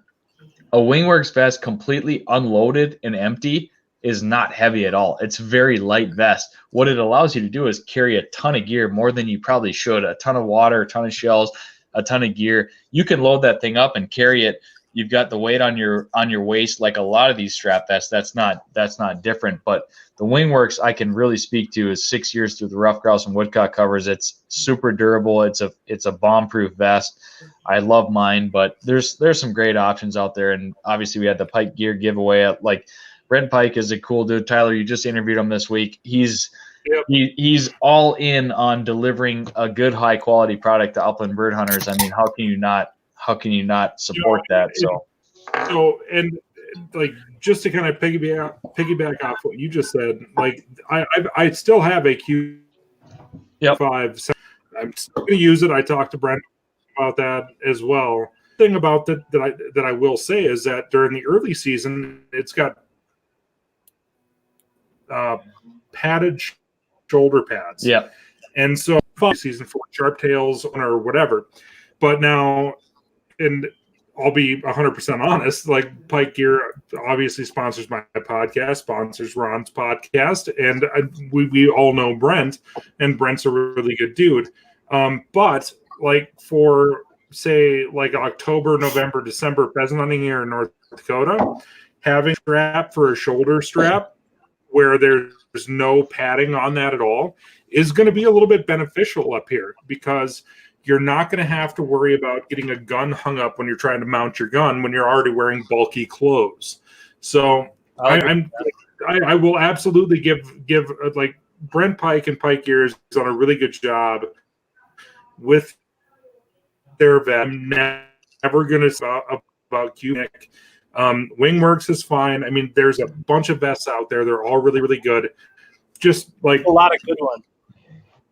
a Wingworks vest completely unloaded and empty is not heavy at all. It's very light vest. What it allows you to do is carry a ton of gear, more than you probably should, a ton of water, a ton of shells, a ton of gear. You can load that thing up and carry it. You've got the weight on your waist, like a lot of these strap vests. That's not different. But the Wingworks I can really speak to is 6 years through the rough grouse and woodcock covers. It's super durable. It's a bomb-proof vest. I love mine, but there's some great options out there. And obviously we had the Pike Gear giveaway. Like Brent Pike is a cool dude. Tyler, you just interviewed him this week. He's all in on delivering a good high quality product to upland bird hunters. I mean, how can you not support that? So and like just to kind of piggyback off what you just said, like I still have a Q5. I'm still going to use it. I talked to Brent about that as well. The thing about that I will say is that during the early season, it's got padded shoulder pads. Yeah. And so season for sharp tails or whatever. But now, and I'll be 100% honest, like Pike Gear obviously sponsors my podcast, sponsors Ron's podcast, and we all know Brent, and Brent's a really good dude. But like for say like October, November, December pheasant hunting here in North Dakota, having a strap for a shoulder strap where there's no padding on that at all is going to be a little bit beneficial up here, because you're not going to have to worry about getting a gun hung up when you're trying to mount your gun when you're already wearing bulky clothes. So I will absolutely give like Brent Pike and Pike Gear has done a really good job with their vet. I'm never going to say about Q-Nick. Wingworks is fine. I mean, there's a bunch of vests out there. They're all really, really good. Just like A lot of good ones.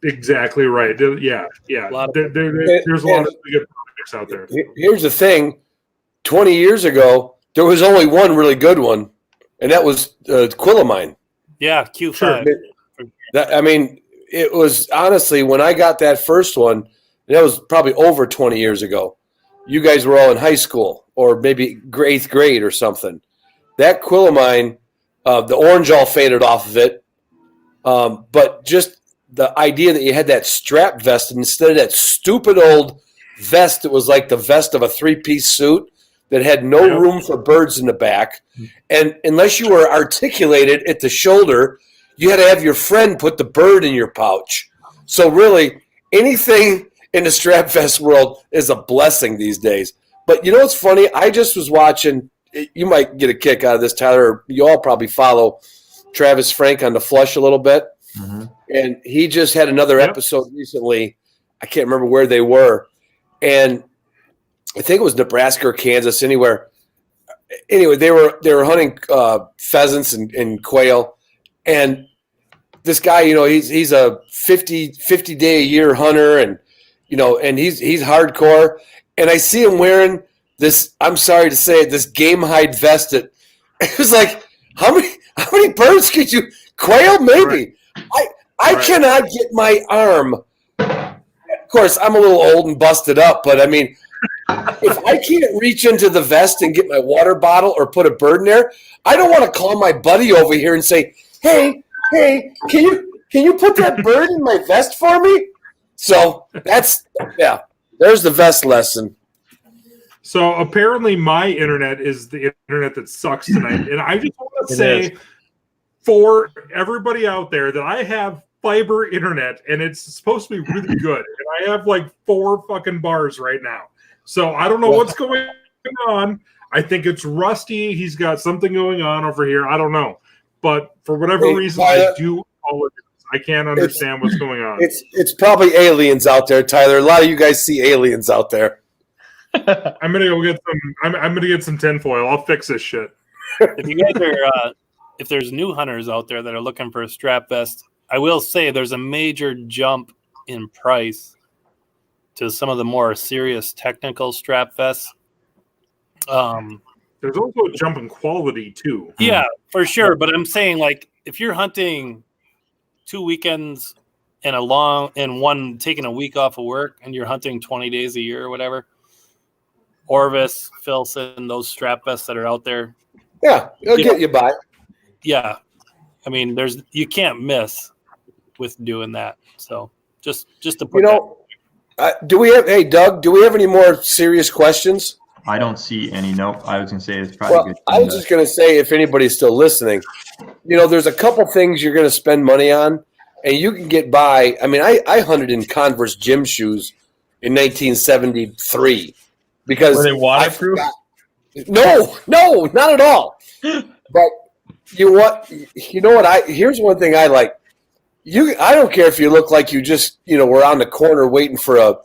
Exactly right. Yeah. There's a lot of good products out there. Here's the thing. 20 years ago, there was only one really good one, and that was Quillamine. Yeah, Q5. Sure. It was honestly, when I got that first one, that was probably over 20 years ago. You guys were all in high school or maybe 8th grade or something. That Quillamine, the orange all faded off of it, but just the idea that you had that strap vest instead of that stupid old vest that was like the vest of a 3-piece suit that had no room for birds in the back. And unless you were articulated at the shoulder, you had to have your friend put the bird in your pouch. So really, anything in the strap vest world is a blessing these days. But you know what's funny? I just was watching, you might get a kick out of this, Tyler. You all probably follow Travis Frank on The Flush a little bit. Mm-hmm. And he just had another episode recently. I can't remember where they were. And I think it was Nebraska or Kansas, anywhere. Anyway, they were hunting pheasants and quail. And this guy, he's a 50-day-a-year hunter, and and he's hardcore. And I see him wearing this, I'm sorry to say it, this game hide vest. It was like, how many birds could you quail? Maybe. Right. I cannot get my arm. Of course, I'm a little old and busted up, but I mean, if I can't reach into the vest and get my water bottle or put a bird in there, I don't want to call my buddy over here and say, hey, can you put that bird in my vest for me? So there's the vest lesson. So apparently my internet is the internet that sucks tonight. And I just want to say for everybody out there that I have fiber internet and it's supposed to be really good. And I have like 4 fucking bars right now. So I don't know what's going on. I think it's Rusty. He's got something going on over here. I don't know. But for whatever reason, I do apologize. I can't understand what's going on. It's probably aliens out there, Tyler. A lot of you guys see aliens out there. I'm gonna go get some. I'm gonna get some tinfoil. I'll fix this shit. If you guys are, if there's new hunters out there that are looking for a strap vest, I will say there's a major jump in price to some of the more serious technical strap vests. There's also a jump in quality too. Yeah, for sure. But I'm saying, like, if you're hunting 2 weekends and one taking a week off of work, and you're hunting 20 days a year or whatever, Orvis, Filson, those strap vests that are out there. Yeah, it'll get you by. Yeah, I mean, you can't miss with doing that. So just to put do we have? Hey, Doug, do we have any more serious questions? I don't see any. Nope. I was going to say it's probably good. I was just going to say, if anybody's still listening, there's a couple things you're going to spend money on, and you can get by. I mean, I hunted in Converse gym shoes in 1973 because were they waterproof? No, not at all. But you know what? Here's one thing I like. I don't care if you look like you just were on the corner waiting for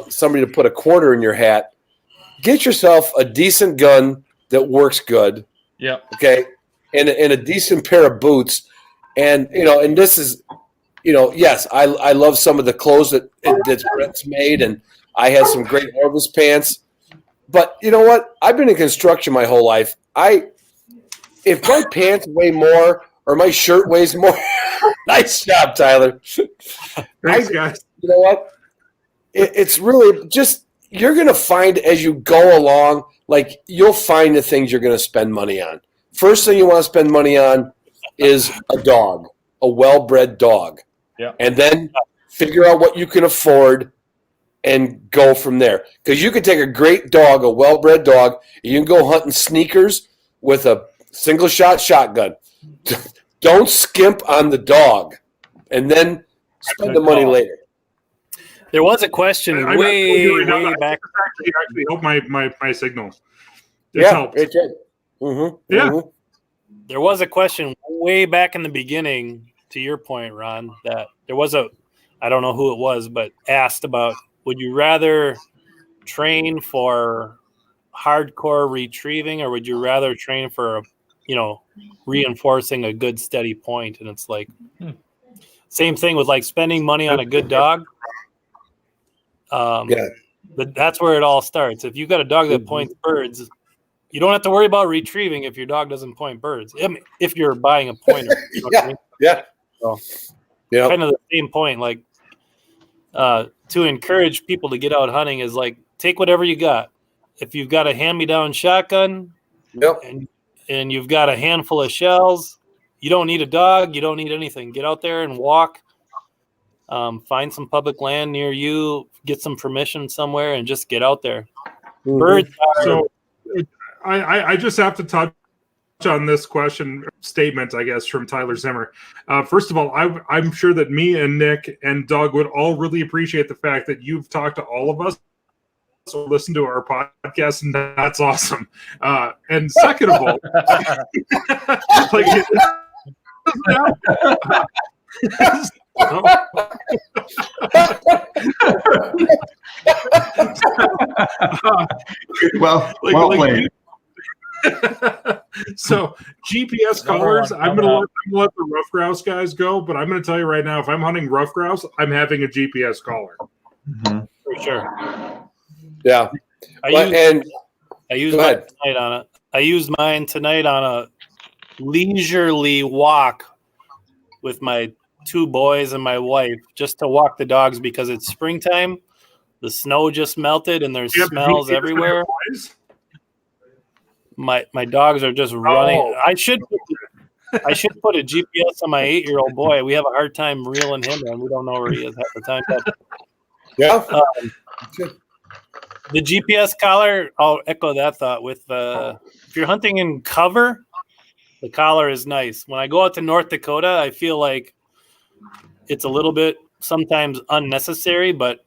somebody to put a quarter in your hat. Get yourself a decent gun that works good. Yeah. Okay. And a decent pair of boots. And, and this is, yes, I love some of the clothes that Brett's made, and I had some great Orvis pants. But you know what? I've been in construction my whole life. If my pants weigh more or my shirt weighs more, nice job, Tyler. Thanks, guys. You know what? It's really just, you're going to find as you go along, like you'll find the things you're going to spend money on. First thing you want to spend money on is a dog, a well-bred dog. Yeah. And then figure out what you can afford and go from there. Because you can take a great dog, a well-bred dog, and you can go hunting sneakers with a single-shot shotgun. Don't skimp on the dog, and then spend the money later. There was a question way back. Actually helped my signal. It did. Mm-hmm. Yeah. Mm-hmm. There was a question way back in the beginning, to your point, Ron, that there was I don't know who it was, but asked about, would you rather train for hardcore retrieving, or would you rather train for, reinforcing a good steady point? And it's like, same thing with like spending money on a good dog. But that's where it all starts. If you've got a dog that points birds, you don't have to worry about retrieving if your dog doesn't point birds. I mean, if you're buying a pointer. Yeah. So, kind of the same point. Like, to encourage people to get out hunting is like, take whatever you got. If you've got a hand-me-down shotgun, and you've got a handful of shells, you don't need a dog. You don't need anything. Get out there and walk. Find some public land near you. Get some permission somewhere, and just get out there. Mm-hmm. Birds are. So I just have to touch on this statement, I guess, from Tyler Zimmer. First of all, I'm sure that me and Nick and Doug would all really appreciate the fact that you've talked to all of us or listen to our podcast, and that's awesome. And second of all, well played. So GPS collars, I'm gonna let the rough grouse guys go, but I'm gonna tell you right now, if I'm hunting rough grouse, I'm having a GPS collar. Mm-hmm. For sure. Yeah. I used mine tonight on a leisurely walk with my 2 boys and my wife just to walk the dogs because it's springtime. The snow just melted and there's smells everywhere. My dogs are just running. I should put a GPS on my 8-year-old boy. We have a hard time reeling him in. We don't know where he is half the time. But, Yeah. the GPS collar, I'll echo that thought with if you're hunting in cover, the collar is nice. When I go out to North Dakota, I feel like it's a little bit sometimes unnecessary, but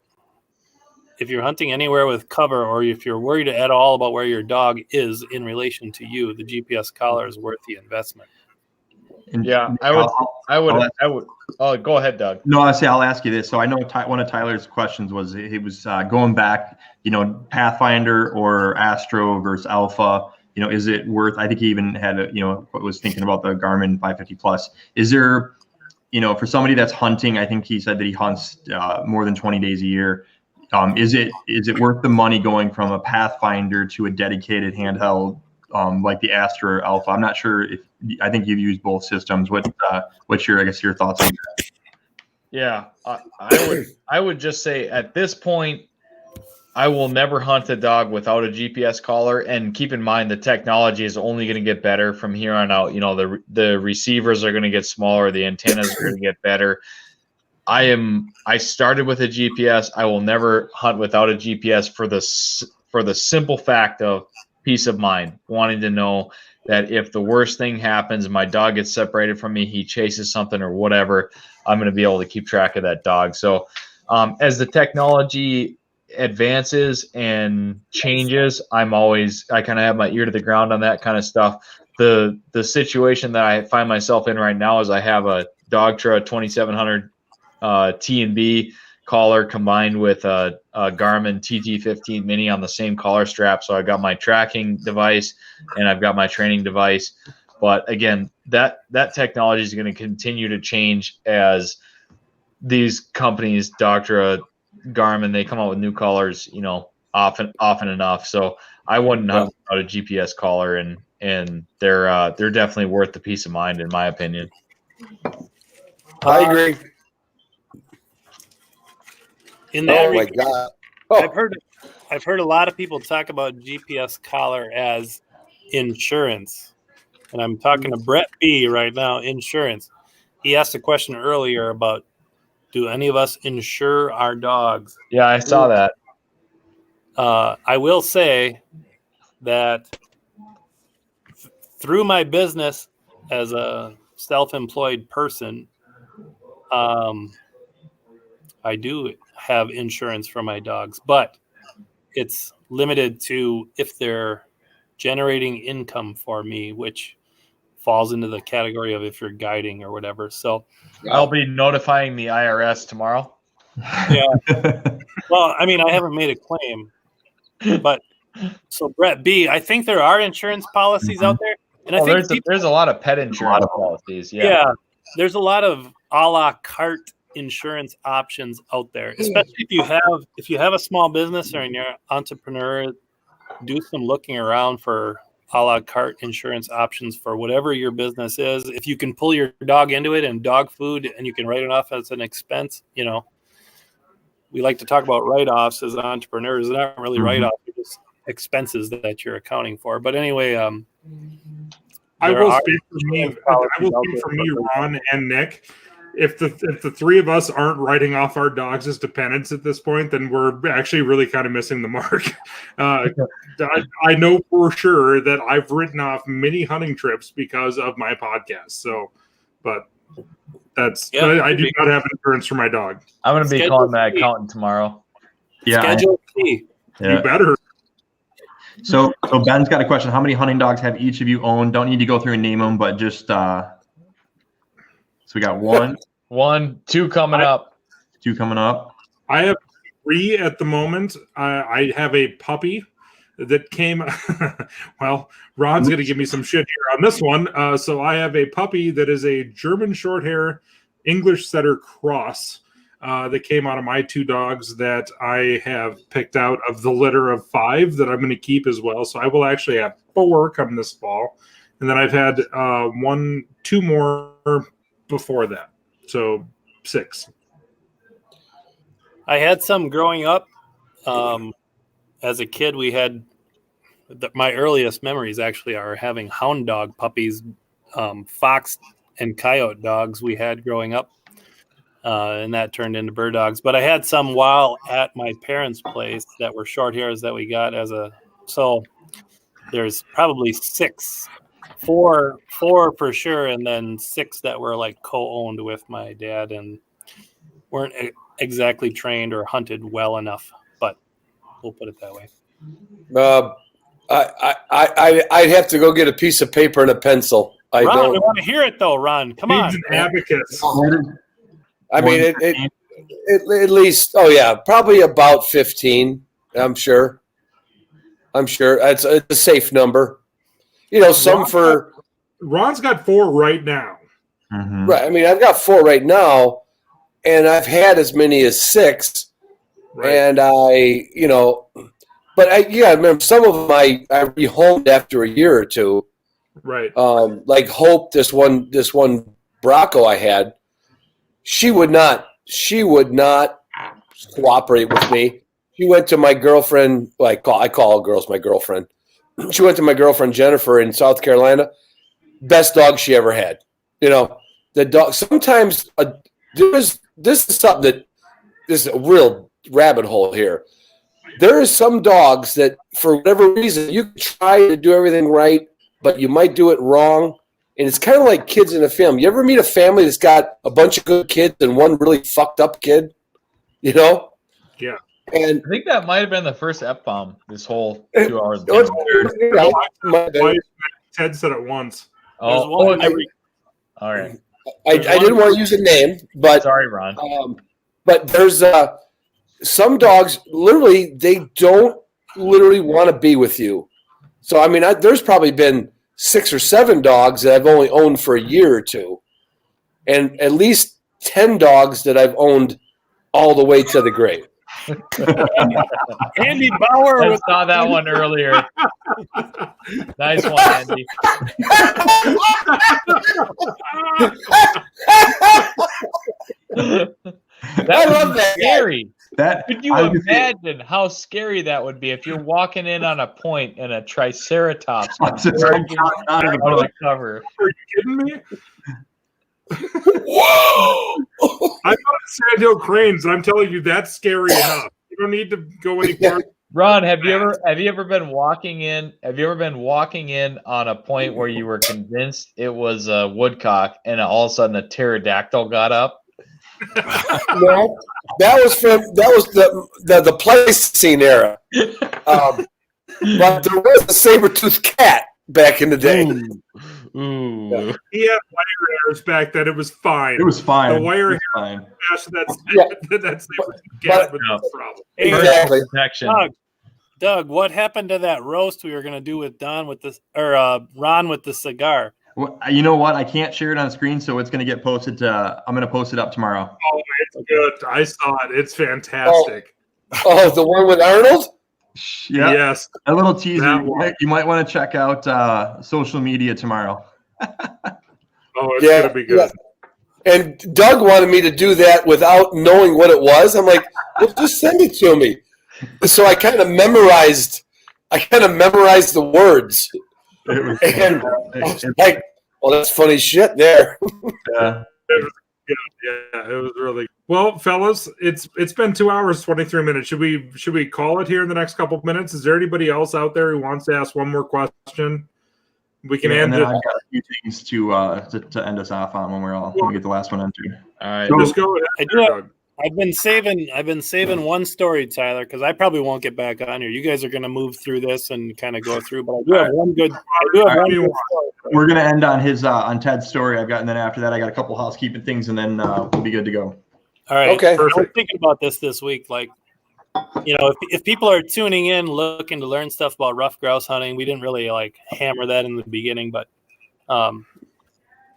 if you're hunting anywhere with cover, or if you're worried at all about where your dog is in relation to you, the GPS collar is worth the investment. Yeah, I would. Oh, go ahead, Doug. No, I'll ask you this. So I know one of Tyler's questions was he was going back, Pathfinder or Astro versus Alpha. Is it worth? I think he even had was thinking about the Garmin 550 Plus. Is there, for somebody that's hunting? I think he said that he hunts more than 20 days a year. Is it worth the money going from a Pathfinder to a dedicated handheld like the Astro or Alpha? I'm not sure if I think you've used both systems. What's your thoughts on that? Yeah, I would just say at this point, I will never hunt a dog without a GPS collar. And keep in mind, the technology is only going to get better from here on out. The receivers are going to get smaller, the antennas are going to get better. I started with a GPS. I will never hunt without a GPS for the simple fact of peace of mind, wanting to know that if the worst thing happens, my dog gets separated from me, he chases something or whatever, I'm going to be able to keep track of that dog. So as the technology advances and changes, I kind of have my ear to the ground on that kind of stuff. The situation that I find myself in right now is I have a Dogtra 2700 T&B collar combined with a Garmin TT15 Mini on the same collar strap. So I've got my tracking device and I've got my training device. But again, that technology is going to continue to change as these companies, Dogtra, Garmin, they come out with new collars, often enough. So I wouldn't hunt without a GPS collar, and they're definitely worth the peace of mind, in my opinion. I agree. In that my regard, God. Oh. I've heard a lot of people talk about GPS collar as insurance, and I'm talking to Brett B right now. Insurance. He asked a question earlier about, do any of us insure our dogs? Yeah, I saw that. I will say that through my business as a self-employed person, I do have insurance for my dogs, but it's limited to if they're generating income for me, which falls into the category of if you're guiding or whatever. So I'll be notifying the IRS tomorrow. Yeah. Well, I mean, I haven't made a claim, but so Brett B, I think there are insurance policies out there, and I think there's a lot of pet insurance policies. Yeah, there's a lot of a la carte insurance options out there, especially if you have a small business or you're an entrepreneur. Do some looking around for a la carte insurance options for whatever your business is. If you can pull your dog into it and dog food, and you can write it off as an expense, we like to talk about write-offs as entrepreneurs. They're not really write-offs, they're just expenses that you're accounting for. But anyway, I will speak for me, Ron and Nick. If the three of us aren't writing off our dogs as dependents at this point, then we're actually really kind of missing the mark. I know for sure that I've written off many hunting trips because of my podcast. So, but that's I do not have insurance for my dog. I'm going to be calling my accountant tomorrow. Yeah, Schedule C. You better. So Ben's got a question. How many hunting dogs have each of you owned? Don't need to go through and name them, but just so we got two coming up. Two coming up. I have 3 at the moment. I have a puppy that came. Well, Ron's going to give me some shit here on this one. So I have a puppy that is a German Shorthair English Setter cross that came out of my 2 dogs that I have picked out of the litter of 5 that I'm going to keep as well. So I will actually have 4 come this fall. And then I've had 2 more before that. So 6. I had some growing up. As a kid, we had my earliest memories actually are having hound dog puppies, fox and coyote dogs we had growing up. And that turned into bird dogs. But I had some while at my parents' place that were short hairs that we got so there's probably 6, 4 for sure, and then 6 that were like co-owned with my dad and weren't exactly trained or hunted well enough, but we'll put it that way. I'd have to go get a piece of paper and a pencil. Ron, we want to hear it though, Ron. Come on. He's an advocate. I mean, at least, probably about 15. I'm sure. It's a safe number. Ron's got 4 right now. Mm-hmm. Right. I mean, I've got 4 right now, and I've had as many as 6. Right. And I remember some of them I rehomed after a year or two. Right. Like Hope, this one Bronco I had, she would not cooperate with me. She went to my girlfriend, I call all girls my girlfriend. She went to my girlfriend Jennifer in South Carolina. Best dog she ever had. The dog. Sometimes this is something that this is a real rabbit hole here. There are some dogs that, for whatever reason, you try to do everything right, but you might do it wrong. And it's kind of like kids in a family. You ever meet a family that's got a bunch of good kids and one really fucked up kid? Yeah. And I think that might have been the first F-bomb this whole 2 hours. Ted said it once. All right. I didn't want to use a name, but Sorry, Ron. but there's some dogs, literally, they don't literally want to be with you. So, I mean, there's probably been 6 or 7 dogs that I've only owned for a year or two. And at least 10 dogs that I've owned all the way to the grave. Andy Bauer. I saw that one earlier. Nice one, Andy. I love that. Scary. Could you I would imagine how scary that would be if you're walking in on a point and a triceratops It's right out of the out of the cover? Are you kidding me? Whoa! I'm not sandhill cranes, and I'm telling you that's scary enough. You don't need to go any further. Ron, have you ever been walking in? Have you ever been walking in on a point where you were convinced it was a woodcock, and all of a sudden a pterodactyl got up? No, that was the Pleistocene era. But there was a saber-toothed cat back in the day. Ooh. He had wire hairs back then. It was fine. It was fine. The wire It was fine. that's But- cat with no problem. Exactly. Protection. Doug, what happened to that roast we were going to do with Ron with the cigar? Well, you know what? I can't share it on screen, so it's going to get posted. I'm going to post it up tomorrow. Oh, it's good. I saw it. It's fantastic. Oh, the one with Arnold? Yeah. Yes. A little teaser. That one. You might want to check out social media tomorrow. Oh, it's going to be good. Yeah. And Doug wanted me to do that without knowing what it was. I'm like, well, just send it to me. So I kind of memorized the words. And I was like, well, that's funny shit there. Yeah. Yeah, it was really well, fellas. It's been 2 hours 23 minutes. Should we call it here in the next couple of minutes? Is there anybody else out there who wants to ask one more question? We can end it. I've got a few things to end us off on when we get the last one into. All right. Just go ahead. Doug. I've been saving one story, Tyler, because I probably won't get back on here. You guys are going to move through this and kind of go through, but I do have one good. Story. We're gonna end on his on Ted's story. And then after that, I got a couple housekeeping things, and then we'll be good to go. All right. Okay. I was thinking about this week. Like, if people are tuning in, looking to learn stuff about rough grouse hunting, we didn't really hammer that in the beginning, but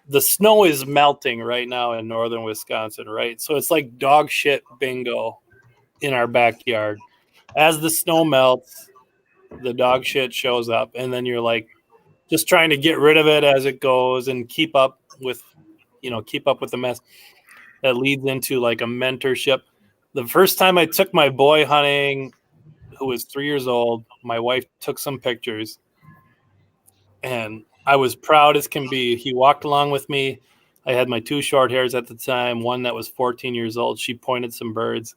the snow is melting right now in northern Wisconsin, right? So it's like dog shit bingo in our backyard. As the snow melts, the dog shit shows up, and then you're just trying to get rid of it as it goes and keep up with the mess. that leads into like a mentorship. The first time I took my boy hunting, who was 3 years old, my wife took some pictures, and I was proud as can be. He walked along with me. I had my 2 short hairs at the time, one that was 14 years old. She pointed some birds.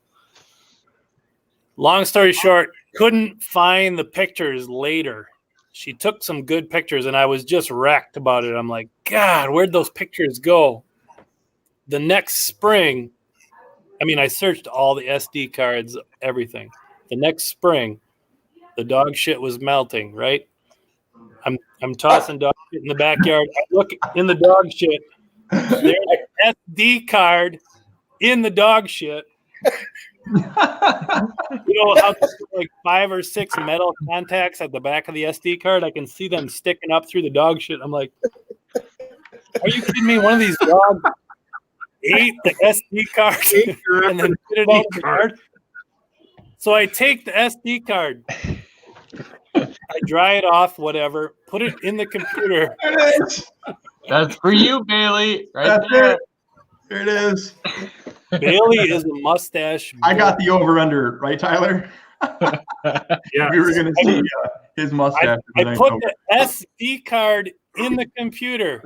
Long story short, couldn't find the pictures later. She took some good pictures, and I was just wrecked about it. I'm like, God, where'd those pictures go? The next spring, I searched all the SD cards, everything. The next spring, the dog shit was melting, right? I'm tossing dog shit in the backyard. I look in the dog shit. There's an SD card in the dog shit. You know how there's like 5 or 6 metal contacts at the back of the SD card? I can see them sticking up through the dog shit. I'm like, are you kidding me? One of these dogs ate the SD card and then put it out of the card. So I take the SD card, I dry it off, whatever, put it in the computer. That's for you, Bailey. Right That's there. it. There it is. Bailey is a mustache. I got the over-under, right, Tyler? Yeah, We were going to see his mustache. I put the SD card in the computer.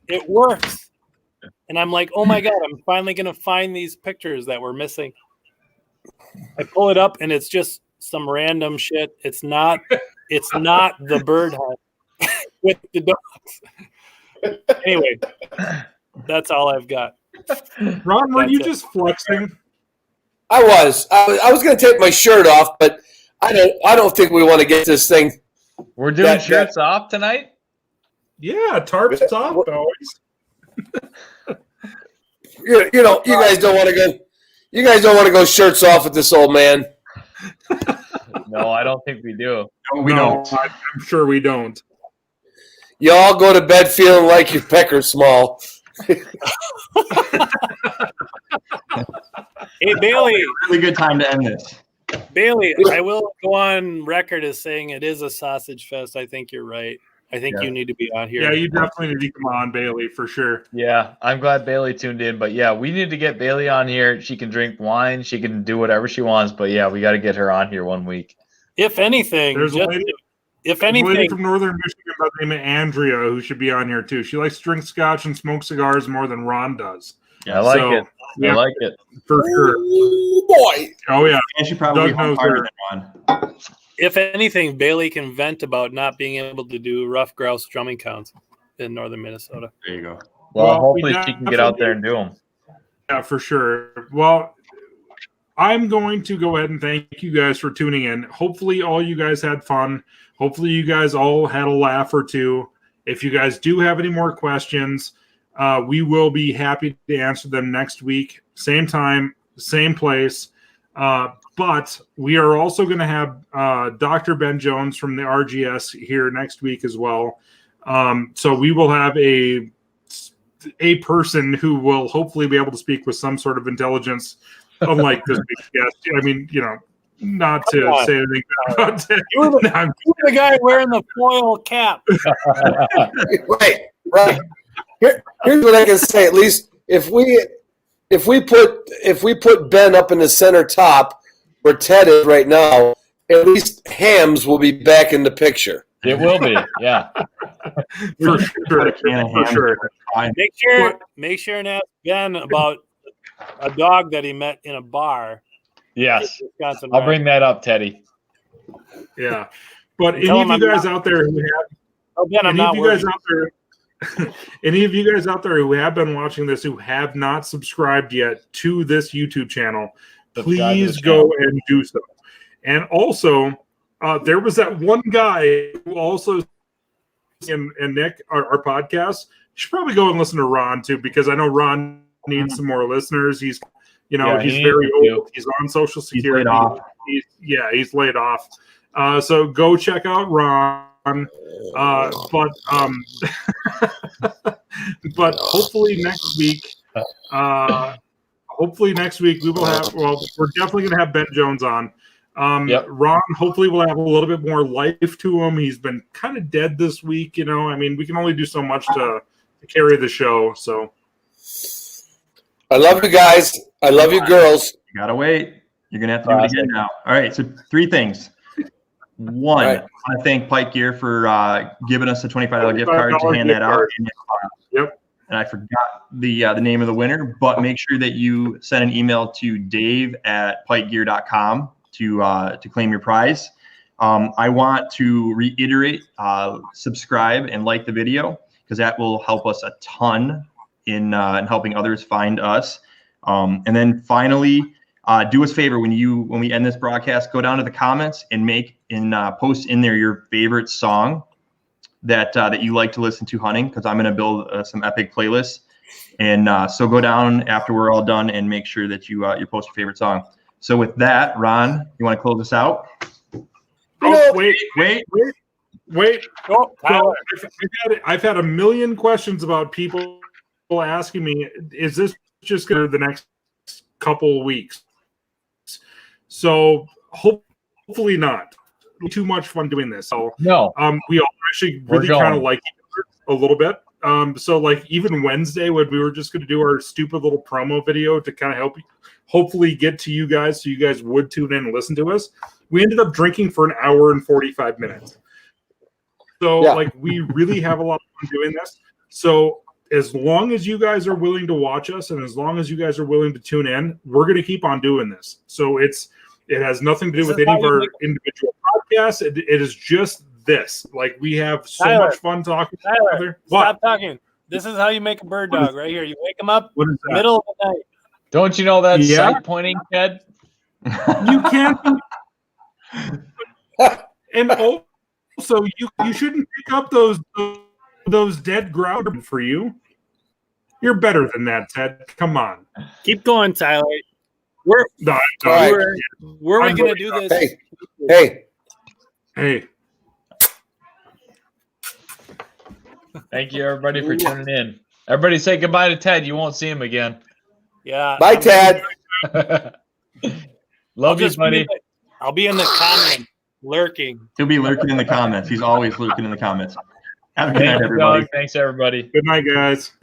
It works. And I'm like, oh my God, I'm finally going to find these pictures that were missing. I pull it up and it's just some random shit. It's not the bird hunt with the dogs. Anyway, that's all I've got. Ron, were That's you it. just flexing? I was going to take my shirt off, but I don't think we want to get this thing. We're doing shirts off tonight? Yeah, tarps off, boys. You guys don't want to go. You guys don't want to go shirts off with this old man. No, I don't think we do. No, we don't. I'm sure we don't. You all go to bed feeling like your pecker's small. Hey, Bailey. Really good time to end this. Bailey, I will go on record as saying it is a sausage fest. I think you're right. I think you need to be on here. Yeah, you definitely need to come on, Bailey, for sure. Yeah, I'm glad Bailey tuned in. But yeah, we need to get Bailey on here. She can drink wine. She can do whatever she wants. But yeah, we got to get her on here one week. If anything, There's a lady anything, from Northern Michigan by the name of Andrea who should be on here too. She likes to drink scotch and smoke cigars more than Ron does. I like So, it. yeah. I like it. For sure. Oh, boy. Oh, yeah. And she probably Doug knows harder her. than Ron. if anything, Bailey can vent about not being able to do rough grouse drumming counts in northern Minnesota. There you go. Well, Well, hopefully we she can get out there and do them. Yeah, for sure. Well, I'm going to go ahead and thank you guys for tuning in. Hopefully, all you guys had fun. Hopefully, you guys all had a laugh or two. If you guys do have any more questions, we will be happy to answer them next week. Same time, same place. But we are also going to have Dr. Ben Jones from the RGS here next week as well. So we will have a person who will hopefully be able to speak with some sort of intelligence, unlike this week's guest. I mean, not to say anything about that. You're the guy wearing the foil cap. Right. Here's what I can say. At least if we put Ben up in the center top where Ted is right now, at least Hams will be back in the picture. It will be, yeah. For sure. For sure. Make sure and ask Ben about a dog that he met in a bar. Yes. I'll bring that up, Teddy. Yeah. But any of you guys out there who have who have been watching this who have not subscribed yet to this YouTube channel, please go and do so. And also, there was that one guy who also and Nick, our podcast. You should probably go and listen to Ron too, because I know Ron needs some more listeners. He's he's very old. He's on Social Security. He's laid off. So go check out Ron. But hopefully next week we will have. Well, we're definitely going to have Ben Jones on. Ron hopefully will have a little bit more life to him. He's been kind of dead this week. I mean, we can only do so much to carry the show. So. I love you guys. I love you girls. You gotta wait. You're gonna have to do it again now. All right. So 3 things. One, Right. I want to thank Pike Gear for giving us a $25 gift card to hand that out. Yep. And I forgot the name of the winner, but make sure that you send an email to dave@pikegear.com to claim your prize. I want to reiterate, subscribe and like the video, because that will help us a ton in helping others find us. And then finally, do us a favor when we end this broadcast, go down to the comments and post in there your favorite song that you like to listen to hunting, because I'm going to build some epic playlists. And so go down after we're all done and make sure that you post your favorite song. So with that, Ron, you want to close us out? Oh, wait. Oh, Tyler. So I've had a million questions about people asking me, is this just going to the next couple weeks? So hopefully not. Too much fun doing this. So No. We all actually really kind of like each other a little bit. So like even Wednesday when we were just going to do our stupid little promo video to kind of hopefully get to you guys so you guys would tune in and listen to us, we ended up drinking for an hour and 45 minutes. So like we really have a lot of fun doing this. So as long as you guys are willing to watch us and as long as you guys are willing to tune in, we're going to keep on doing this. So it has nothing to do with any of our individual podcasts. It is just this. Like we have so much fun talking to each other. Stop talking. This is how you make a bird dog right here. You wake them up middle of the night. Don't you know that's sight pointing, Ted? You can't. And also, you shouldn't pick up those dead grouse for you. You're better than that, Ted. Come on. Keep going, Tyler. Where are we going to do this? Hey. Thank you, everybody, for tuning in. Everybody say goodbye to Ted. You won't see him again. Yeah. Bye, Ted. Love you, buddy. I'll be in the comments lurking. He'll be lurking in the comments. He's always lurking in the comments. Have a good night, everybody. Thanks, everybody. Good night, guys.